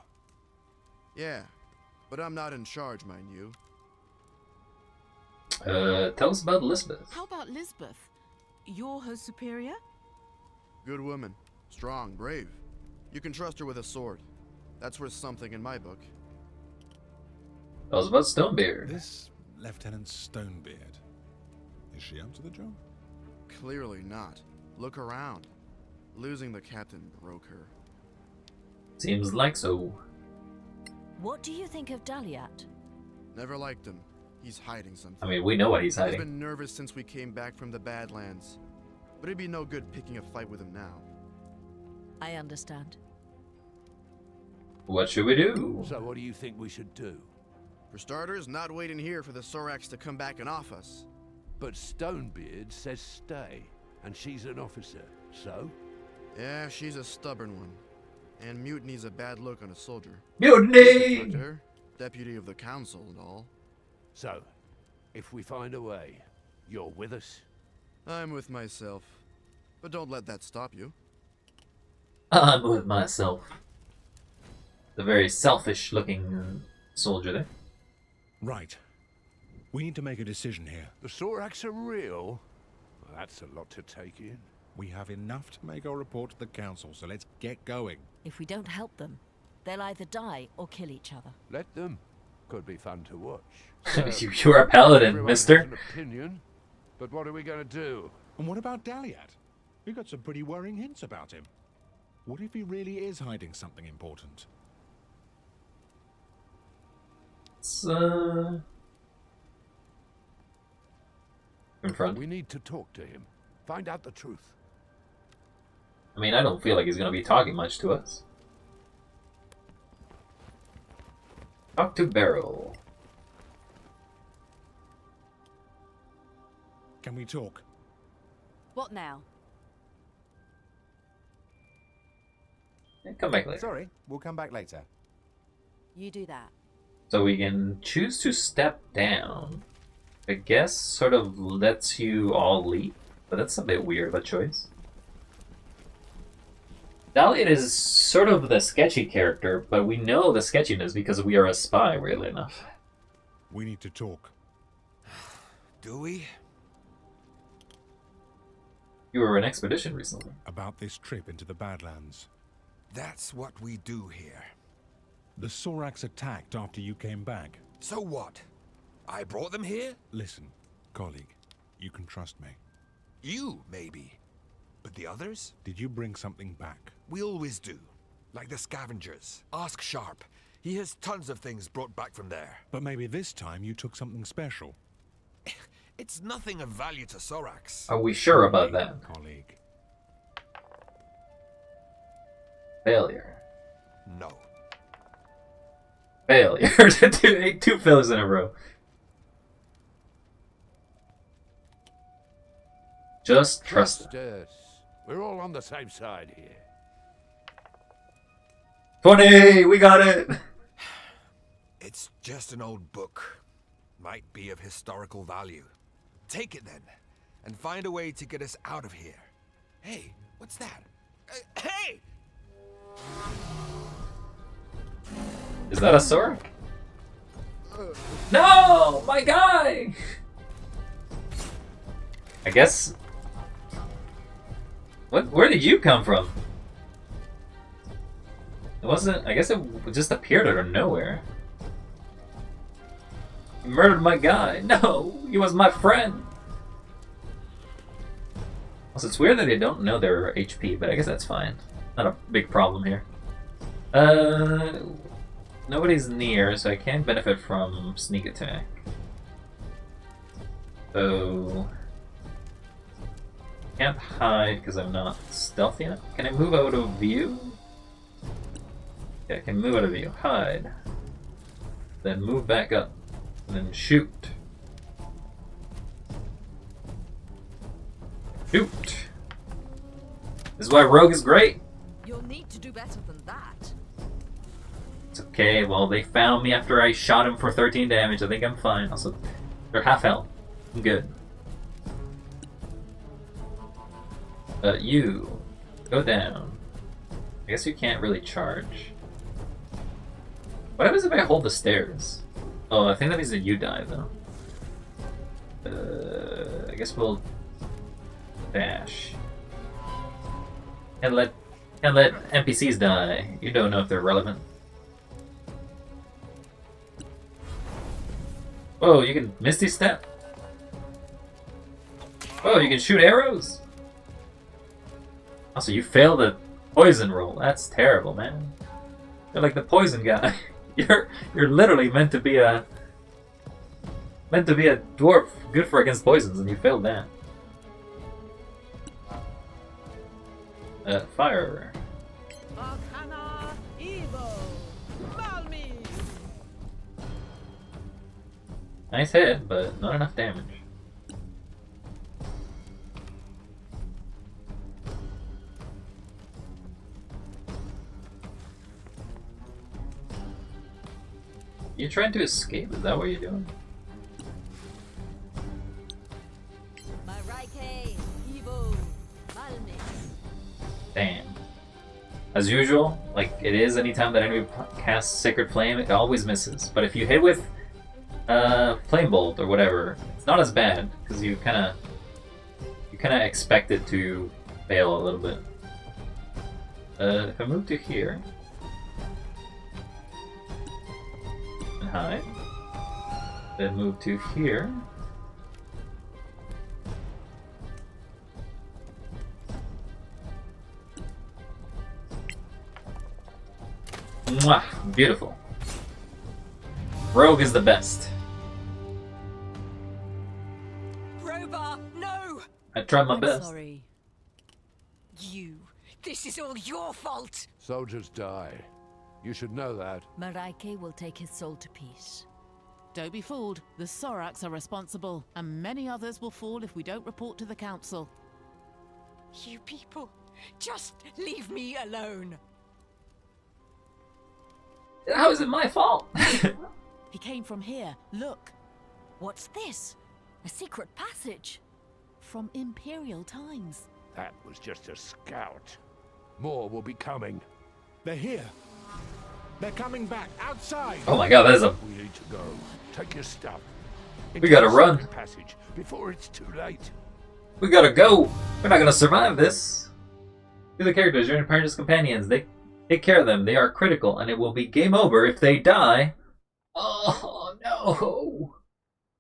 Yeah, but I'm not in charge, mind you. Tell us about Lisbeth. How about Lisbeth? You're her superior? Good woman. Strong, brave. You can trust her with a sword. That's worth something in my book. Tell us about Stonebeard. This Lieutenant Stonebeard. Is she up to the job? Clearly not. Look around. Losing the captain broke her. Seems like so. What do you think of Daliat? Never liked him. He's hiding something. I mean, we know what he's hiding. He's been nervous since we came back from the Badlands. But it'd be no good picking a fight with him now. I understand. What should we do? So what do you think we should do? For starters, not waiting here for the Sorax to come back and off us. But Stonebeard says stay, and she's an officer, so? Yeah, she's a stubborn one. And mutiny's a bad look on a soldier. Mutiny! Her, deputy of the council and all. So, if we find a way, you're with us? I'm with myself. But don't let that stop you. I'm with myself. The very selfish looking soldier there. Right. We need to make a decision here. The Sorax are real? Well, that's a lot to take in. We have enough to make our report to the council, so let's get going. If we don't help them, they'll either die or kill each other. Let them. Could be fun to watch. You're a paladin, Everyone mister. has an opinion, but what are we going to do? And what about Daliat? We got some pretty worrying hints about him. What if he really is hiding something important? It's, confront. We need to talk to him. Find out the truth. I mean, I don't feel like he's going to be talking much to us. Talk to Beryl. Can we talk? What now? Come back later. Sorry, we'll come back later. You do that. So we can choose to step down. I guess sort of lets you all leave, but that's a bit weird of a choice. Dahlia is sort of the sketchy character, but we know the sketchiness because we are a spy, weirdly enough. We need to talk. Do we? You were on expedition recently. About this trip into the Badlands. That's what we do here. The Sorax attacked after you came back. So what? I brought them here? Listen, colleague, you can trust me. You, maybe. But the others? Did you bring something back? We always do. Like the scavengers. Ask Sharp. He has tons of things brought back from there. But maybe this time you took something special. It's nothing of value to Sorax. Are we sure about that? Colleague. Failure. No. Failure. two failures in a row. Just trust us. We're all on the same side here. 20! We got it! It's just an old book. Might be of historical value. Take it then, and find a way to get us out of here. Hey, what's that? Hey! Is that a sword? No! My guy! I guess... Where did you come from? It wasn't... I guess it just appeared out of nowhere. You murdered my guy. No! He was my friend! Also, it's weird that they don't know their HP, but I guess that's fine. Not a big problem here. Nobody's near, so I can't benefit from sneak attack. So... Can't hide because I'm not stealthy enough. Can I move out of view? Yeah, I can move out of view. Hide. Then move back up. And then shoot. Shoot! This is why Rogue is great! You'll need to do better than that. It's okay, well, they found me after I shot him for 13 damage. I think I'm fine. Also, they're half health. I'm good. You. Go down. I guess you can't really charge. What happens if I hold the stairs? Oh, I think that means that you die, though. I guess we'll... dash. Can't let NPCs die. You don't know if they're relevant. Whoa, you can Misty Step? Whoa, you can shoot arrows? Also, you failed the poison roll. That's terrible, man. You're like the poison guy. You're literally meant to be a dwarf good for against poisons, and you failed that. Fire. Nice hit, but not enough damage. You trying to escape? Is that what you're doing? Damn. As usual, like it is anytime that enemy casts Sacred Flame, it always misses. But if you hit with Flame Bolt or whatever, it's not as bad because you kind of expect it to fail a little bit. If I move to here and hide, then move to here. Mwah! Beautiful. Rogue is the best. Robar, no! I tried my I'm best. sorry. This is all your fault! Soldiers die. You should know that. Maraike will take his soul to peace. Don't be fooled. The Sorax are responsible, and many others will fall if we don't report to the council. You people, just leave me alone. How is it my fault? He came from here. Look. What's this? A secret passage? From Imperial times. That was just a scout. More will be coming. They're here. They're coming back outside. Oh my god, that is a... We need to go. Take your stuff. We gotta run. Passage before it's too late. We gotta go. We're not gonna survive this. To the characters, your apprentice companions. They take care of them. They are critical, and it will be game over if they die. Oh no.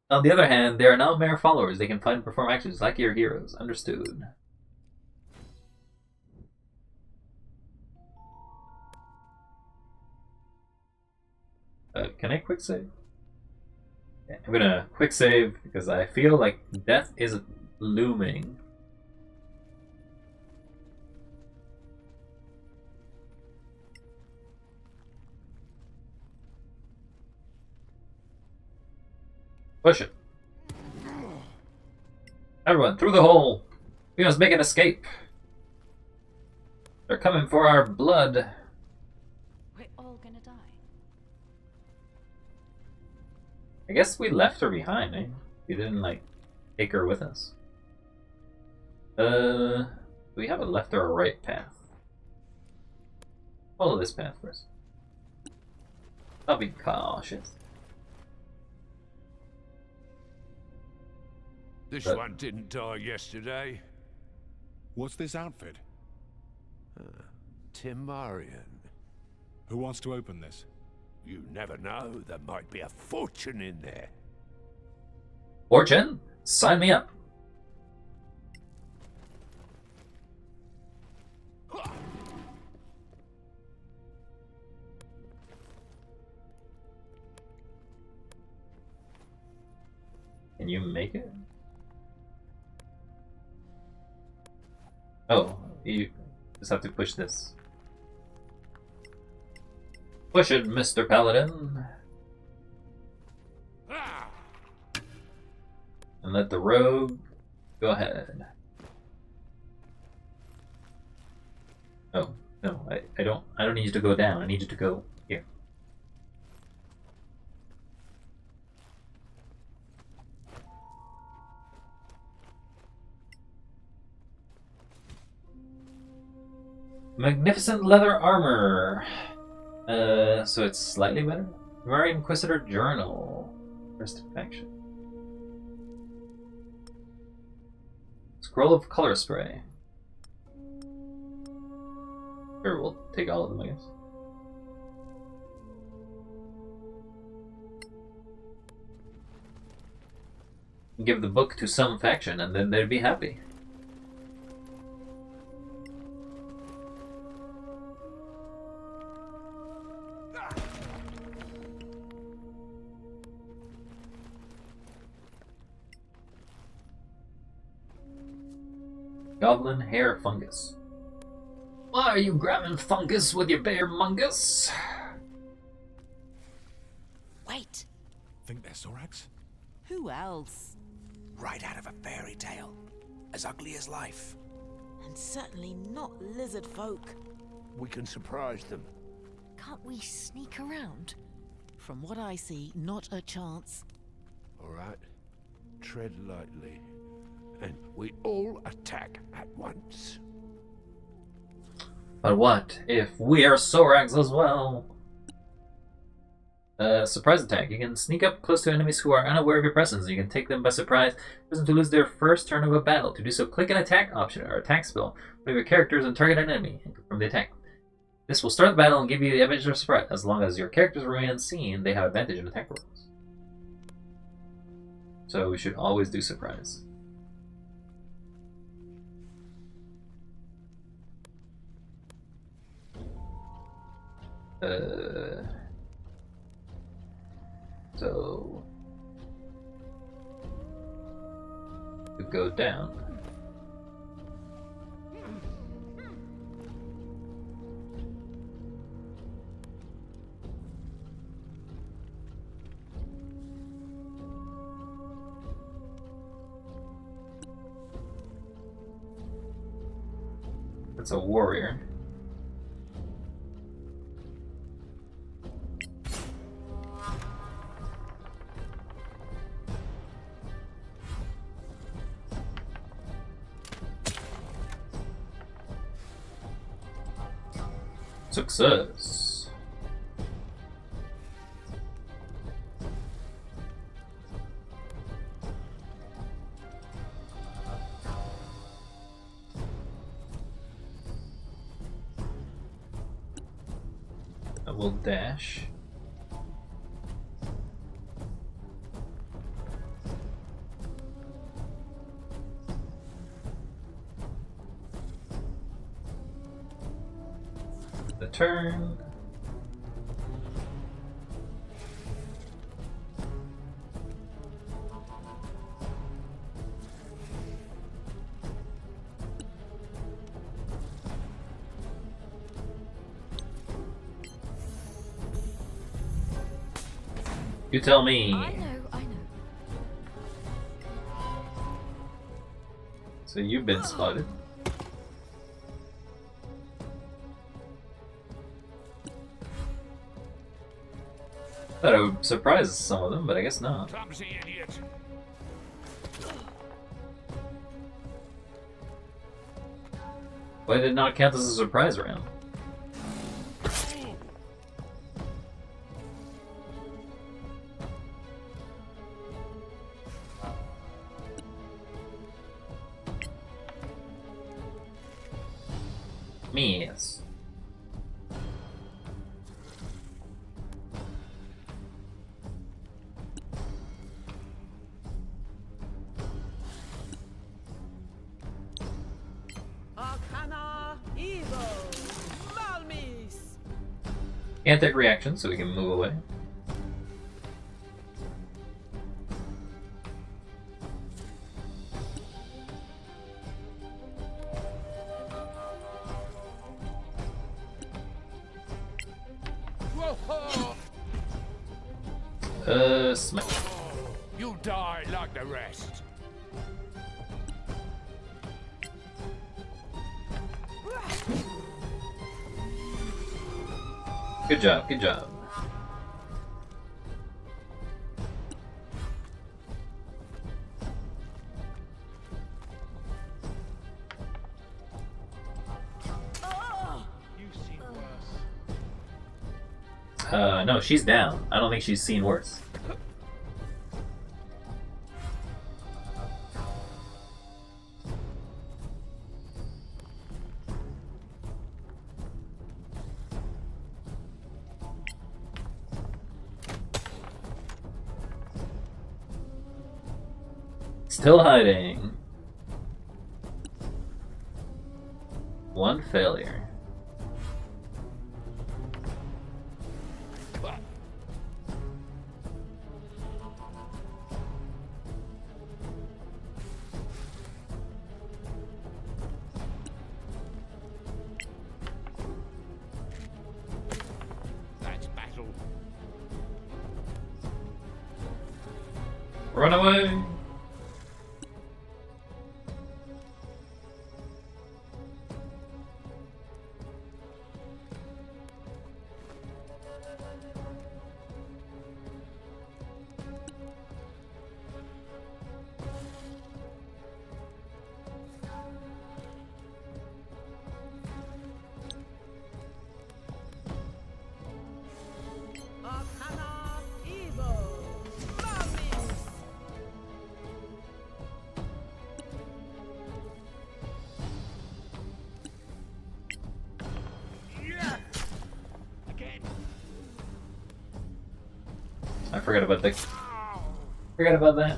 On the other hand, they are now mere followers. They can find and perform actions like your heroes. Understood. Can I quick save? Okay, I'm gonna quick save because I feel like death is looming. Push it. Everyone, through the hole! We must make an escape. They're coming for our blood. We're all gonna die. I guess we left her behind, eh? We didn't, like, take her with us. Do we have a left or a right path? Follow this path first. I'll be cautious. This one didn't die yesterday. What's this outfit? Timarian. Who wants to open this? You never know. There might be a fortune in there. Fortune? Sign me up. Can you make it? Oh, you just have to push this. Push it, Mr. Paladin. And let the rogue go ahead. Oh, no, I don't need you to go down. I need you to go here. Magnificent leather armor. So it's slightly better. Murray Inquisitor Journal. First faction. Scroll of color spray. Sure, we'll take all of them, I guess. Give the book to some faction and then they'd be happy. Goblin hair fungus. Why are you grabbing fungus with your bare mungus? Wait. Think they're Sorax? Who else? Right out of a fairy tale. As ugly as life. And certainly not lizard folk. We can surprise them. Can't we sneak around? From what I see, not a chance. All right. Tread lightly. And we all attack at once. But what if we are Sorax as well? Surprise attack. You can sneak up close to enemies who are unaware of your presence. You can take them by surprise, cause them to lose their first turn of a battle. To do so, click an attack option or attack spell. One of your characters and target an enemy from the attack. This will start the battle and give you the advantage of surprise. As long as your characters remain unseen, they have advantage in attack rolls. So we should always do surprise. So to go down. That's a warrior. Success. I will dash. The turn. You tell me. I know. So you've been spotted. Thought I would surprise some of them, but I guess not. Clumsy idiot. Why did it not count as a surprise round? Me, yes. Arcana Evo Malmis. Can't take reaction, so we can move away. Smash. You die like the rest. Good job, good job. No, she's down. I don't think she's seen worse. Still hiding. One failure. That's battle. Run away! Arcana Evo Malmis. Yeah. Again. I forgot about that. Forgot about that.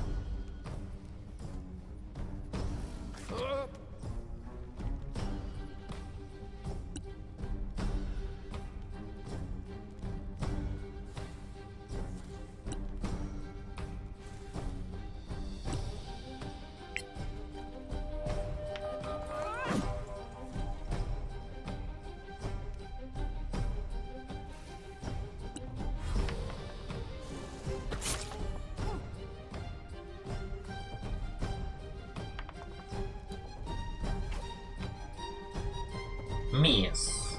Miss.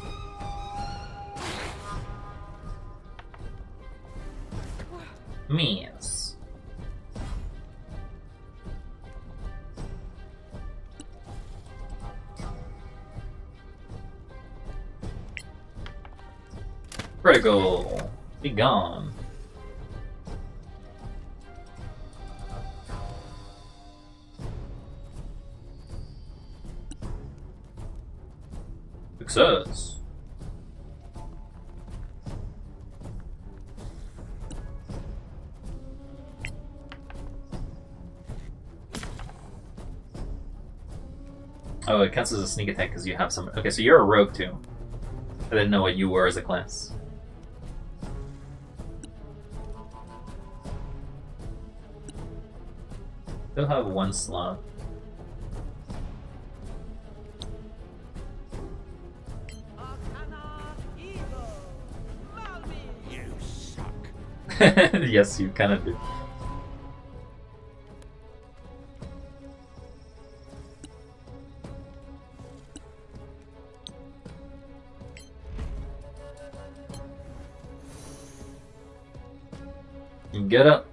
Miss. Critical. Be gone. Success. Oh, it counts as a sneak attack because you have some. Okay, so you're a rogue too. I didn't know what you were as a class. Still have one slot. You suck. Yes, you kind of do. Get up.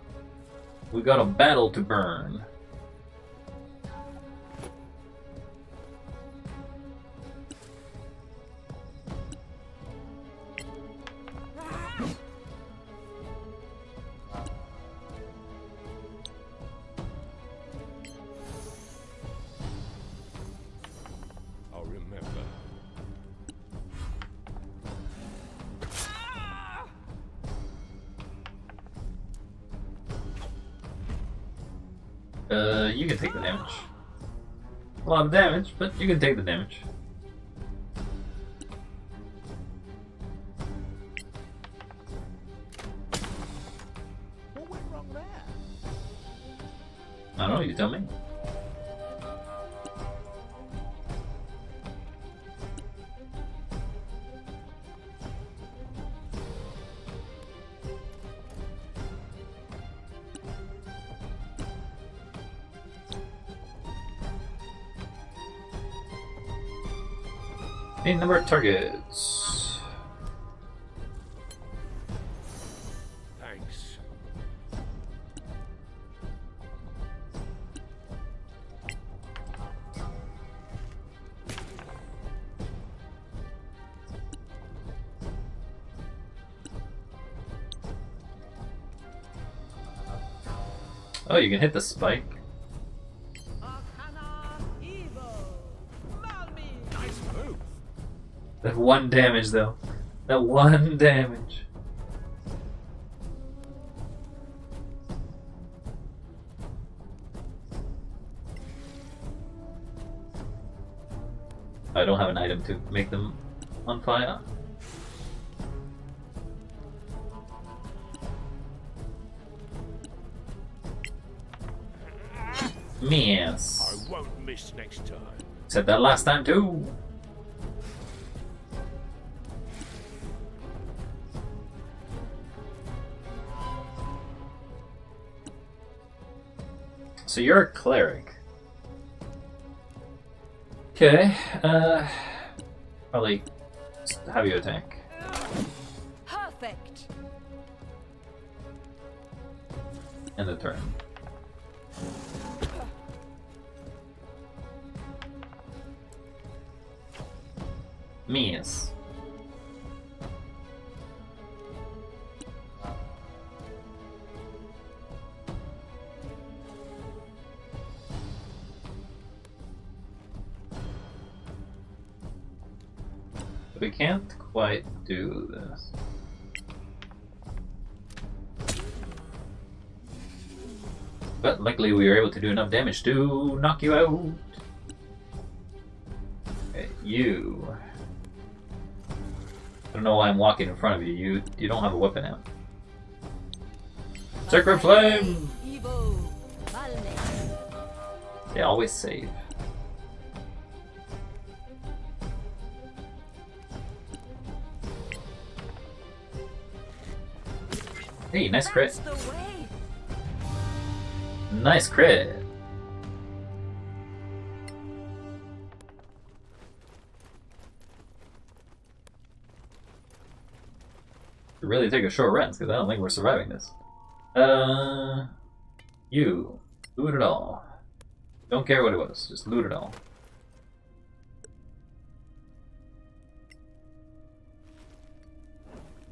We got a battle to burn. I'll remember. You can take the damage. A lot of damage, but you can take the damage. What went wrong there? I don't know, you tell me. Any number of targets. Thanks. Oh, you can hit the spike. Nice move. That one damage, though. That one damage. I don't have an item to make them on fire. Miss. I won't miss next time. Said that last time too. So you're a cleric. Okay, probably have you attack. Perfect. End the turn. Miss. We can't quite do this. But luckily we were able to do enough damage to knock you out. Okay, you. I don't know why I'm walking in front of you. You don't have a weapon out. Sacred Flame! They always save. Hey, nice crit. Nice crit. should really take a short rest, because I don't think we're surviving this. You. Loot it all. Don't care what it was, just loot it all.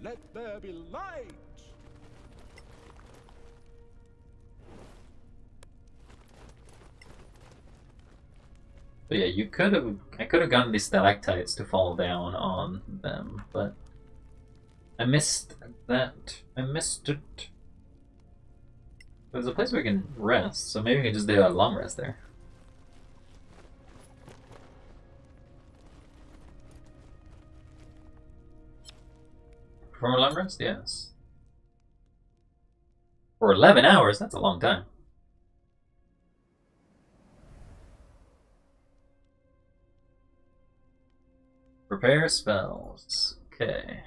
Let there be light! But yeah, you could have. I could have gotten these stalactites to fall down on them, but I missed that. I missed it. There's a place where we can rest, so maybe we can just do a long rest there. Perform a long rest? Yes. For 11 hours? That's a long time. Prepare spells. Okay.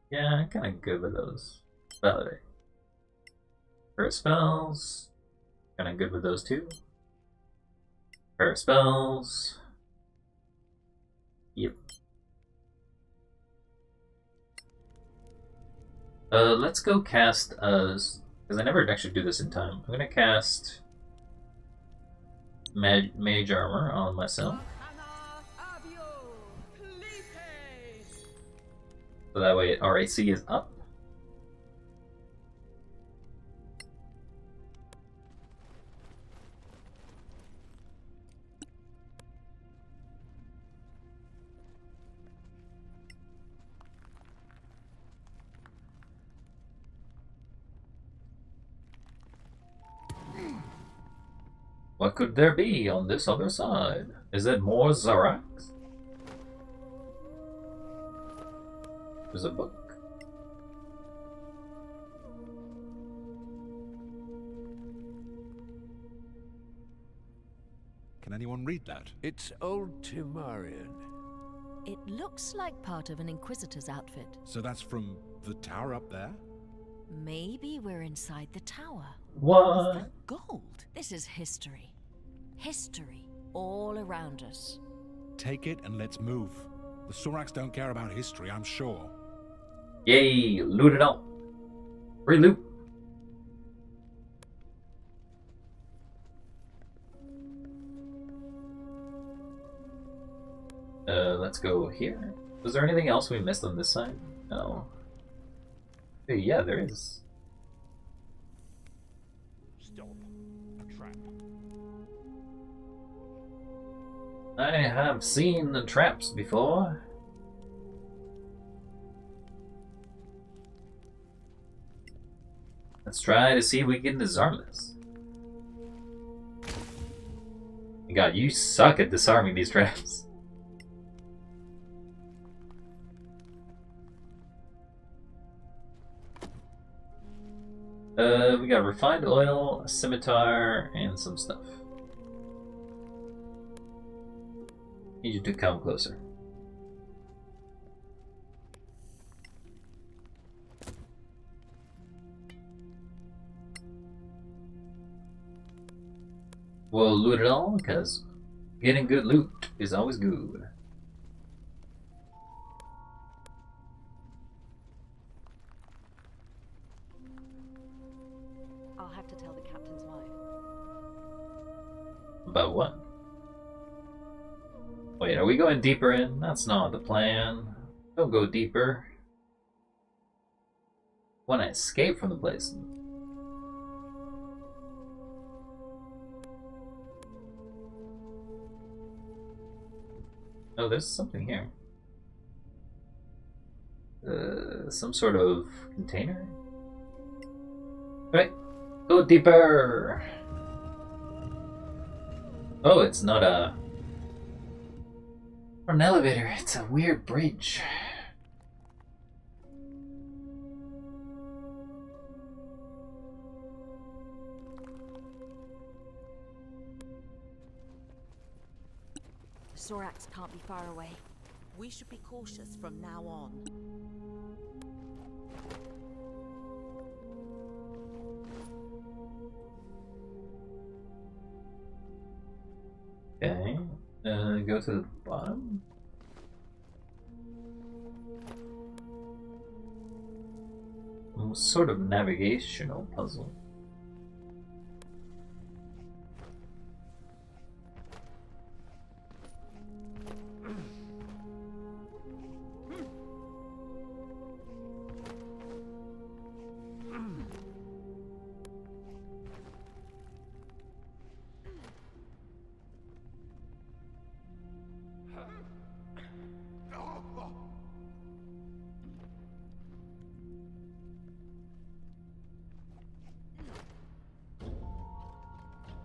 Yeah, I'm kind of good with those. Validate. Prepare spells. Kind of good with those too. Prepare spells. Yep. Let's go cast because I never actually do this in time. I'm gonna cast Mage Armor on myself. So that way our AC is up. What could there be on this other side? Is it more Zarax? There's a book. Can anyone read that? It's old Timarian. It looks like part of an Inquisitor's outfit. So that's from the tower up there? Maybe we're inside the tower. What? Is that gold? This is history. History all around us. Take it and let's move. The Sorax don't care about history, I'm sure. Yay! Loot it all. Free loot. Let's go here. Was there anything else we missed on this side? No. Hey, yeah, there is. Stop. A trap. I have seen the traps before. Let's try to see if we can disarm this. God, you suck at disarming these traps. We got refined oil, a scimitar, and some stuff. Need you to come closer. We'll loot it all, because getting good loot is always good. I'll have to tell the captain's wife. About what? Wait, are we going deeper in? That's not the plan. Don't go deeper. When I escape from the place. Oh, there's something here. Some sort of container? Right, go deeper! Oh, it's not an elevator, it's a weird bridge. Sorax can't be far away. We should be cautious from now on. Okay, go to the sort of navigational puzzle.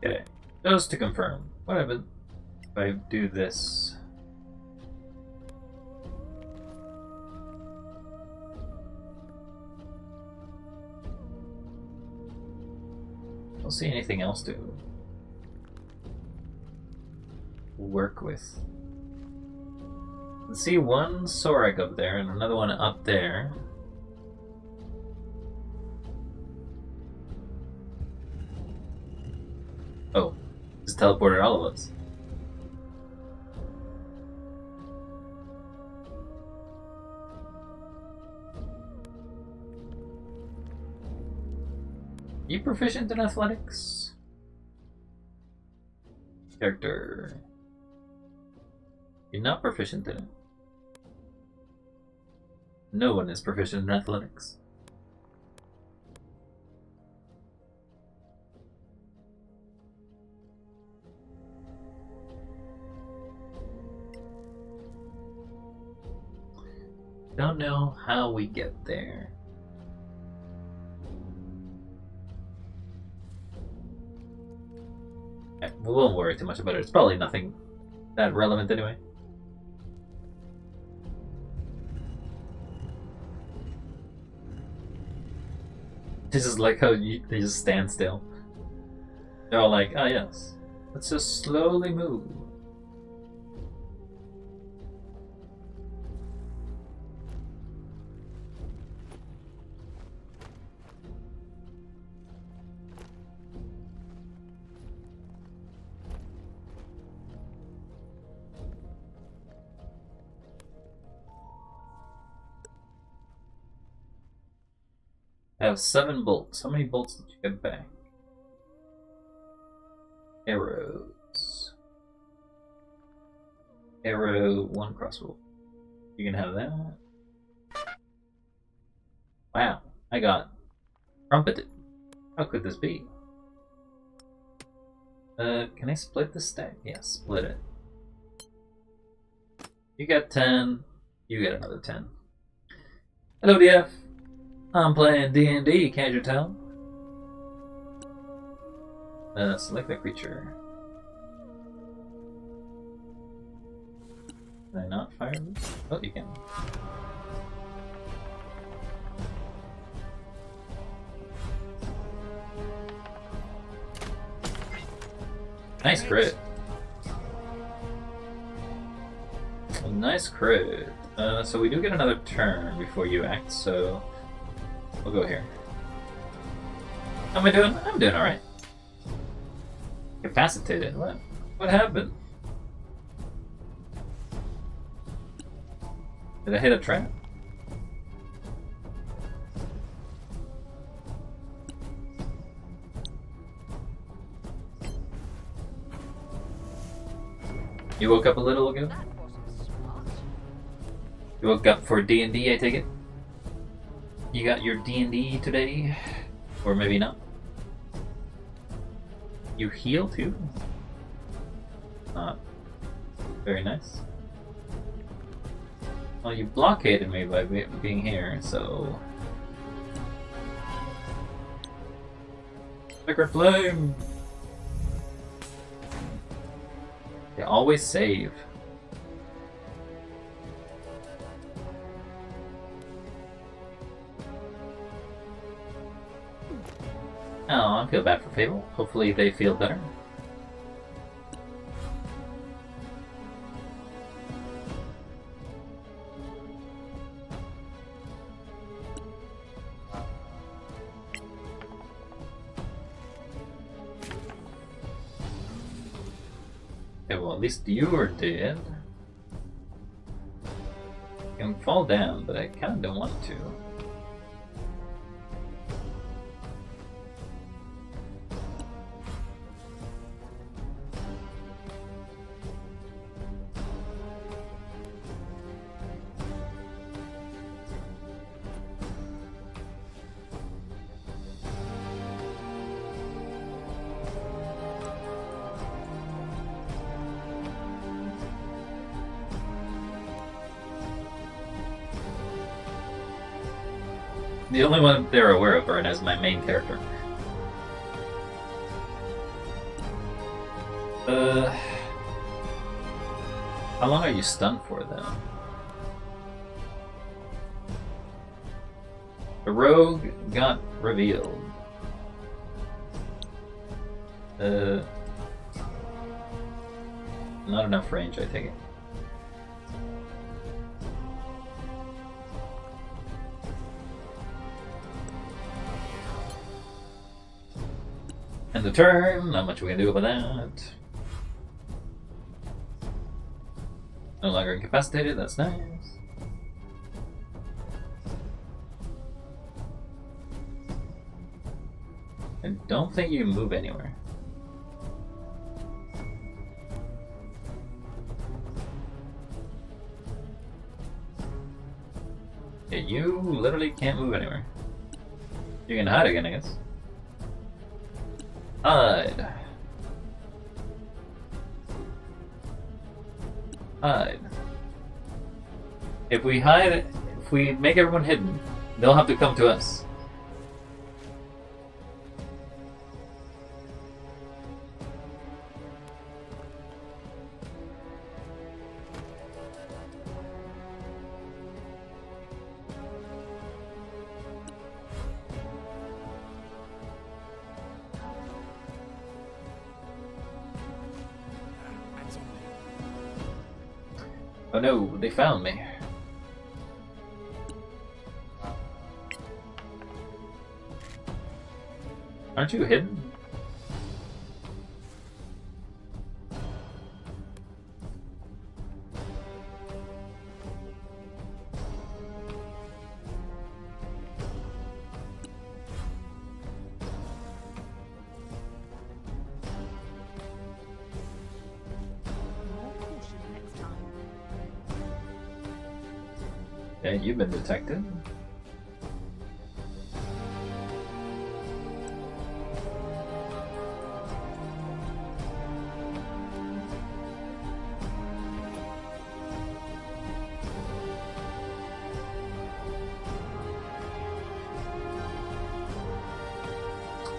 Okay, just to confirm, what happens if I do this? I don't see anything else to work with. I see one Sorek up there and another one up there. Oh, just teleported all of us. You proficient in athletics? Character. You're not proficient in it. No one is proficient in athletics. Don't know how we get there. We won't worry too much about it. It's probably nothing that relevant anyway. This is like how they just stand still. They're all like, oh yes, let's just slowly move. I have 7 bolts. How many bolts did you get back? Arrows. Arrow, 1 crossbow. You can have that. Wow, I got trumpeted. How could this be? Can I split this stack? Yeah, split it. You get 10, you get another 10. Hello, DF. I'm playing D&D, can't you tell? Select that creature. Can I not fire this? Oh, you can. Nice crit. Nice crit. So we do get another turn before you act, so we'll go here. How am I doing? I'm doing alright. Incapacitated. What happened? Did I hit a trap? You woke up a little ago? You woke up for D&D, I take it? You got your D&D today? Or maybe not? You heal too? Not very nice. Well, you blockaded me by being here, so... Sacred Flame! They always save. Oh, I feel bad for Fable. Hopefully they feel better. Okay, well at least you are dead. You can fall down, but I kinda don't want to. The only one they're aware of right now is my main character. How long are you stunned for, though? The rogue got revealed. Not enough range, I take it. End the turn, not much we can do about that. No longer incapacitated, that's nice. I don't think you can move anywhere. Yeah, you literally can't move anywhere. You can hide again, I guess. Hide. Hide. If we hide, if we make everyone hidden, they'll have to come to us. Oh no, they found me. Aren't you hidden? Yeah, you've been detected.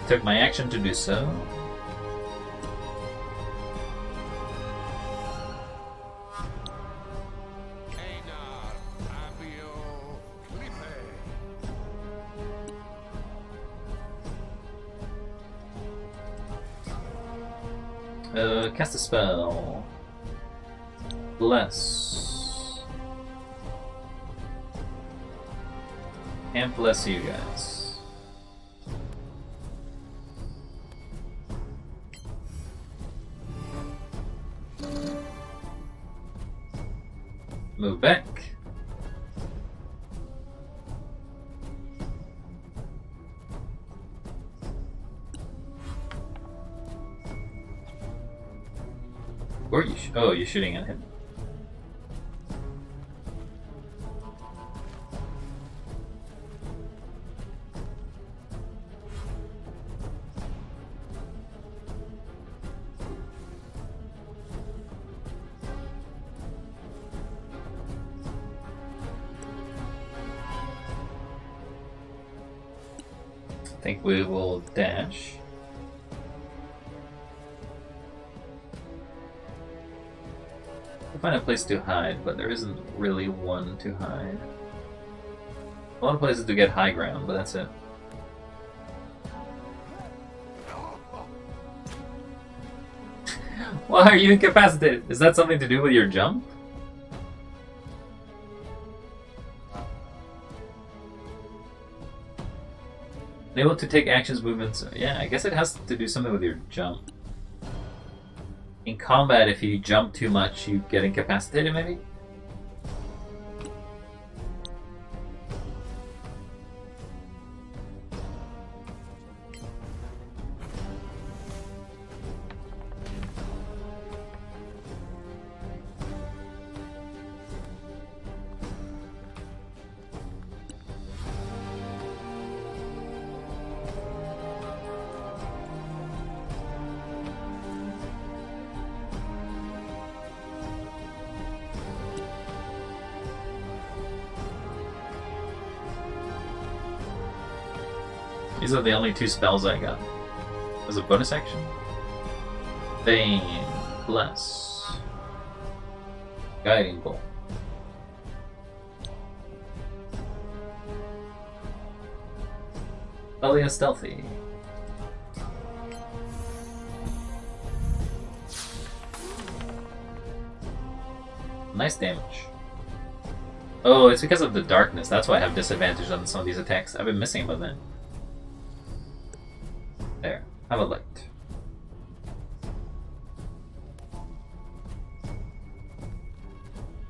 Took my action to do so. Cast a spell. Bless. And bless you guys. Move back. Or you oh, you're shooting at him. I think we will dash. Find a place to hide, but there isn't really one to hide. A lot of places to get high ground, but that's it. Why are you incapacitated? Is that something to do with your jump? Able to take actions, movements. Yeah, I guess it has to do something with your jump. In combat, if you jump too much, you get incapacitated, maybe? These are the only 2 spells I got. As a bonus action. Bane. Bless. Guiding Bolt. Belia Stealthy. Nice damage. Oh, it's because of the darkness. That's why I have disadvantage on some of these attacks. I've been missing about that. There. Have a light.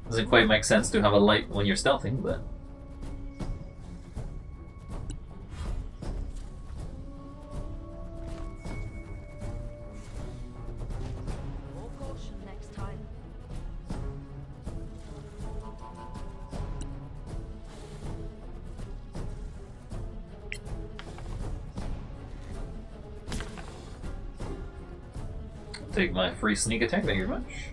Doesn't quite make sense to have a light when you're stealthing, but... More caution next time. Take my free sneak attack, thank you very much.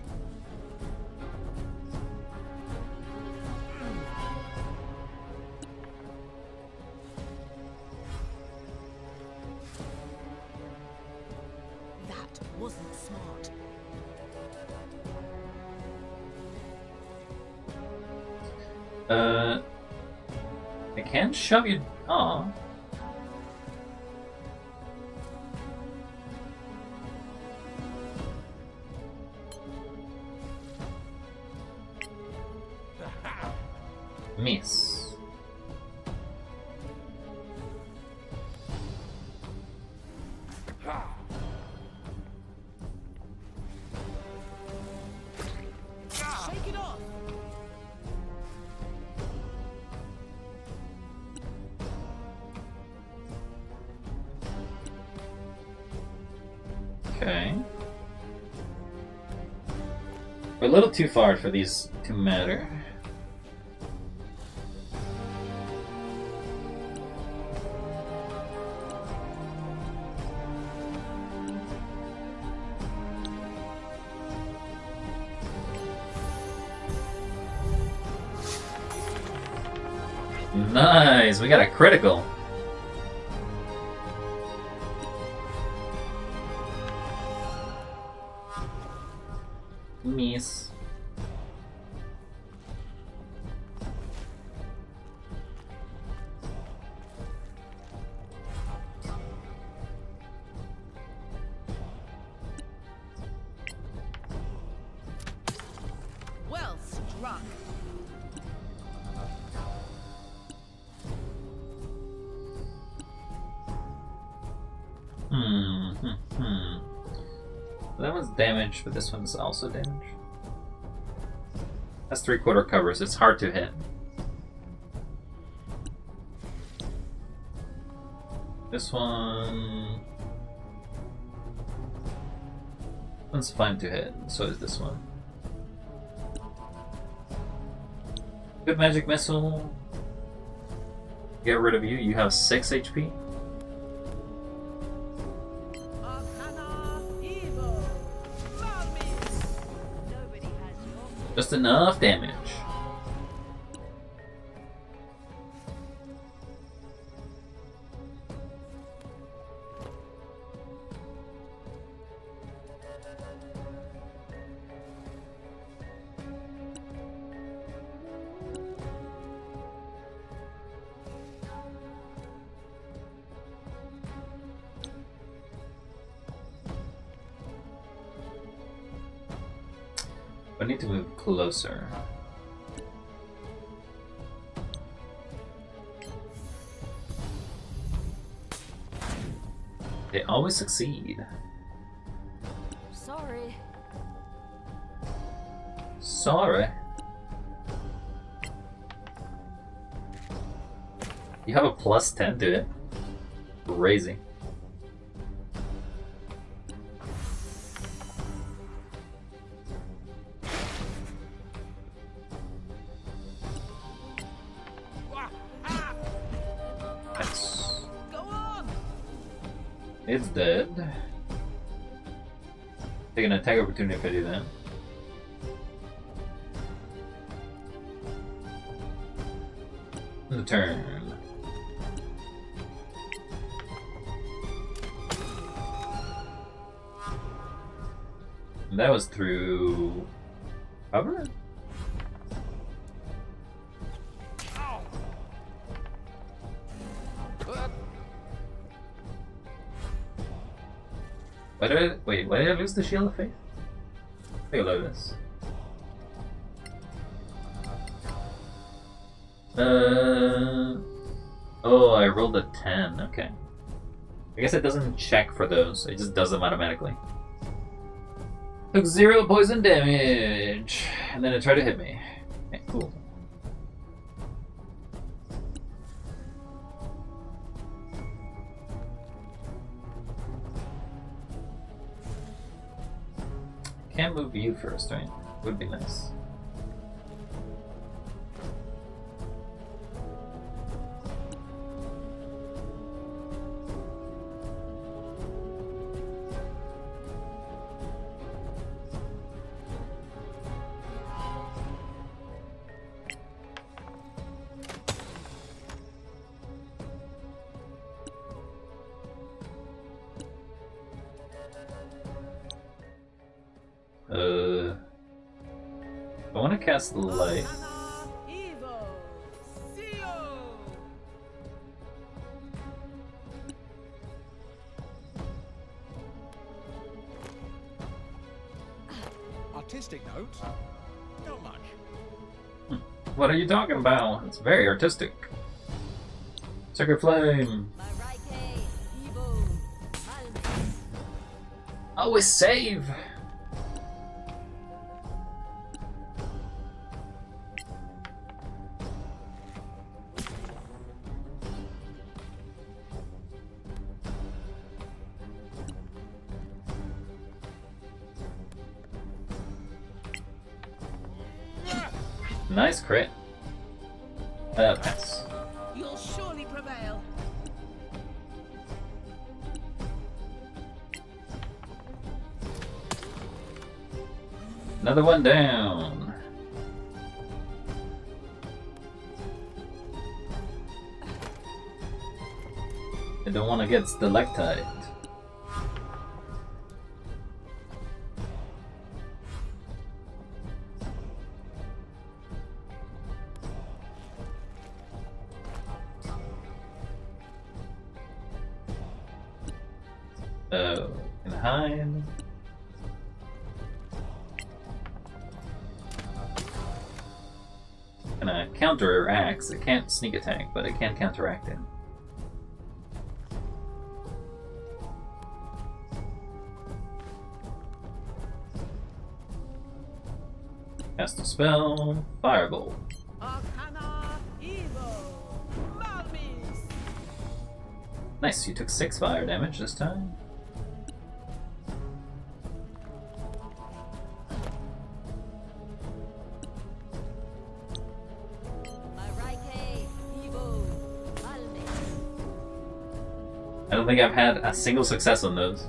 That wasn't smart. I can shove you. Aw. Miss. Shake it off. Okay. We're a little too far for these to matter. Nice, we got a critical. Miss. Well struck. That one's damage, but this one's also damage. That's 3/4 covers. It's hard to hit. This one... One's fine to hit, so is this one. Good magic missile. Get rid of you. You have 6 HP. Just enough damage. I need to move closer. They always succeed. Sorry. Sorry. You have a +10 to it. Crazy. It's dead. Take an attack opportunity if I do that. The turn. That was through cover? Why did I lose the Shield of Faith? Take a look at this. Oh, I rolled a 10, okay. I guess it doesn't check for those, it just does them automatically. Took 0 poison damage, and then it tried to hit me. Okay, cool. Can't move you first, right? Would be nice. I want to cast the light. Artistic note? Not much. What are you talking about? It's very artistic. Sacred Flame. Always save. Nice crit. Pass. You'll surely prevail. Another one down. I don't want to get stalactite. Can hide. Gonna counteract. It can't sneak attack, but it can counteract it. Cast a spell. Firebolt. Nice, you took 6 fire damage this time. I don't think I've had a single success on those.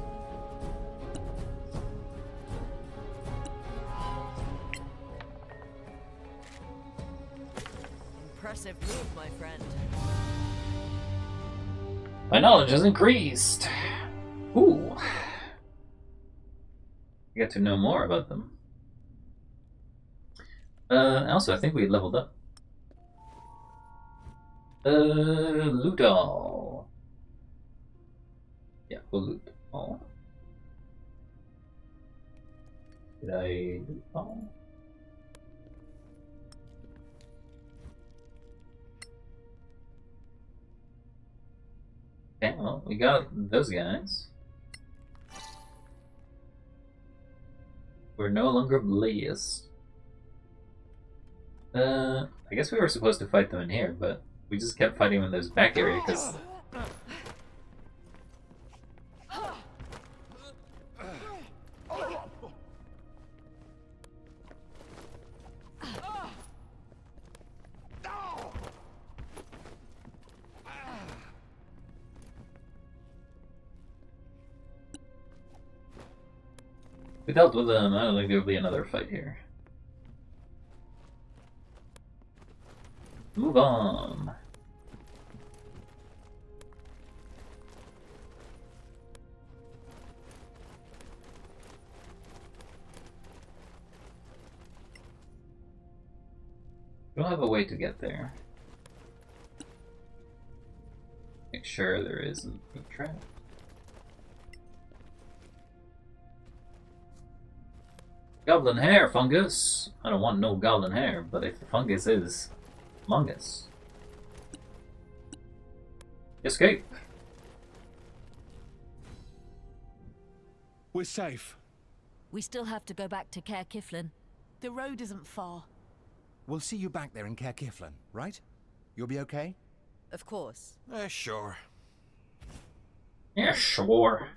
Impressive move, my friend. My knowledge has increased. Ooh. I get to know more about them. Also, I think we leveled up. Loot all. Yeah, we'll loot all. Did I loot all? Okay, well, we got those guys. We're no longer Blaze. I guess we were supposed to fight them in here, but we just kept fighting them in this back area because. We dealt with them. I don't think there'll be another fight here. Move on. We'll have a way to get there. Make sure there isn't a trap. Goblin hair, fungus. I don't want no goblin hair, but if the fungus is among us. Escape. We're safe. We still have to go back to Caer Kiflin. The road isn't far. We'll see you back there in Caer Kiflin, right? You'll be okay? Of course. Sure. Yeah, sure.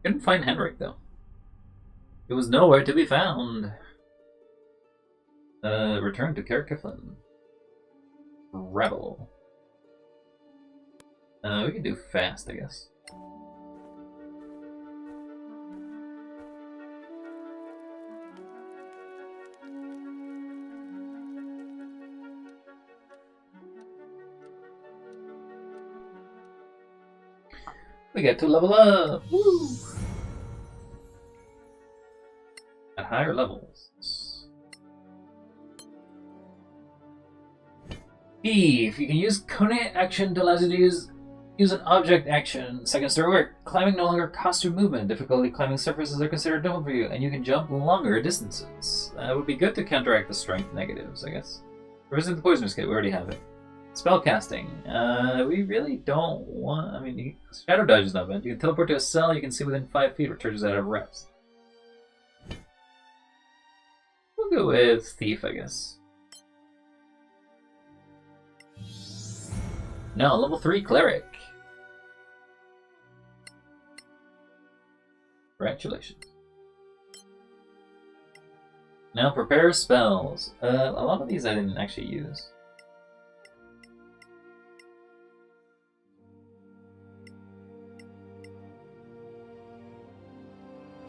Couldn't find Henrik, though. It was nowhere to be found. Return to Caer Kiflin. Rebel. We can do fast, I guess. We get to level up! Woo! At higher levels. If you can use Kone action to allow you to use an object action. Second story work. Climbing no longer costs you movement. Difficulty climbing surfaces are considered normal for you, and you can jump longer distances. It would be good to counteract the strength negatives, I guess. Revisit the poisonous kit, we already have it. Spellcasting. We really don't want... I mean, Shadow Dodge is not bad. You can teleport to a cell you can see within 5 feet, returns out of rest. We'll go with Thief, I guess. Now, level 3 Cleric. Congratulations. Now, prepare spells. A lot of these I didn't actually use.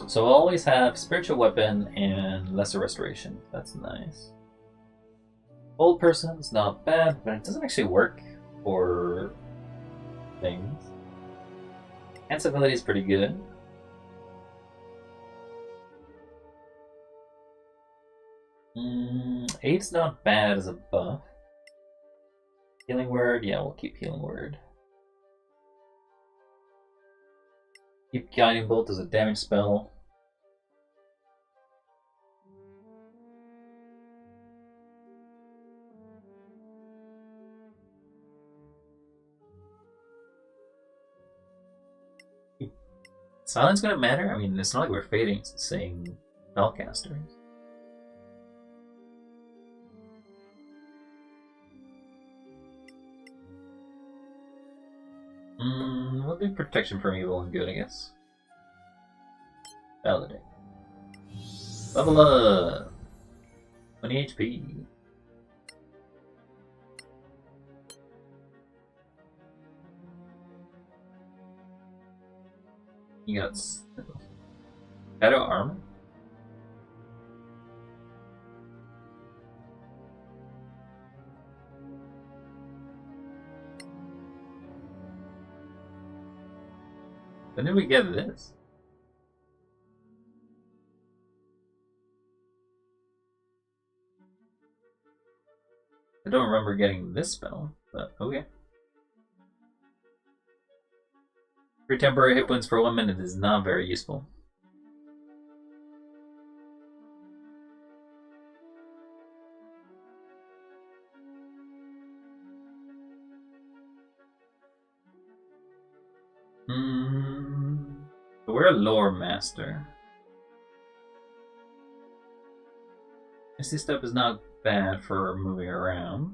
So I'll always have Spiritual Weapon and Lesser Restoration. That's nice. Old Person's not bad, but it doesn't actually work for things. Enhance ability is pretty good. Aid's not bad as a buff. Healing Word, yeah, we'll keep Healing Word. Keep Guiding Bolt as a damage spell. Silence gonna matter? I mean, it's not like we're fading saying spellcasters. We'll do protection from evil and good, I guess. Validate. Level up! 20 HP. You got Shadow Armor? When did we get this? I don't remember getting this spell, but okay. Your temporary hit points for 1 minute is not very useful. We're a lore master. Misty Step is not bad for moving around.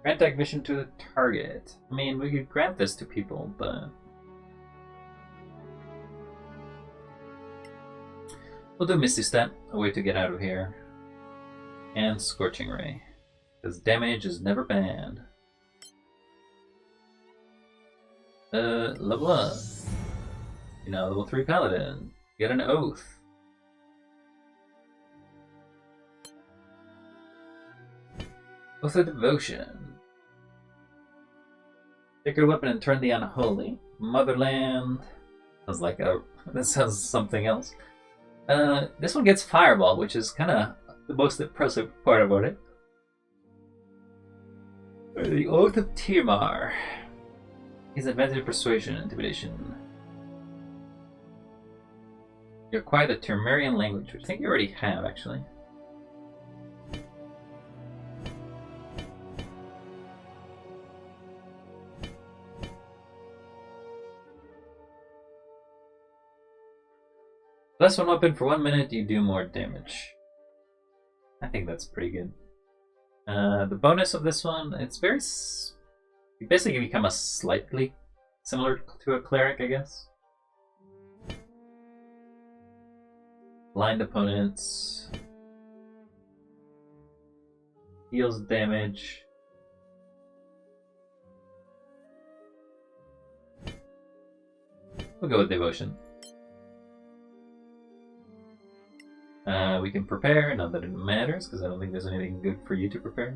Grant Vision to the target. I mean, we could grant this to people, but... We'll do Misty Step, a way to get out of here. And Scorching Ray. Because damage is never bad. Level up. You know, level 3 Paladin. Get an Oath. Oath of Devotion. Take your weapon and turn the unholy. Motherland. Sounds like a... That sounds something else. This one gets Fireball, which is kind of the most impressive part about it. The Oath of Tiamar. His advantage persuasion, intimidation. You acquire the Termarian language, which I think you already have, actually. Less one weapon for 1 minute, you do more damage. I think that's pretty good. The bonus of this one, it's very... You basically become a slightly similar to a cleric, I guess. Blind opponents. Heals damage. We'll go with devotion. We can prepare, not that it matters, because I don't think there's anything good for you to prepare.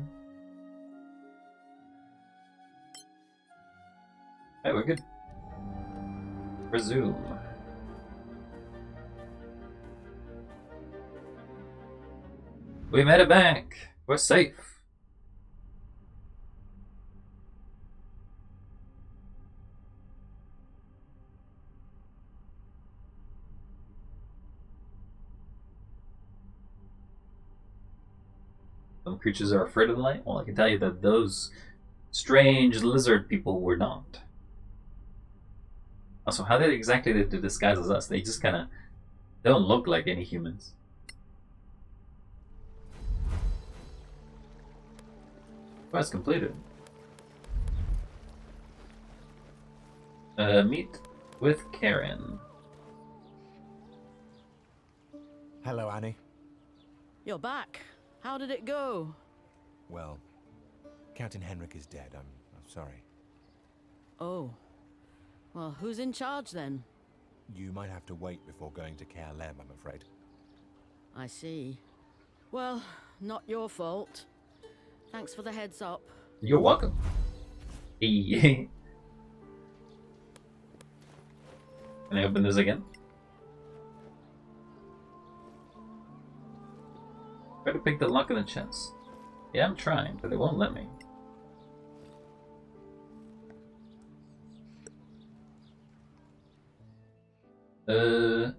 Alright, we're good. Resume. We made it back! We're safe! Some creatures are afraid of the light. Well, I can tell you that those strange lizard people were not. Also, how did exactly they disguise as us? They just kind of don't look like any humans. Quest completed. Meet with Karen. Hello, Annie. You're back. How did it go? Well, Captain Henrik is dead. I'm sorry. Oh. Well, who's in charge then? You might have to wait before going to KLM, I'm afraid. I see. Well, not your fault. Thanks for the heads up. You're welcome. Can I open this again? Try to pick the lock in the chest. Yeah, I'm trying, but it won't let me. Do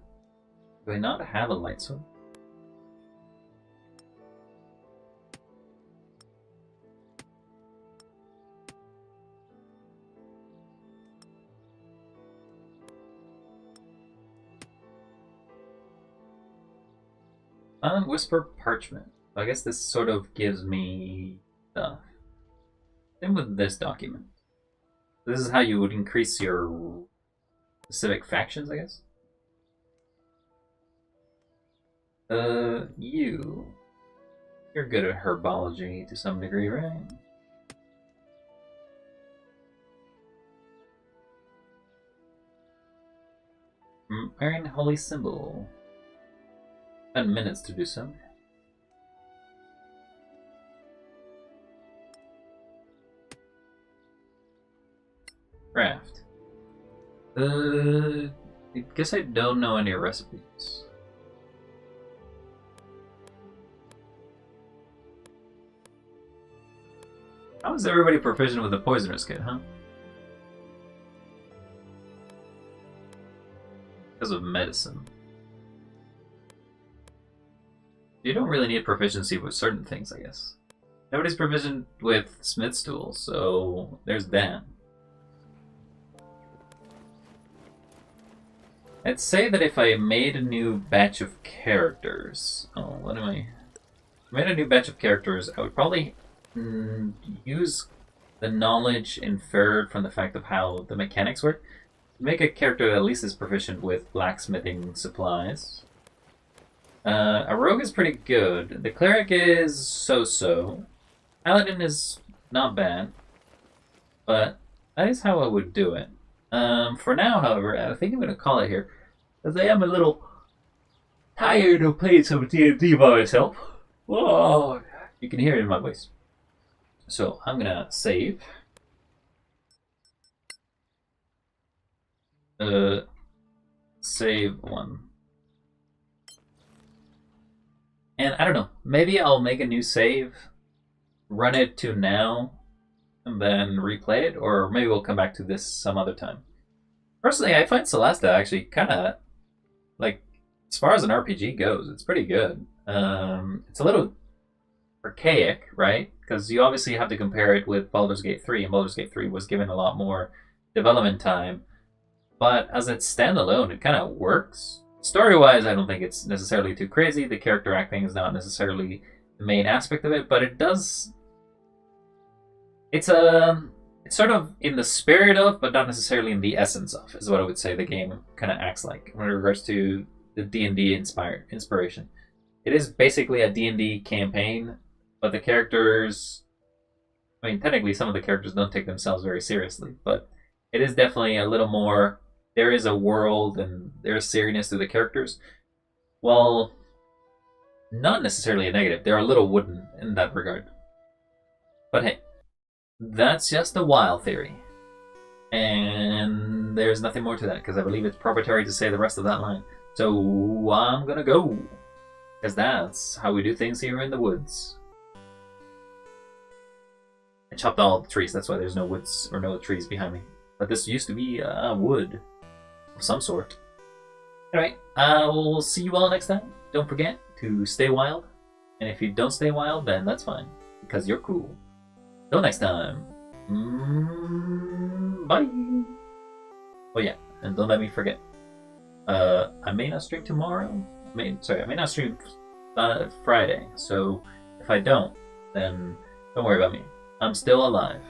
I not have a light sword? Whisper parchment. I guess this sort of gives me stuff. Same with this document. This is how you would increase your specific factions, I guess. You're good at herbology to some degree, right? Iron Holy Symbol. 10 minutes to do so. Craft. I guess I don't know any recipes. How is everybody proficient with the poisoner's kit, huh? Because of medicine. You don't really need proficiency with certain things, I guess. Nobody's proficient with smith's tools, so there's that. I'd say that if I made a new batch of characters... Oh, what am I... If I made a new batch of characters, I would probably use the knowledge inferred from the fact of how the mechanics work to make a character that at least is proficient with blacksmithing supplies. A rogue is pretty good. The cleric is so-so. Paladin is not bad. But that is how I would do it. For now, however, I think I'm going to call it here. Because I am a little tired of playing some D&D by myself. Whoa! You can hear it in my voice. So, I'm going to save. save one. And I don't know, maybe I'll make a new save, run it to now, and then replay it, or maybe we'll come back to this some other time. Personally, I find Solasta actually kind of, like, as far as an RPG goes, it's pretty good. It's a little archaic, right? Because you obviously have to compare it with Baldur's Gate 3, and Baldur's Gate 3 was given a lot more development time. But as it's standalone, it kind of works. Story-wise, I don't think it's necessarily too crazy. The character acting is not necessarily the main aspect of it, but it does... It's sort of in the spirit of, but not necessarily in the essence of, is what I would say the game kind of acts like in regards to the D&D inspiration. It is basically a D&D campaign, but the characters... I mean, technically some of the characters don't take themselves very seriously, but it is definitely a little more... There is a world and there's seriousness to the characters. Well, not necessarily a negative. They're a little wooden in that regard. But hey, that's just a wild theory. And there's nothing more to that, because I believe it's proprietary to say the rest of that line. So I'm gonna go, because that's how we do things here in the woods. I chopped all the trees, that's why there's no woods or no trees behind me. But this used to be a wood of some sort. Anyway, we'll see you all next time. Don't forget to stay wild. And if you don't stay wild, then that's fine, because you're cool. Till next time. Bye. Oh yeah, and don't let me forget. I may not stream tomorrow. I may not stream Friday. So if I don't, then don't worry about me. I'm still alive.